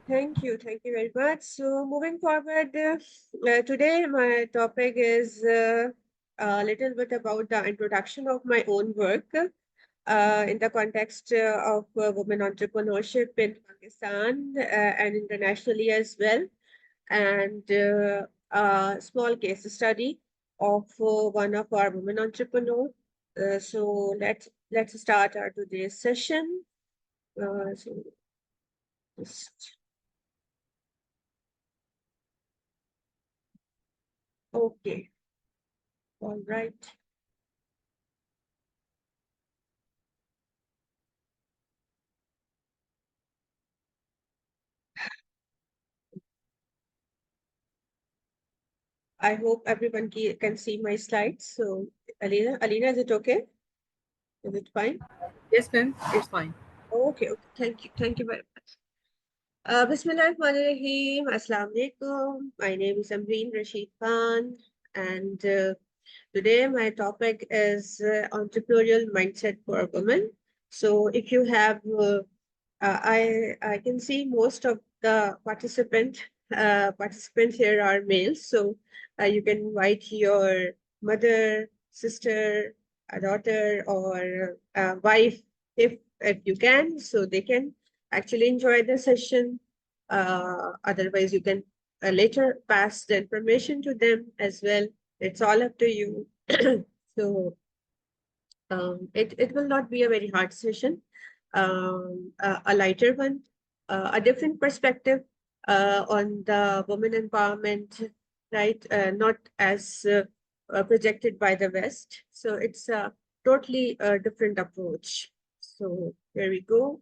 Thank you very much. So moving forward, today my topic is a little bit about the introduction of my own work in the context of women entrepreneurship in Pakistan and internationally as well, and a small case study of one of our women entrepreneurs. So let's start our today's session. So just okay. All right. I hope everyone can see my slides. So, Alina, is it okay? Is it fine? Yes, ma'am. It's fine. Okay. Thank you very much. Bismillahirrahmanirrahim. Assalamu alaikum. My name is Amreen Rashid Khan, and today my topic is entrepreneurial mindset for women. So, if you have I can see most of the participants here are males, so you can invite your mother, sister, a daughter, or a wife if you can, so they can actually enjoy the session. Otherwise, you can later pass the information to them as well. It's all up to you. So it will not be a very hard session, a lighter one, a different perspective on the women empowerment, right? Not as projected by the West. So it's a totally different approach. So here we go.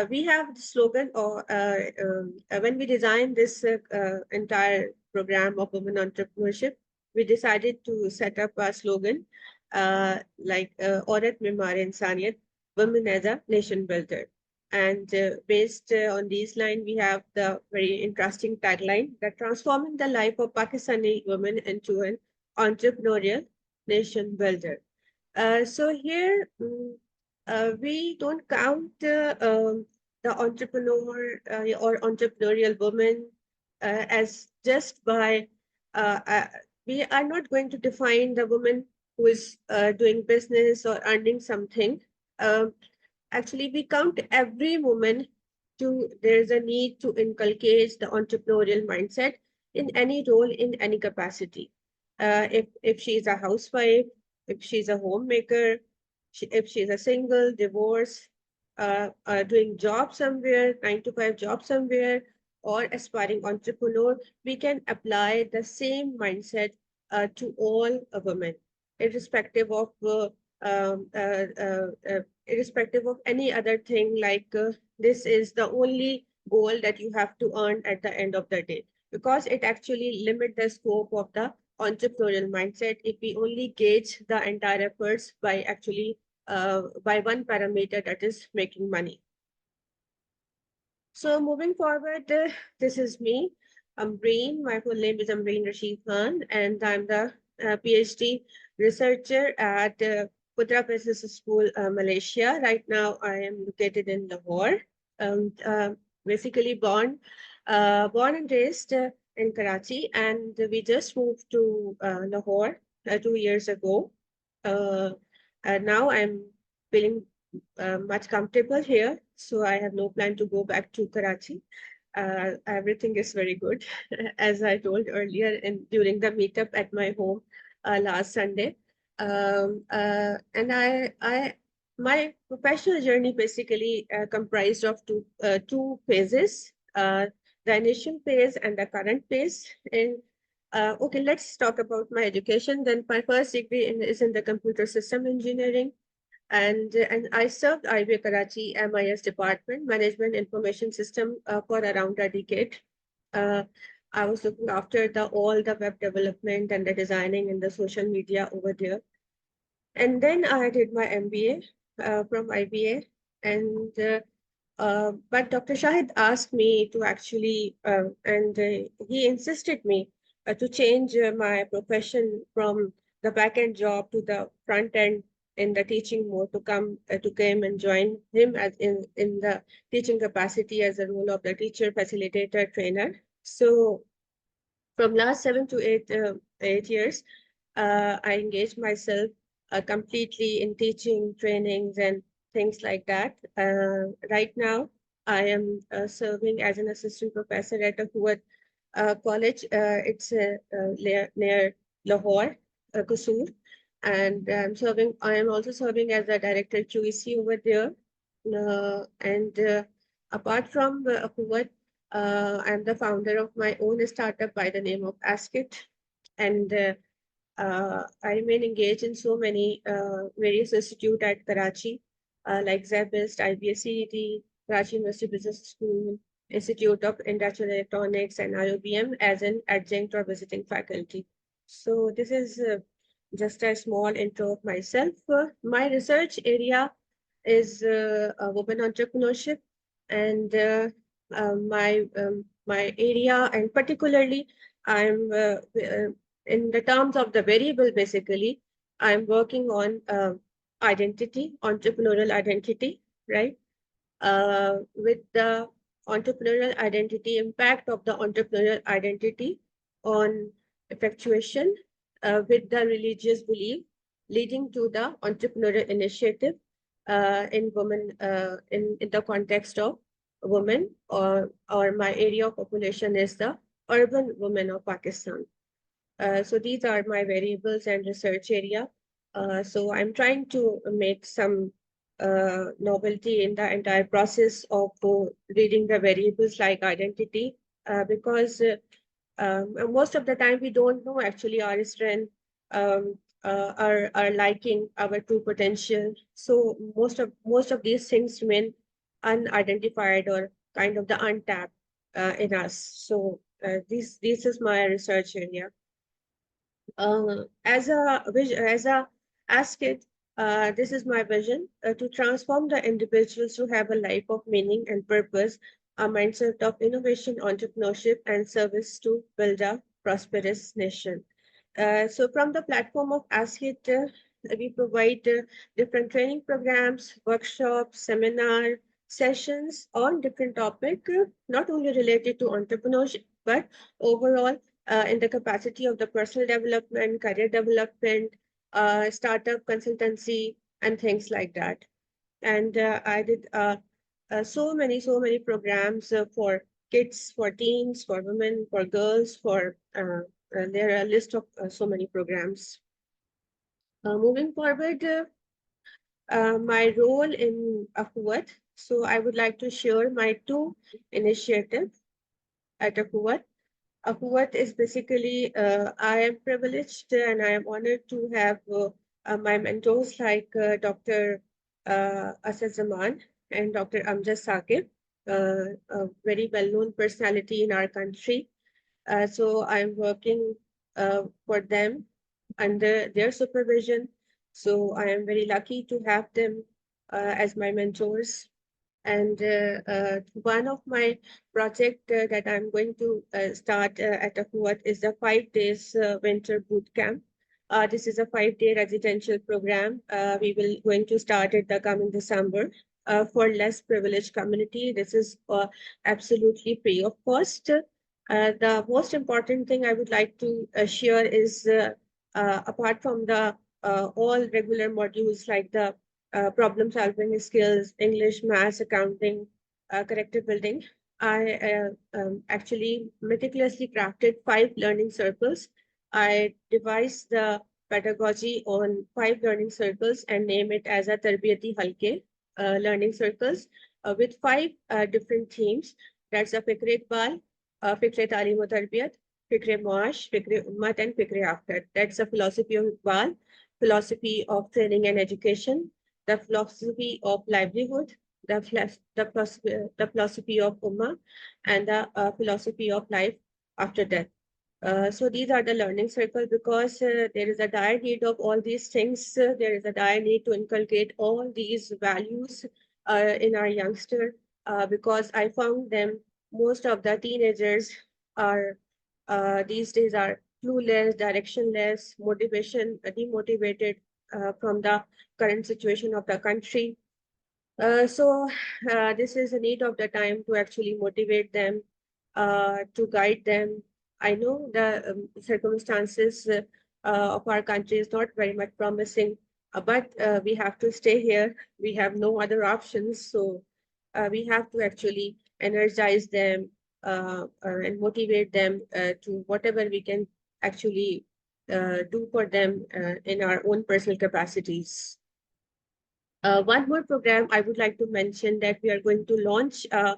We have the slogan, or when we designed this entire program of women entrepreneurship, we decided to set up a slogan like Aurat mein Maare Insaniyat, women as a nation builder. And based on these lines, we have the very interesting tagline that transforming the life of Pakistani women into an entrepreneurial nation builder. So here, we don't count the entrepreneur or entrepreneurial woman as just by, we are not going to define the woman who is doing business or earning something. Actually, we count every woman there's a need to inculcate the entrepreneurial mindset in any role, in any capacity. If she's a housewife, if she's a homemaker, if she's a single, divorced, doing job somewhere, 9-to-5 job somewhere, or aspiring entrepreneur, we can apply the same mindset to all women, irrespective of irrespective of any other thing, like this is the only goal that you have to earn at the end of the day, because it actually limits the scope of the entrepreneurial mindset if we only gauge the entire efforts by actually by one parameter, that is making money. So moving forward, this is me, Ambreen. My full name is Ambreen Rashid Khan, and I'm the PhD researcher at Putra Business School, Malaysia. Right now, I am located in Lahore. Basically born and raised in Karachi, and we just moved to Lahore 2 years ago. And now I'm feeling much comfortable here, so I have no plan to go back to Karachi. Everything is very good, as I told earlier during the meetup at my home last Sunday. And my professional journey basically comprised of two phases, the initial phase and the current phase. And okay, let's talk about my education. Then my first degree is in the computer system engineering. And I served IBA Karachi MIS department, Management Information System, for around a decade. I was looking after all the web development and the designing and the social media over there. And then I did my MBA from IBA. And but Dr. Shahid asked me to actually, he insisted me to change my profession from the back-end job to the front end in the teaching mode, to come and join him as in the teaching capacity as a role of the teacher, facilitator, trainer. So from last 7 to 8 years, I engaged myself completely in teaching, trainings, and things like that. Right now, I am serving as an assistant professor at a Kuwait college. It's near Lahore, Qusur. And I am also serving as a director QEC over there. Apart from Kuwait, I'm the founder of my own startup by the name of Askit. And I remain engaged in so many various institutes at Karachi, like ZBIST, IBSCET, Karachi University Business School, Institute of Industrial Electronics, and IOBM as an adjunct or visiting faculty. So this is just a small intro of myself. My research area is women entrepreneurship, and my area, and particularly I'm in the terms of the variable, basically, I'm working on identity, entrepreneurial identity, right? with the entrepreneurial identity, impact of the entrepreneurial identity on effectuation with the religious belief leading to the entrepreneurial initiative in women in the context of women, or my area of population is the urban women of Pakistan. So these are my variables and research area. So I'm trying to make some novelty in the entire process of reading the variables like identity, because most of the time we don't know actually our strength, our liking, our true potential. So most of these things remain unidentified or kind of the untapped in us. So this is my research area. As a asked, this is my vision to transform the individuals to have a life of meaning and purpose, a mindset of innovation, entrepreneurship, and service to build a prosperous nation. So from the platform of ASCID, we provide different training programs, workshops, seminar, sessions on different topics, not only related to entrepreneurship, but overall in the capacity of the personal development, career development, startup consultancy, and things like that. And I did so many programs for kids, for teens, for women, for girls, for there are a list of so many programs. Moving forward, my role in Akhuwat. So I would like to share my two initiatives at Akhuwat. Akhuwat is basically, I am privileged and I am honored to have my mentors like Dr. Asad Zaman and Dr. Amjad Saqib, a very well-known personality in our country. So I'm working for them under their supervision. So I am very lucky to have them as my mentors. And one of my project that I'm going to start at Akhuwat is the 5 days winter boot camp. This is a 5-day residential program. We will going to start it the coming December for less privileged community. This is absolutely free of cost. The most important thing I would like to share is apart from the all regular modules like the problem solving skills, English, maths, accounting, character building, I actually meticulously crafted 5 learning circles. I devised the pedagogy on 5 learning circles and name it as a Tarbiyati Halke learning circles with 5 different themes. That's a Fikre Iqbal, Fikre Talim wa Tarbiyat, Fikre Muash, Fikre Ummat, and Fikre After. That's a philosophy of Iqbal, philosophy of training and education, the philosophy of livelihood, the philosophy of Ummah, and the philosophy of life after death. So these are the learning circle because there is a dire need of all these things. There is a dire need to inculcate all these values in our youngster because I found them, most of the teenagers are these days are clueless, directionless, motivation, demotivated from the current situation of the country. So this is a need of the time to actually motivate them, to guide them. I know the circumstances of our country is not very much promising, but we have to stay here. We have no other options. So we have to actually energize them and motivate them to whatever we can actually do for them in our own personal capacities. One more program I would like to mention that we are going to launch a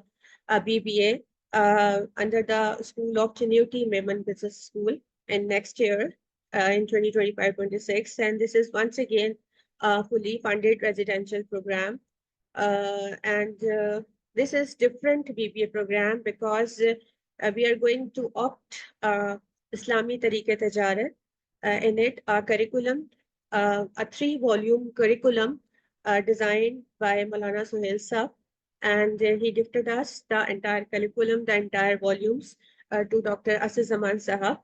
BBA under the School of Trinity Women Business School in next year in 2025-26. And this is once again a fully funded residential program. And this is different BBA program because we are going to opt Islami Tariqe Tijarat in it, a curriculum, a 3-volume curriculum designed by Maulana Suhail Saab, and he gifted us the entire curriculum, the entire volumes to Dr. Asad Zaman Sahab,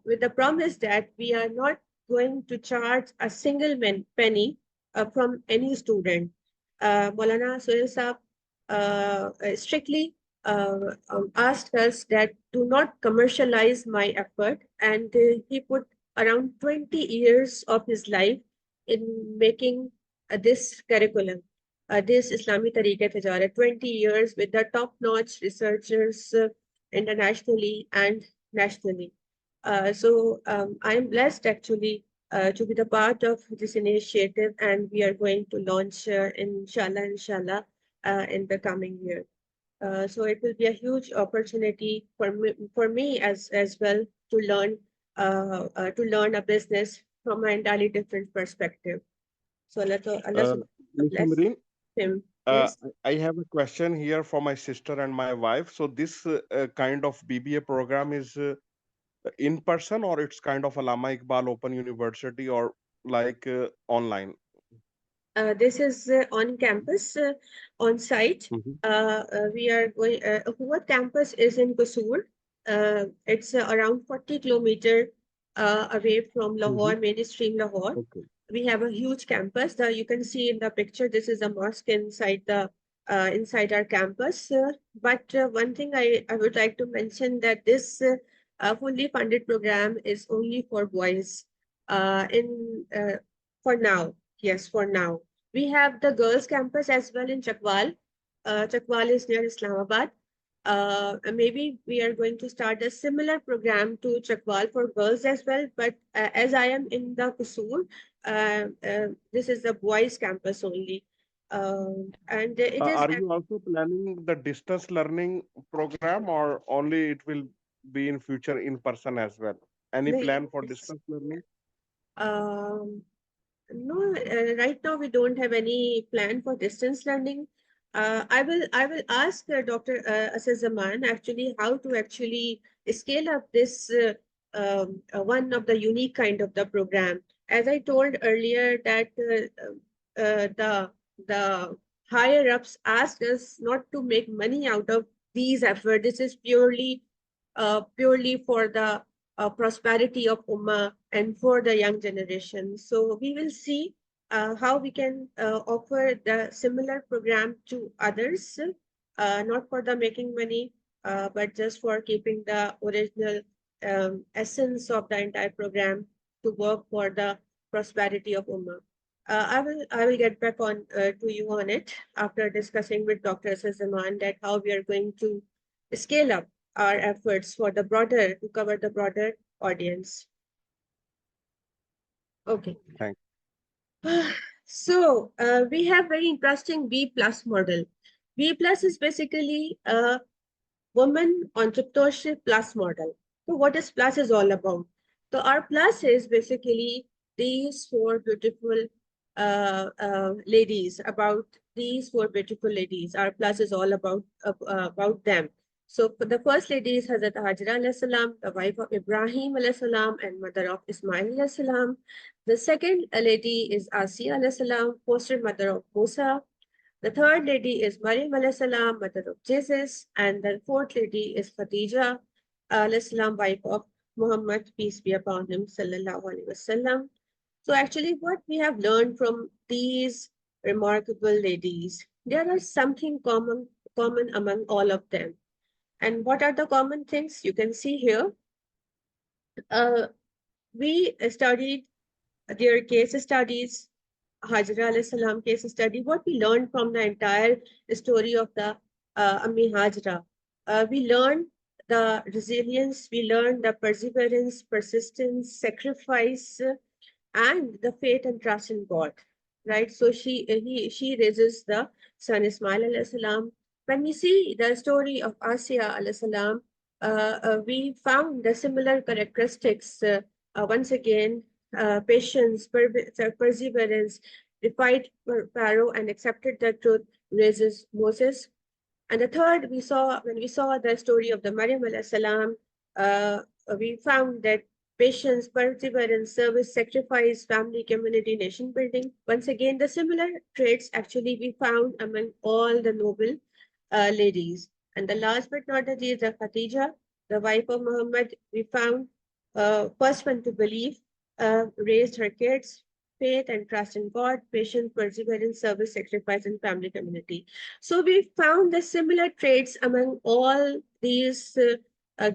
with the promise that we are not going to charge a single penny from any student. Maulana Suhail Saab strictly asked us that do not commercialize my effort, and he put around 20 years of his life in making this curriculum, this Islami Tariqa Tijarat, 20 years with the top-notch researchers internationally and nationally. I am blessed actually to be the part of this initiative, and we are going to launch inshallah, in the coming year. So it will be a huge opportunity for me as well to learn a business from an entirely different perspective. So Allah Ms. bless Marine, him. Yes. I have a question here for my sister and my wife. So this kind of BBA program is in person, or it's kind of Allama Iqbal Open University, or like online? This is on campus, on site. We are going, Huat campus is in Qusur. It's around 40 kilometer away from Lahore, mainstream Lahore. Okay. We have a huge campus. You can see in the picture, this is a mosque inside the inside our campus. But one thing I would like to mention that this fully funded program is only for boys. For now, yes, for now. We have the girls' campus as well in Chakwal. Chakwal is near Islamabad. Maybe we are going to start a similar program to Chakwal for girls as well. But as I am in the Qusur, this is the boys' campus only. And it is. Are you also planning the distance learning program, or only it will be in future in person as well? Any plan for distance learning? Um, No, right now we don't have any plan for distance learning. I will ask Dr. Asad Zaman actually how to actually scale up this one of the unique kind of the program. As I told earlier that the higher ups asked us not to make money out of these efforts. This is purely for the prosperity of Ummah and for the young generation. So we will see how we can offer the similar program to others, not for the making money, but just for keeping the original essence of the entire program to work for the prosperity of Ummah. I will get back on to you on it after discussing with Dr. Sazaman that how we are going to scale up our efforts for the broader to cover the broader audience. Okay. Thanks. So we have very interesting B plus model. B plus is basically a woman entrepreneurship plus model. So what is plus is all about? So our plus is basically these four beautiful ladies. About these four beautiful ladies, our plus is all about them. So the first lady is Hazrat Hajra alayhi salam, the wife of Ibrahim alayhi salam and mother of Ismail alayhi salam. The second lady is Asiya alayhi salam, foster mother of Musa. The third lady is Maryam alayhi salam, mother of Jesus. And the fourth lady is Khadija alayhi salam, wife of Muhammad, peace be upon him, sallallahu alaihi wasallam. So actually what we have learned from these remarkable ladies, there is something common among all of them. And what are the common things? You can see here. We studied their case studies, Hajra alayhi salam case study, what we learned from the entire story of the Ammi Hajra. We learned the resilience, we learned the perseverance, persistence, sacrifice, and the faith and trust in God, right? So she raises the son Ismail alayhi salam. When we see the story of Asiya alayhi salam, we found the similar characteristics. Once again, patience, perseverance, defied Pharaoh and accepted the truth, raises Moses. And the third, when we saw the story of the Maryam alayhi salam, we found that patience, perseverance, service, sacrifice, family, community, nation building. Once again, the similar traits actually we found among all the noble ladies. And the last but not the least, the Khadija, the wife of Muhammad, we found first one to believe, raised her kids, faith and trust in God, patience, perseverance, service, sacrifice, and family community. So we found the similar traits among all these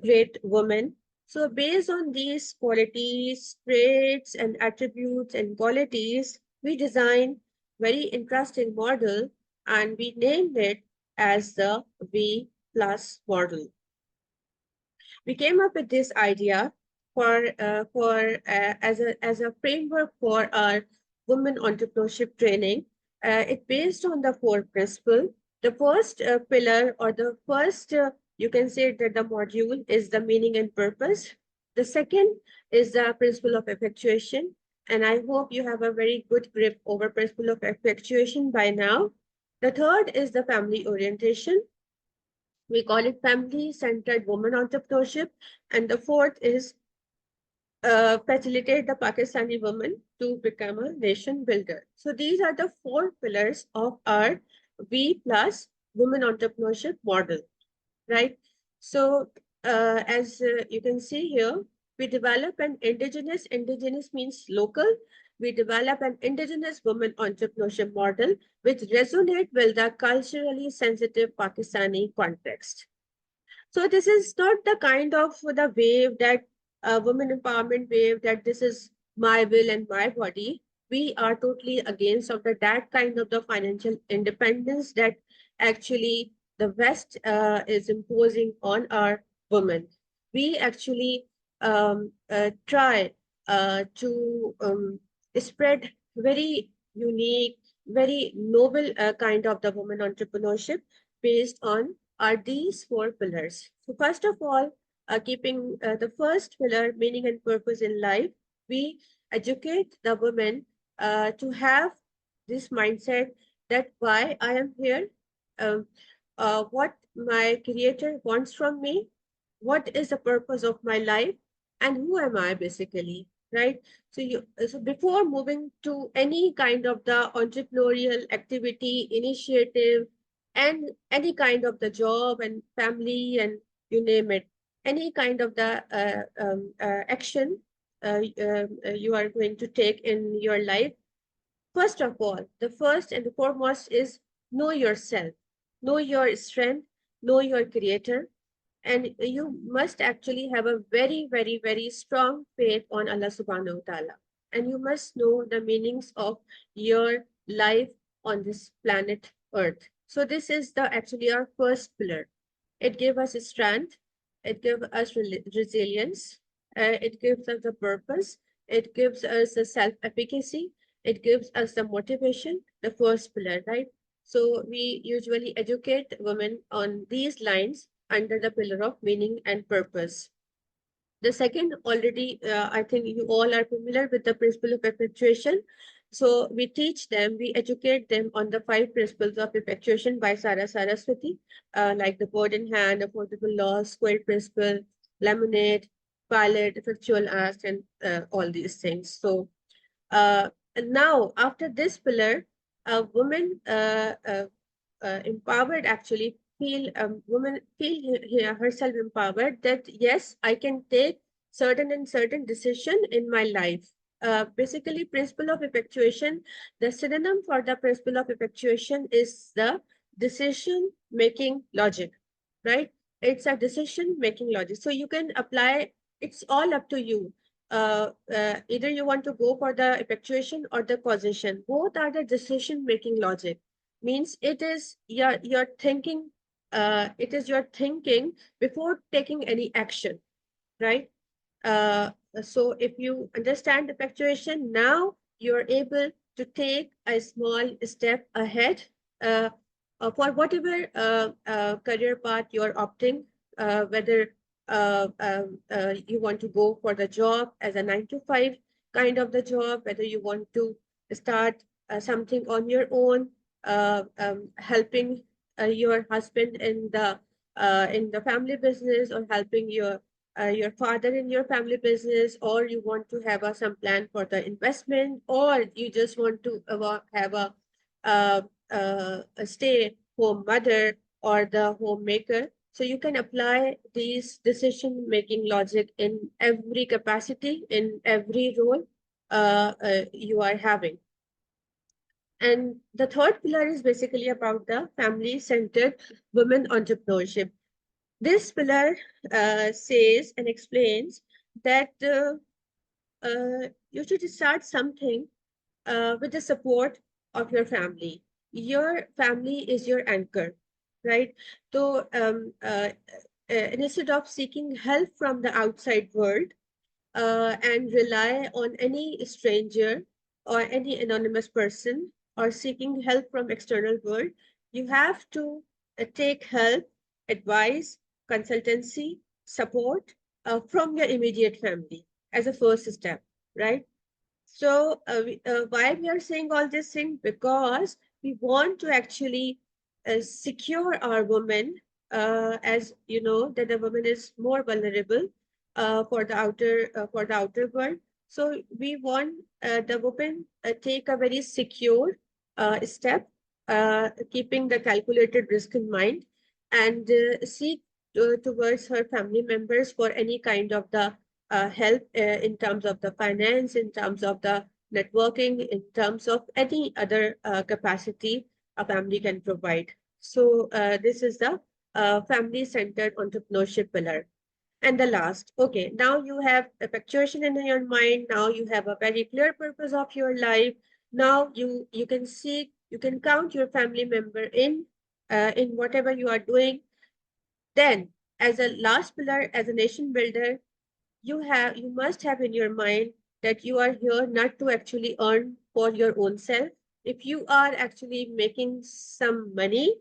great women. So based on these qualities, traits, and attributes and qualities, we designed very interesting model and we named it as the V plus model. We came up with this idea as a framework for our women entrepreneurship training. It based on the four principles. The first pillar or the first you can say that the module is the meaning and purpose. The second is the principle of effectuation, and I hope you have a very good grip over principle of effectuation by now. The third is the family orientation. We call it family-centered women entrepreneurship. And the fourth is facilitate the Pakistani woman to become a nation builder. So these are the four pillars of our V plus women entrepreneurship model, right? So as you can see here, we develop an indigenous means local. We develop an indigenous women entrepreneurship model which resonate with the culturally sensitive Pakistani context. So this is not the kind of the wave that women empowerment wave that this is my will and my body. We are totally against of that kind of the financial independence that actually the West is imposing on our women. We actually try to spread very unique, very noble kind of the women entrepreneurship based on are these four pillars. So first of all, keeping the first pillar, meaning and purpose in life, we educate the women to have this mindset that why I am here, what my creator wants from me, what is the purpose of my life, and who am I basically, right? So before moving to any kind of the entrepreneurial activity, initiative, and any kind of the job and family and you name it, any kind of the action you are going to take in your life, first of all, the first and the foremost is know yourself, know your strength, know your creator, and you must actually have a very, very, very strong faith on Allah subhanahu wa ta'ala. And you must know the meanings of your life on this planet Earth. So this is the actually our first pillar. It gives us strength. It gives us resilience. It gives us the purpose. It gives us the self-efficacy. It gives us the motivation, the first pillar, right? So we usually educate women on these lines under the pillar of meaning and purpose. The second, already, I think you all are familiar with the principle of effectuation. So we teach them, we educate them on the 5 principles of effectuation by Sara Saraswati, like the bird in hand, affordable law, square principle, lemonade, pilot, effectual ask, and all these things. So and now after this pillar, a woman empowered actually feel woman feel herself empowered that yes, I can take certain and certain decision in my life. Basically, principle of effectuation, the synonym for the principle of effectuation is the decision making logic, right? It's a decision making logic. So you can apply, it's all up to you. Either you want to go for the effectuation or the causation. Both are the decision making logic. Means it is your thinking, it is your thinking before taking any action, right? So if you understand effectuation, now you're able to take a small step ahead for whatever career path you're opting, whether you want to go for the job as a 9 to 5 kind of the job, whether you want to start something on your own, helping your husband in the family business, or helping your father in your family business, or you want to have some plan for the investment, or you just want to have a stay-home mother or the homemaker. So you can apply these decision-making logic in every capacity, in every role. you are having. And the third pillar is basically about the family-centered women entrepreneurship. This pillar says and explains that you should start something with the support of your family. Your family is your anchor, right? So instead of seeking help from the outside world and rely on any stranger or any anonymous person or seeking help from external world, you have to take help, advice, consultancy, support from your immediate family as a first step, right? So why we are saying all this thing? Because we want to actually secure our women, as you know, that the woman is more vulnerable for the outer world. So we want the woman take a very secure step, keeping the calculated risk in mind, and seek towards her family members for any kind of the help in terms of the finance, in terms of the networking, in terms of any other capacity a family can provide. So this is the family-centered entrepreneurship pillar. And the last, okay, now you have effectuation in your mind. Now you have a very clear purpose of your life. Now you can see, you can count your family member in whatever you are doing. Then, as a last pillar, as a nation builder, you must have in your mind that you are here not to actually earn for your own self. If you are actually making some money,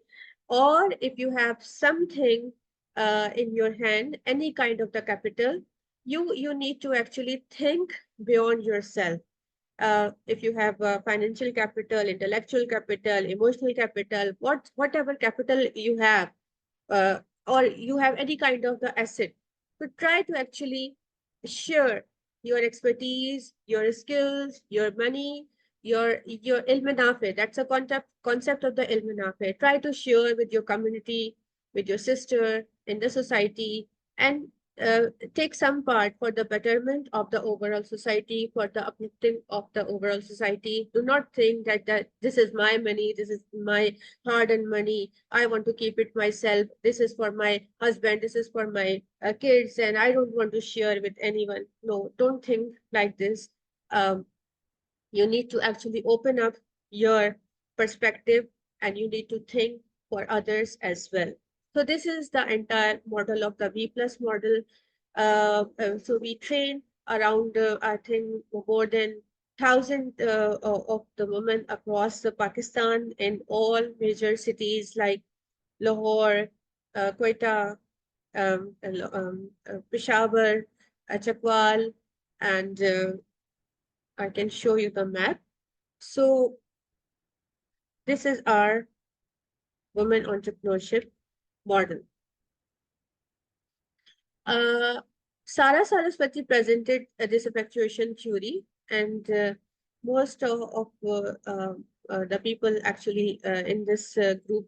or if you have something in your hand, any kind of the capital, you need to actually think beyond yourself. If you have financial capital, intellectual capital, emotional capital, whatever capital you have, uh, or you have any kind of the asset, to try to actually share your expertise, your skills, your money, your ilm nafe. That's a concept of the ilm nafe. Try to share with your community, with your sister, in the society, and take some part for the betterment of the overall society, for the uplifting of the overall society. Do not think that this is my money, this is my hard-earned money, I want to keep it myself, this is for my husband, this is for my kids, and I don't want to share with anyone. No, don't think like this. Um, you need to actually open up your perspective, and you need to think for others as well. So this is the entire model of the V plus model. So we train around, I think, more than 1,000 of the women across Pakistan in all major cities like Lahore, Quetta, Peshawar, Chakwal, and I can show you the map. So this is our women entrepreneurship model. Sara Saraswati presented this effectuation theory, and most of the people actually in this group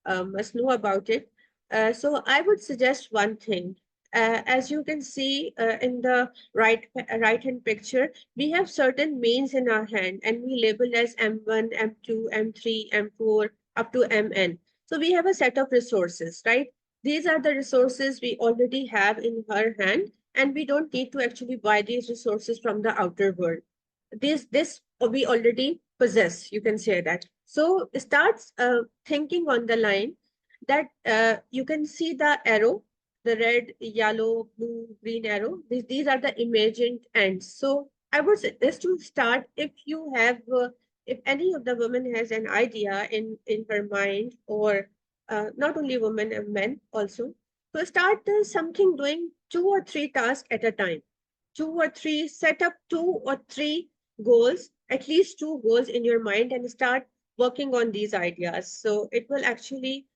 must know about it. So I would suggest one thing. As you can see in the right hand picture, we have certain means in our hand, and we label as M1, M2, M3, M4, up to Mn. So we have a set of resources, right? These are the resources we already have in her hand, and we don't need to actually buy these resources from the outer world. This we already possess, you can say that. So start thinking on the line that you can see the arrow, the red, yellow, blue, green arrow. These are the imagined ends. So I would suggest to start, if you have, if any of the women has an idea in her mind, or not only women and men also. So start something, doing 2 or 3 tasks at a time. 2 or 3, set up 2 or 3 goals, at least 2 goals in your mind, and start working on these ideas. So it will actually,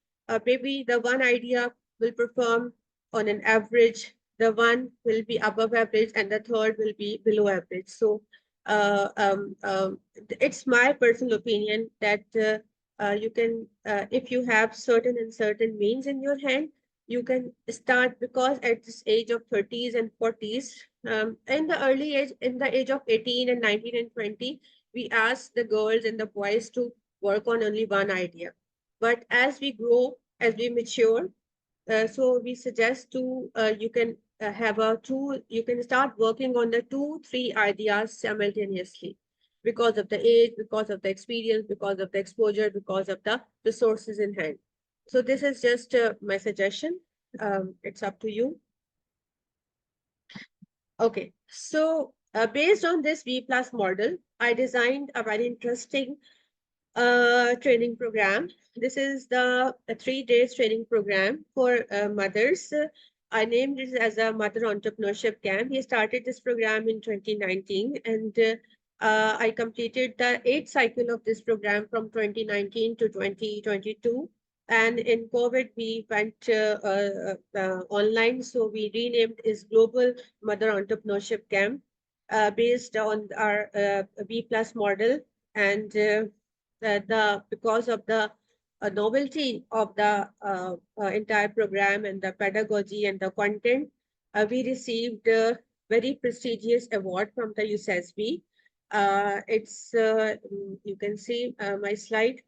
maybe the one idea will perform on an average, the one will be above average, and the third will be below average. So it's my personal opinion that you can, if you have certain and certain means in your hand, you can start, because at this age of 30s and 40s, in the early age, in the age of 18 and 19 and 20, we ask the girls and the boys to work on only one idea. But as we grow, as we mature, so we suggest to you can have a two, you can start working on the 2-3 ideas simultaneously, because of the age, because of the experience, because of the exposure, because of the resources in hand. So this is just my suggestion. It's up to you. Okay, so based on this V plus model, I designed a very interesting training program. This is the 3 days training program for mothers. I named it as a mother entrepreneurship camp. We started this program in 2019, and I completed the 8th cycle of this program from 2019 to 2022. And in COVID, we went online, so we renamed it Global Mother Entrepreneurship Camp, based on our B plus model. And because of the novelty of the entire program and the pedagogy and the content, we received a very prestigious award from the USSB. You can see my slide.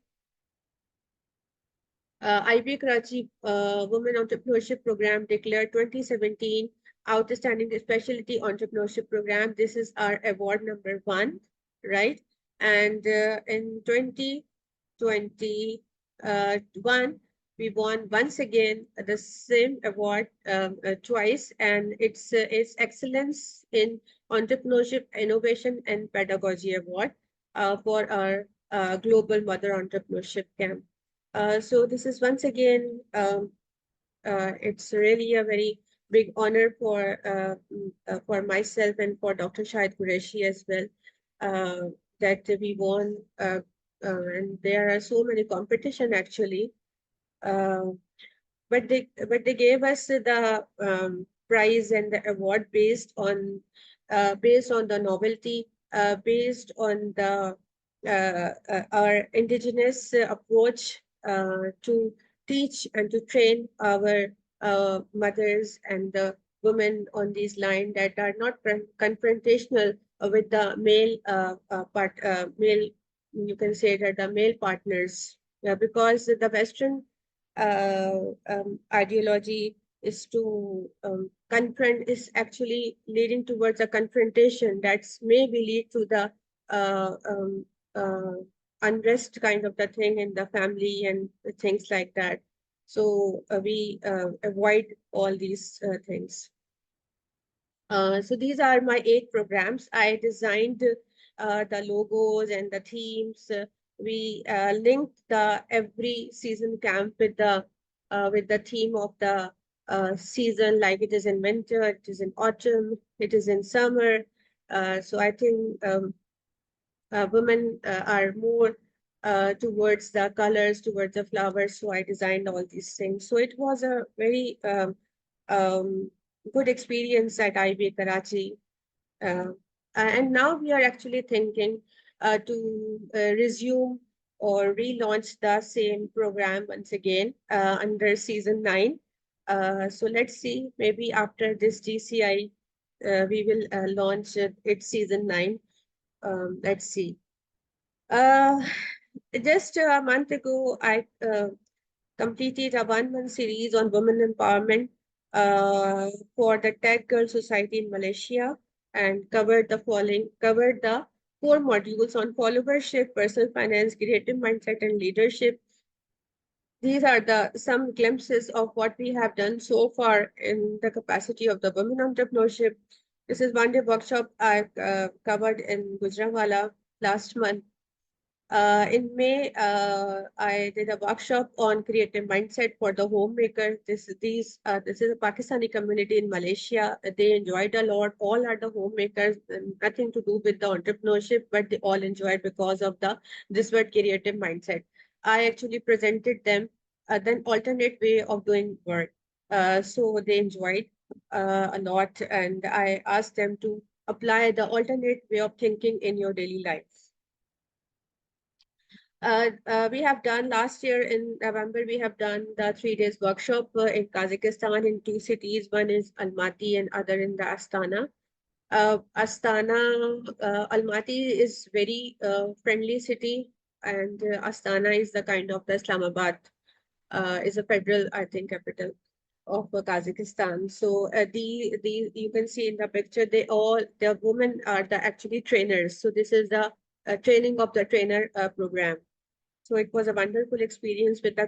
IB Karachi Women Entrepreneurship Program declared 2017 Outstanding Specialty Entrepreneurship Program. This is our award number 1, right? And in 2021, we won once again the same award twice, and it's Excellence in Entrepreneurship, Innovation and Pedagogy Award for our Global Mother Entrepreneurship Camp. So this is once again, it's really a very big honor for myself and for Dr. Shahid Qureshi as well, that we won, and there are so many competition actually, but they gave us the prize and the award based on the novelty, based on the our indigenous approach to teach and to train our mothers and the women on these lines that are not confrontational with the male male, you can say that the male partners, because the Western ideology is to confront, is actually leading towards a confrontation that's maybe lead to the unrest kind of the thing in the family and things like that. So we avoid all these things. So these are my 8 programs. I designed the logos and the themes. We linked the every season camp with the theme of the season, like it is in winter, it is in autumn, it is in summer. So I think women are more towards the colors, towards the flowers. So I designed all these things. So it was a very good experience at IB Karachi. And now we are actually thinking to resume or relaunch the same program once again under season 9. So let's see, maybe after this GCI, we will launch its season 9. Let's see. Just a month ago, I completed a 1-month series on women empowerment for the Tech Girl Society in Malaysia, and covered the 4 modules on followership, personal finance, creative mindset, and leadership. These are some glimpses of what we have done so far in the capacity of the women entrepreneurship. This is one-day workshop I covered in Gujranwala last month. In May, I did a workshop on creative mindset for the homemaker. This is a Pakistani community in Malaysia. They enjoyed a lot. All are the homemakers, nothing to do with the entrepreneurship, but they all enjoyed because of this word creative mindset. I actually presented them an alternate way of doing work. So they enjoyed a lot, and I asked them to apply the alternate way of thinking in your daily life. We have done last year in November, we have done the 3 days workshop in Kazakhstan in 2 cities. One is Almaty and other in the Astana. Almaty is very friendly city, and Astana is the kind of the Islamabad, is a federal, I think, capital of Kazakhstan. So the you can see in the picture, the women are the actually trainers. So this is the training of the trainer program. So it was a wonderful experience with the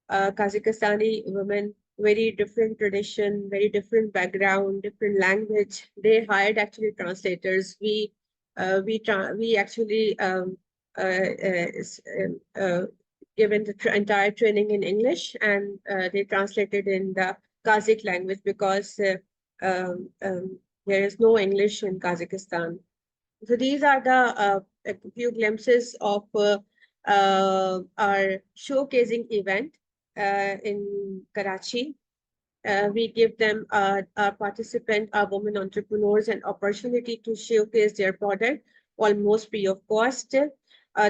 Kazakhstani women, very different tradition, very different background, different language. They hired actually translators. We actually given the entire training in English, and they translated in the Kazakh language because there is no English in Kazakhstan. So these are the a few glimpses of our showcasing event in Karachi. We give them, our participant, our women entrepreneurs, an opportunity to showcase their product almost free of cost.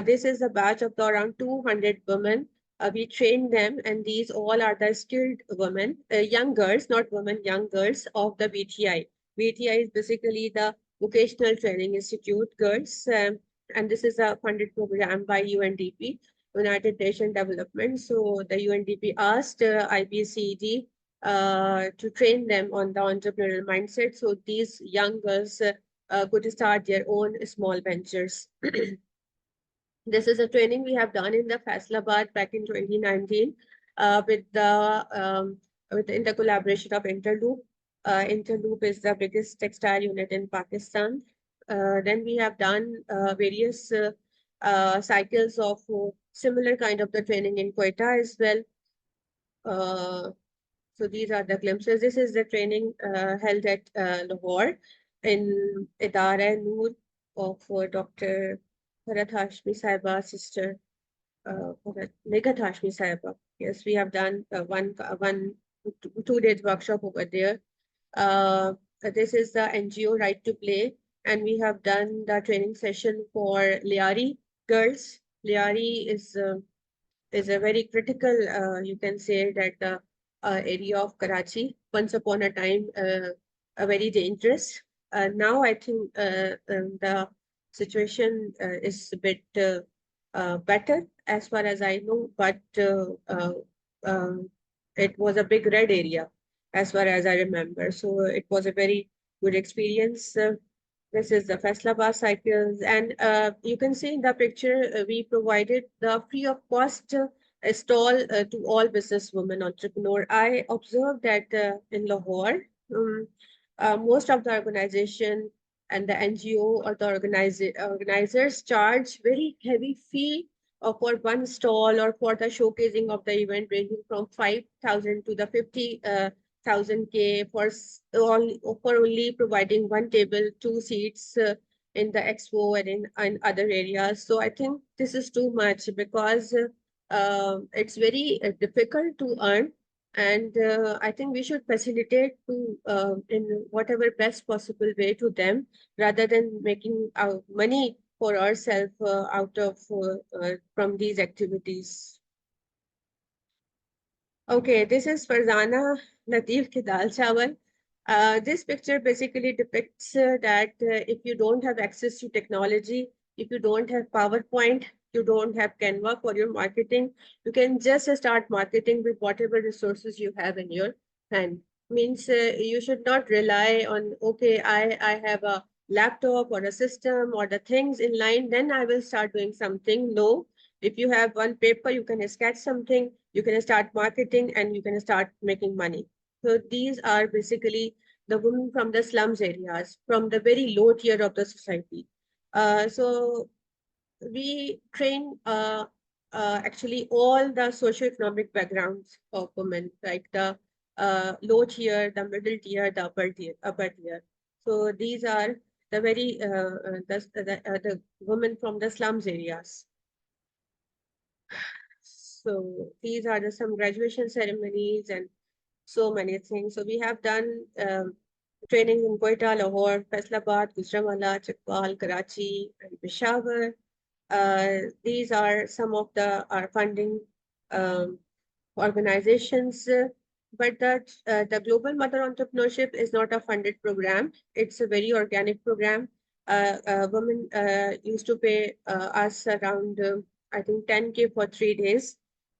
This is a batch of around 200 women. We train them, and these all are the skilled women, young girls, not women, young girls of the VTI. VTI is basically the Vocational Training Institute girls, and this is a funded program by UNDP, United Nations Development. So the UNDP asked IBCD to train them on the entrepreneurial mindset, so these young girls could start their own small ventures. This is a training we have done in the Faisalabad back in 2019 in the collaboration of Interloop. Interloop is the biggest textile unit in Pakistan. Then we have done various cycles of similar kind of the training in Quetta as well. So these are the glimpses. This is the training held at Lahore in Idara Noor of Dr. Bharat Hashmi Saiba, sister Negat Hashmi Saiba. Yes, we have done 2 days workshop over there. This is the NGO Right to Play, and we have done the training session for Liari girls. Liari is a very critical, you can say that the area of Karachi. Once upon a time, a very dangerous. Now I think the situation is a bit better as far as I know, but it was a big red area as far as I remember. So it was a very good experience. This is the Faisalabad cycles, and you can see in the picture we provided the free of cost stall to all businesswomen entrepreneur. I observed that in Lahore, most of the organization and the NGO or the organizers charge very heavy fee for one stall or for the showcasing of the event, ranging from 5,000 to the 50,000 K for only providing one table, 2 seats in the expo and in other areas. So I think this is too much because it's very difficult to earn, and I think we should facilitate to in whatever best possible way to them, rather than making our money for ourselves out of from these activities. Okay, this is Farzana Latif ki dal chawal. This picture basically depicts that if you don't have access to technology, if you don't have PowerPoint, you don't have Canva for your marketing, you can just start marketing with whatever resources you have in your hand. Means you should not rely on, okay, I have a laptop or a system or the things in line, then I will start doing something. No, if you have one paper, you can sketch something, you can start marketing, and you can start making money. So these are basically the women from the slums areas, from the very low tier of the society. So we train actually all the socioeconomic backgrounds of women, like the low tier, the middle tier, the upper tier. So these are the very the women from the slums areas. So these are some graduation ceremonies and so many things. So we have done training in Quetta, Lahore, Faisalabad, Gujranwala, Chakpal, Karachi, and Peshawar. These are some of our funding um, organizations, but the Global Mother Entrepreneurship is not a funded program. It's a very organic program. Women used to pay us around, I think, 10K for 3 days.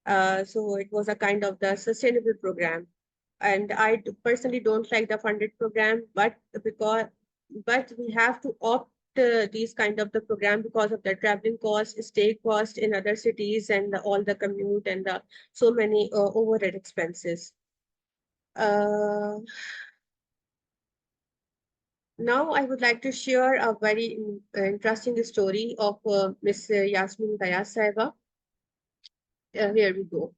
So it was a kind of the sustainable program. And I personally don't like the funded program, but we have to opt these kind of the program because of the traveling cost, stay cost in other cities, and all the commute and the so many overhead expenses. Now I would like to share a very interesting story of Miss Yasmin Daya Saiba. Here we go.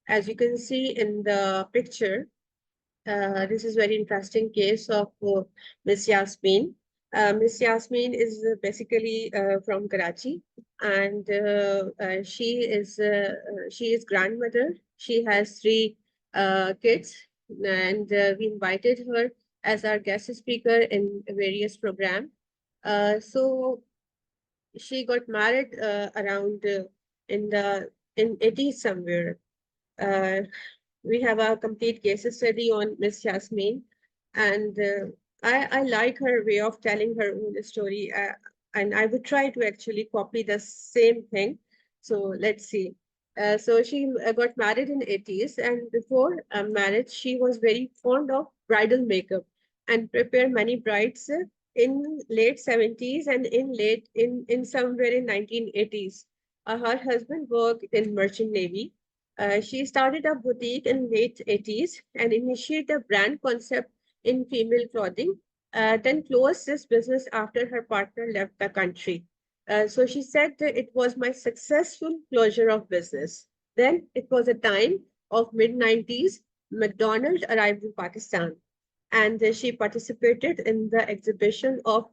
As you can see in the picture, this is very interesting case of Miss Yasmin. Miss Yasmin is basically from Karachi, and she is grandmother. She has 3 kids, and we invited her as our guest speaker in various programs. So she got married around in 80s somewhere. Uh, we have a complete case study on Miss Yasmin, and I like her way of telling her own story, and I would try to actually copy the same thing. So let's see. So she got married in 80s, and before marriage, she was very fond of bridal makeup and prepared many brides in late 70s and in somewhere in 1980s. Her husband worked in merchant navy. She started a boutique in late 80s and initiated a brand concept in female clothing, then closed this business after her partner left the country. So she said that it was my successful closure of business. Then it was a time of mid-90s. McDonald's arrived in Pakistan, and she participated in the exhibition of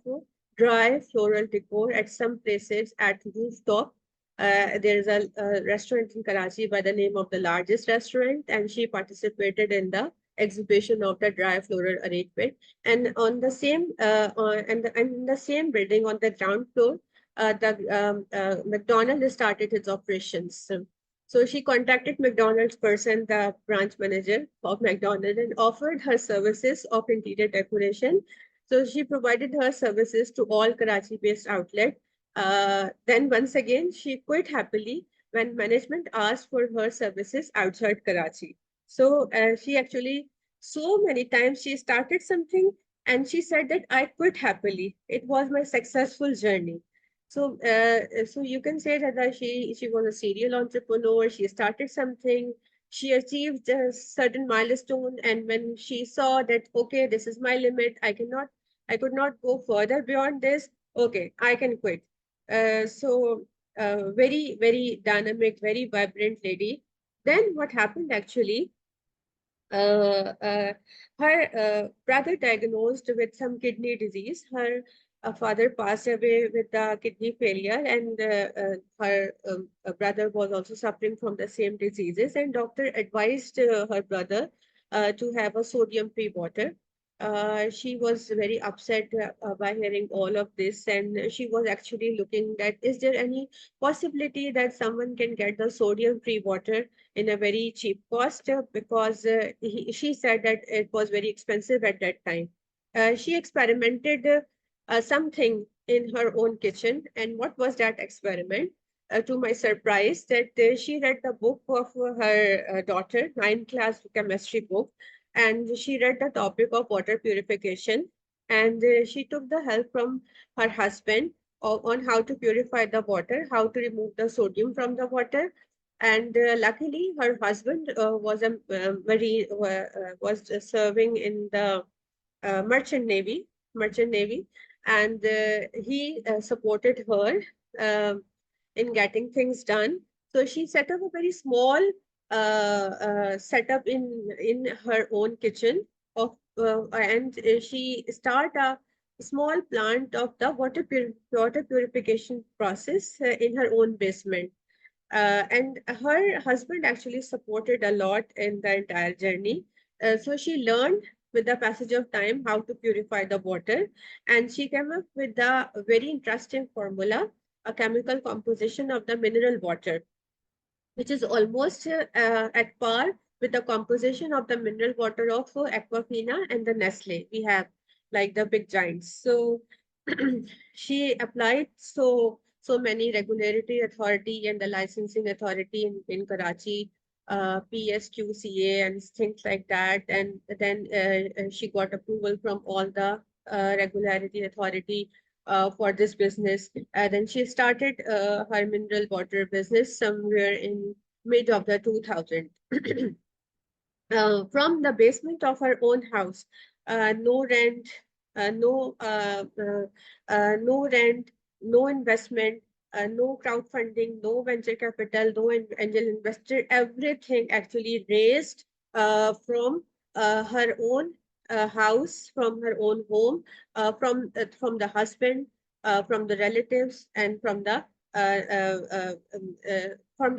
dry floral decor at some places at rooftop. There is a restaurant in Karachi by the name of the largest restaurant, and she participated in the exhibition of the dry floral arrangement. And on the same and in the same building on the ground floor, the McDonald's started its operations. So she contacted McDonald's person, the branch manager of McDonald's, and offered her services of interior decoration. So she provided her services to all Karachi-based outlets. Then once again, she quit happily when management asked for her services outside Karachi. So she actually, so many times she started something and she said that I quit happily. It was my successful journey. So, so you can say that she was a serial entrepreneur. She started something. She achieved a certain milestone, and when she saw that okay, this is my limit, I could not go further beyond this. Okay, I can quit. So, very dynamic, very vibrant lady. Then what happened actually? uh, uh, her brother diagnosed with some kidney disease. Her father passed away with the kidney failure, and her brother was also suffering from the same diseases. And doctor advised her brother to have a sodium-free water. She was very upset by hearing all of this, and she was actually looking that is there any possibility that someone can get the sodium-free water in a very cheap cost because she said that it was very expensive at that time. She experimented something in her own kitchen. And what was that experiment? To my surprise, that she read the book of her daughter, 9th class chemistry book, and she read the topic of water purification. And she took the help from her husband on how to purify the water, how to remove the sodium from the water. And luckily, her husband was a marine, was serving in the merchant navy, and he supported her um in getting things done. So she set up a very small setup in her own kitchen of, and she start a small plant of the water purification process in her own basement. And her husband actually supported a lot in the entire journey. So she learned with the passage of time how to purify the water, and she came up with a very interesting formula a chemical composition of the mineral water, which is almost at par with the composition of the mineral water of Aquafina and the Nestle. We have like the big giants. So she applied so many regulatory authority and the licensing authority in Karachi, PSQCA and things like that. And then she got approval from all the regulatory authority for this business. And then she started her mineral water business somewhere in mid of the 2000. From the basement of her own house, no rent, no rent, no investment, no crowdfunding, no venture capital, no angel investor. Everything actually raised from her own house, from her own home, from the husband, from the relatives, and from the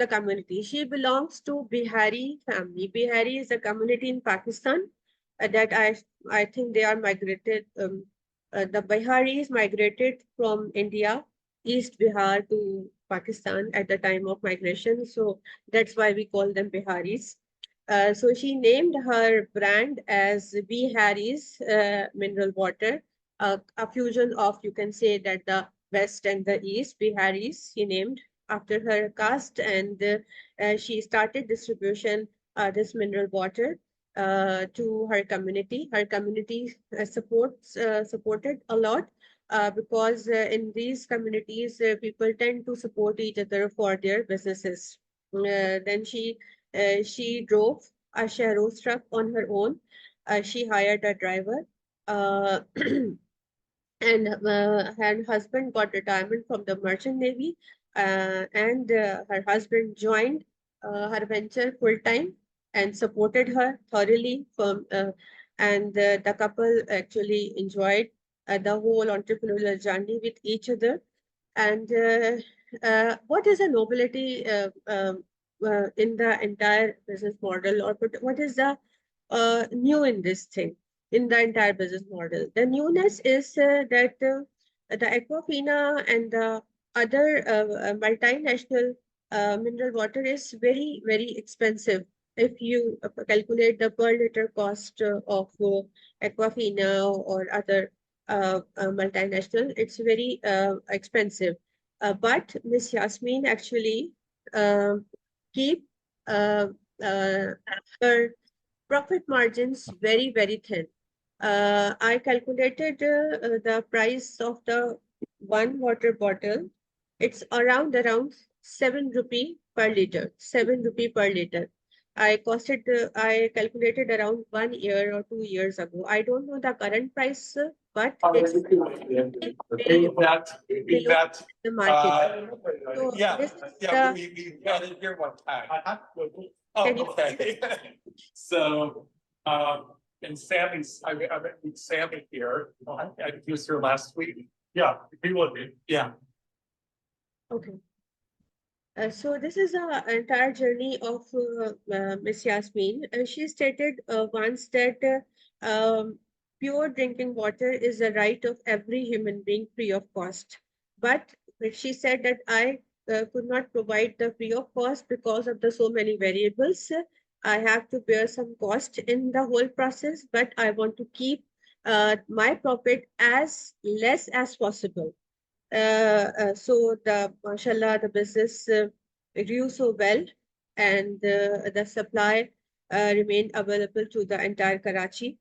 community. She belongs to Bihari family. Bihari is a community in Pakistan that I think they are migrated. The Biharis migrated from India, East Bihar to Pakistan at the time of migration. So that's why we call them Biharis. So she named her brand as Bihari's mineral water, a fusion of, you can say that the West and the East, Biharis, she named after her caste, and she started distribution this mineral water to her community. Her community supported a lot because in these communities, people tend to support each other for their businesses. Then she drove a Sharos truck on her own. She hired a driver. Uh, and her husband got retirement from the merchant navy, and her husband joined her venture full time and supported her thoroughly and the couple actually enjoyed the whole entrepreneurial journey with each other. And what is a nobility in the entire business model, or what is the new in this thing, in the entire business model? The newness is that the Aquafina and the other multinational mineral water is very, very expensive. If you calculate the per liter cost of Aquafina or other multinational, it's very expensive. But Miss Yasmin actually keep uh, her profit margins very, very thin. I calculated the price of the one water bottle. It's around 7 rupee per liter. 7 rupee per liter. I calculated around 1 year or 2 years ago. I don't know the current price, but it's very below the market. So this is the. we got it here one time. Can you? Okay. So, and Sammy's, I met Sammy here. He was here last week. Yeah, he would be. Yeah. Okay. So this is an entire journey of Miss Yasmin. She stated once that pure drinking water is a right of every human being free of cost. But she said that I could not provide the free of cost because of the so many variables. I have to bear some cost in the whole process, but I want to keep my profit as less as possible. So mashallah, the business grew so well, and the supply remained available to the entire Karachi.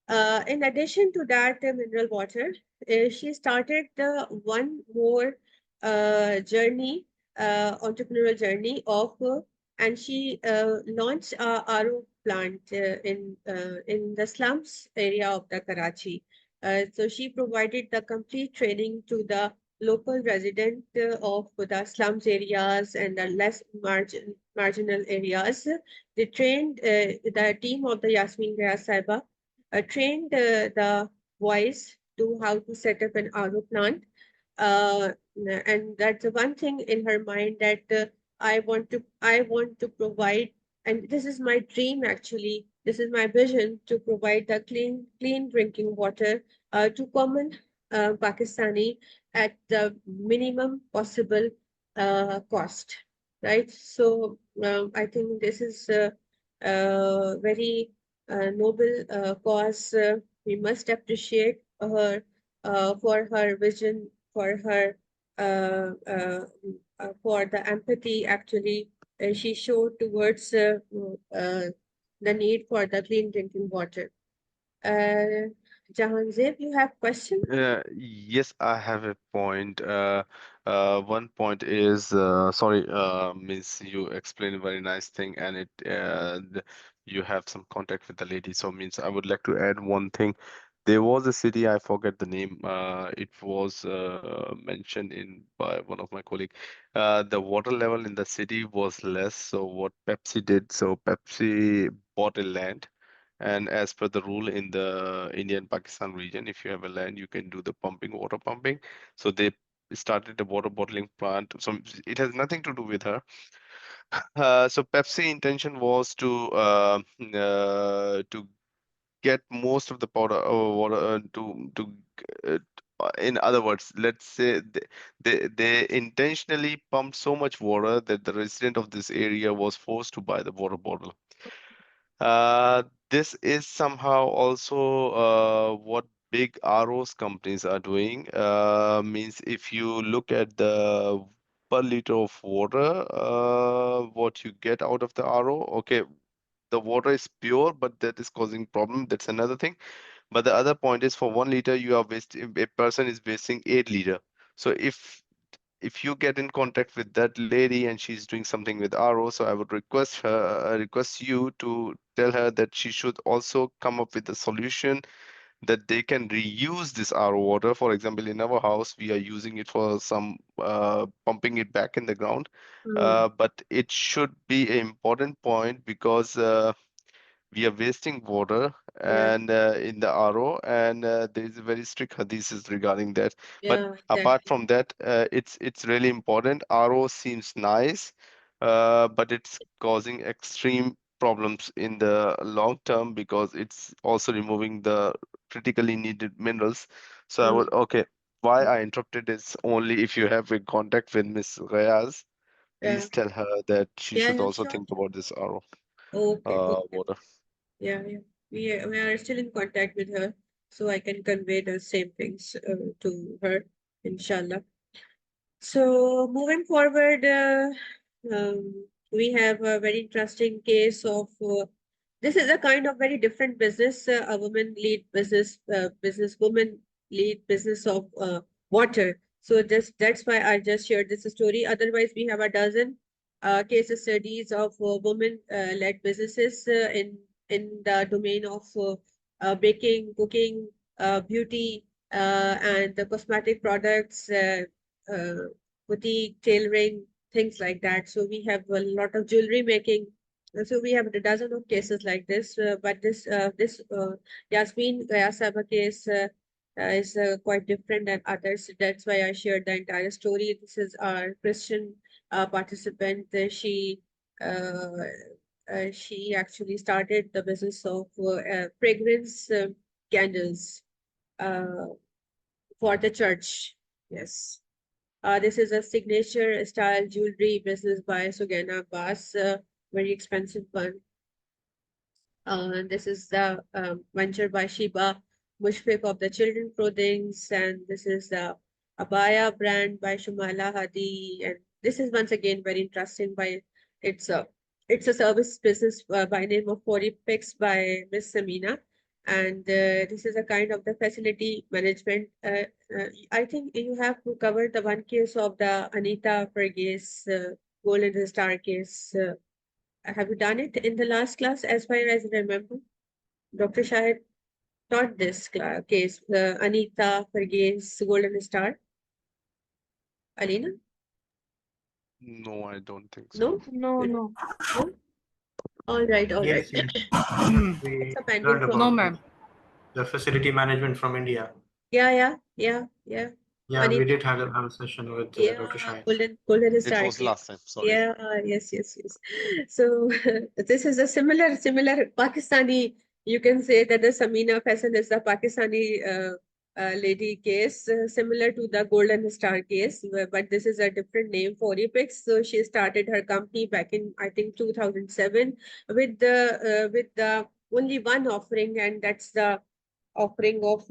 In addition to that mineral water, she started the one more journey, entrepreneurial journey of, and she launched a RO plant in the slums area of the Karachi. So she provided the complete training to the local resident of the slums areas and the less marginal areas. They trained the team of the Yasmin Gaya Saiba, trained the boys to how to set up an RO plant. And that's the one thing in her mind that I want to provide, and this is my dream actually. This is my vision to provide the clean drinking water to common Pakistani at the minimum possible cost, right? So I think this is a very noble cause. We must appreciate her for her vision, for the empathy actually she showed towards the need for the clean drinking water. Jahanzeb, you have question? Yes, I have a point. One point is, sorry, Miss, you explained a very nice thing, and you have some contact with the lady. So means I would like to add one thing. There was a city, I forget the name. It was mentioned in by one of my colleague. The water level in the city was less. So what Pepsi did, so Pepsi bought a land. And as per the rule in the India and Pakistan region, if you have a land, you can do the pumping, water pumping. So they started a water bottling plant. So it has nothing to do with her. So Pepsi intention was to get most of the powder water in other words, let's say they intentionally pumped so much water that the resident of this area was forced to buy the water bottle. This is somehow also what big ROs companies are doing. Means if you look at the per liter of water, what you get out of the RO, okay, the water is pure, but that is causing problem. That's another thing. But the other point is for 1 liter, you are wasting, a person is wasting 8 liter. So if you get in contact with that lady and she's doing something with RO, so I would request you to tell her that she should also come up with a solution that they can reuse this RO water. For example, in our house, we are using it for some pumping it back in the ground. But it should be an important point because we are wasting water and in the RO, and there is a very strict hadiths regarding that. But apart from that, it's really important. RO seems nice, but it's causing extreme problems in the long term because it's also removing the critically needed minerals. So I would why I interrupted is only if you have a contact with Miss Reyes, please tell her that she should also think about this RO water. Yeah, we are still in contact with her, so I can convey the same things to her, inshallah. So moving forward, we have a very interesting case of this is a kind of very different business. A woman lead businesswoman lead business of water. So that's why I just shared this story. Otherwise, we have a dozen case studies of women led businesses in the domain of baking, cooking, beauty, and the cosmetic products. Boutique, tailoring, things like that. So we have a lot of jewelry making. So we have a dozen of cases like this. But this Yasmin Gayasaba case is quite different than others. That's why I shared the entire story. This is our Christian participant. She actually started the business of fragrance candles for the church. Yes. This is a signature style jewelry business by Sugena Abbas, very expensive one. This is the venture by Shiba Mushfiq of the children clothings, and this is the Abaya brand by Shumala Hadi, and this is once again very interesting. By it's a service business by name of Foripix by Miss Samina, and this is a kind of the facility management. I think you have to cover the one case of the Anita Fergus Golden Star case. Have you done it in the last class? As far as I remember, Dr. Shahid taught this case, Anita Fergus Golden Star. Alina? No, I don't think so. No? All right. Yes, yes. We learned about No, ma'am. the facility management from India. Yeah. Yeah, Anita, we did have a session with Dr. Shahid. Golden It Star was case. last time, sorry. Yeah, yes. So this is a similar Pakistani. You can say that the Samina Faisal is the Pakistani lady case, similar to the Golden Star case, but this is a different name for Epix. So she started her company back in, I think, 2007 with the only one offering, and that's the offering of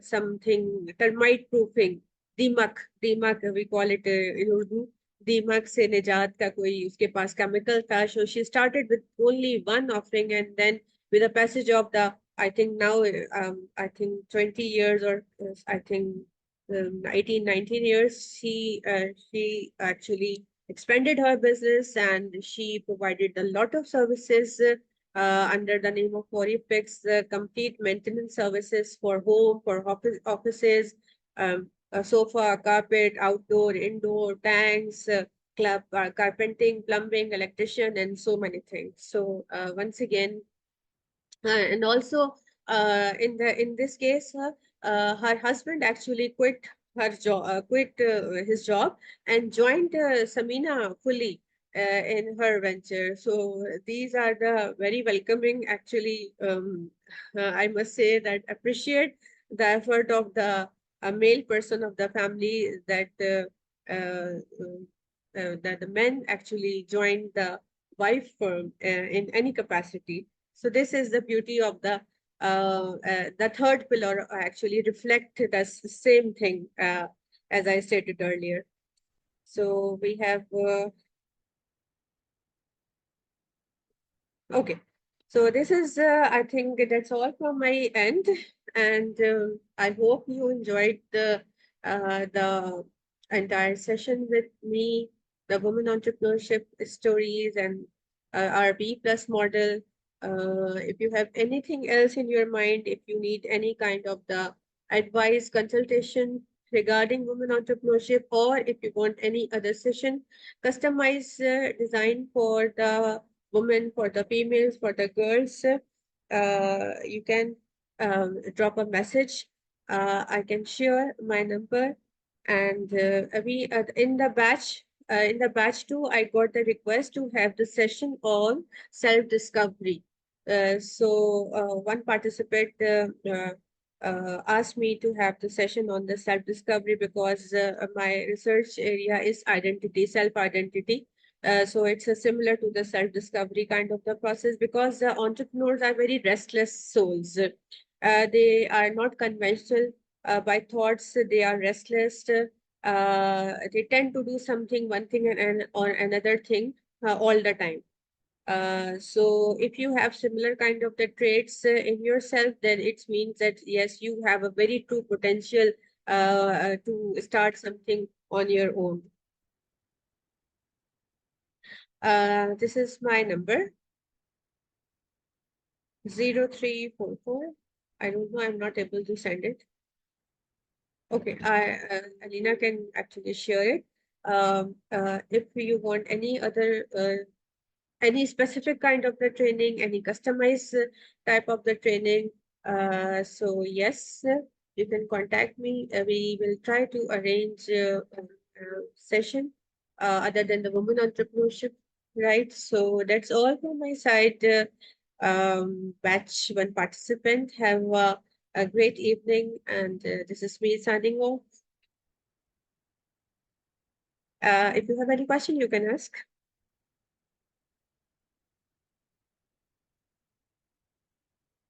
something termite proofing. Dimak we call it in Urdu. Dimak se nijat ka koi uske paas chemical tha. So she started with only one offering, and then with the passage of the, I think now, I think 20 years, or I think 18, 19 years, she actually expanded her business, and she provided a lot of services under the name of Orifix, complete maintenance services for home, for offices, sofa, carpet, outdoor, indoor, tanks, club, carpenting, plumbing, electrician, and so many things. So once again, and also in this case, her husband actually quit his job and joined Samina fully in her venture. So these are the very welcoming, actually. I must say that appreciate the effort of the male person of the family, that that the men actually joined the wife firm in any capacity. So this is the beauty of the third pillar, actually reflect the same thing as I stated earlier. So we have okay. So this is I think that's all from my end, and I hope you enjoyed the entire session with me, the women entrepreneurship stories, and our B plus model. If you have anything else in your mind, if you need any kind of the advice, consultation regarding women entrepreneurship, or if you want any other session, customized design for the women, for the females, for the girls, you can drop a message. I can share my number, and we in the batch 2, I got the request to have the session on self-discovery. So one participant asked me to have the session on the self-discovery because my research area is identity, self-identity. So it's similar to the self-discovery kind of the process, because entrepreneurs are very restless souls. They are not conventional by thoughts. They are restless. They tend to do something, one thing and or another thing all the time. So if you have similar kind of the traits in yourself, then it means that yes, you have a very true potential to start something on your own. This is my number, 0344. I don't know, I'm not able to send it. Okay, Alina can actually share it. If you want any other any specific kind of the training, any customized type of the training, so yes, you can contact me. We will try to arrange a session other than the women entrepreneurship, right? So that's all from my side. Batch 1 participant, have a great evening, and this is me signing off. If you have any question, you can ask.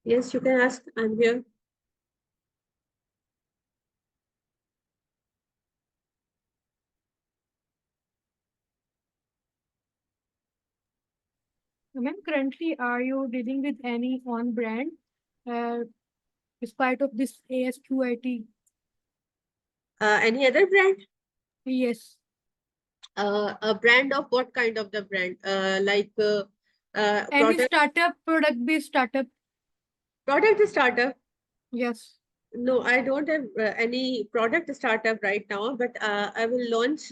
Yes, you can ask. I'm here. Ma'am, currently, are you dealing with any on brand despite of this ASQIT? Any other brand? Yes. A brand of what kind of the brand? Like Any product startup, product-based startup? startup? Yes. No, I don't have any product startup right now, but I will launch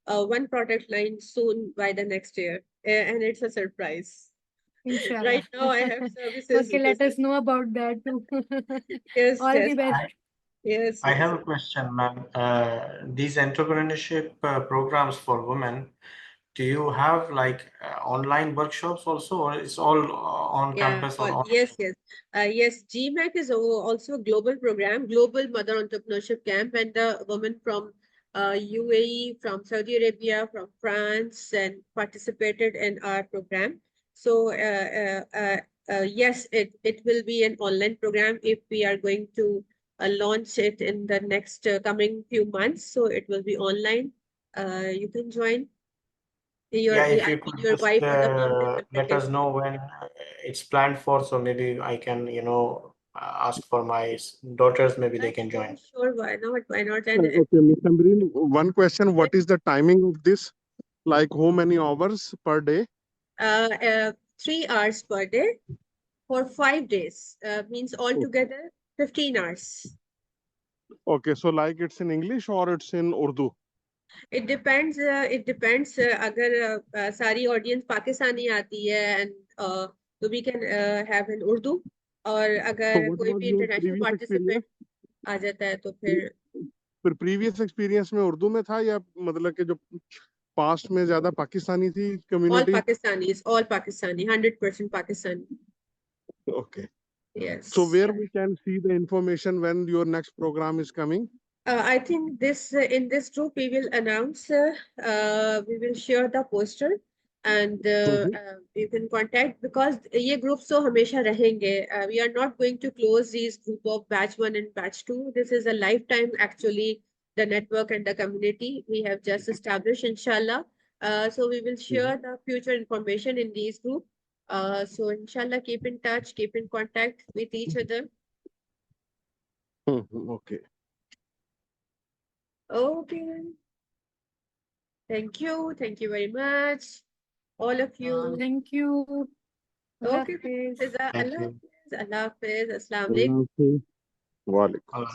one product line soon by the next year, and it's a surprise. Inshallah. Right now, I have services. Okay, let us know about that too. Yes, All yes. the best. Yes, I yes. have a question, ma'am. These entrepreneurship programs for women, do you have like online workshops also, or it's all on campus or on? Yes. Yes, GMAC is also a global program, Global Mother Entrepreneurship Camp, and the women from UAE, from Saudi Arabia, from France, and participated in our program. So yes, it will be an online program if we are going to launch it in the next coming few months. So it will be online. You can join. Yeah, if you I mean, could your just wife or the mom will let us know when it's planned for, so maybe I can, ask for my daughters, maybe they can join. Sure, why not? Why not? And Okay, Ms. Ambreen, one question. What is the timing of this? Like how many hours per day? 3 hours per day for 5 days. Means altogether 15 hours. Okay, so like it's in English or it's in Urdu? It depends. It depends. अगर सारी audience Pakistani आती है and so we can have in Urdu. और So अगर what कोई was भी your international previous participant experience? आ जाता है तो फिर प्रीवियस एक्सपीरियंस में उर्दू में था, या मतलब कि जो पास्ट में ज्यादा पाकिस्तानी थी all community? Pakistanis, all Pakistani, 100% Pakistani. Okay. Yes. So where we can see the information when your next program is coming? I think this in this group we will announce. We will share the poster, and you can contact, because ये groups तो हमेशा रहेंगे. We are not going to close these group of batch 1 and batch 2. This is a lifetime actually, the network and the community we have just established, inshallah. So we will share the future information in these group. So inshallah, keep in touch, keep in contact with each other. Okay. Okay. Thank you. Thank you very much. All of you. Thank you. Okay. Hafiz. Allah Thank you. Hafiz. Allah Hafiz. Assalamu alaikum. Walaikum.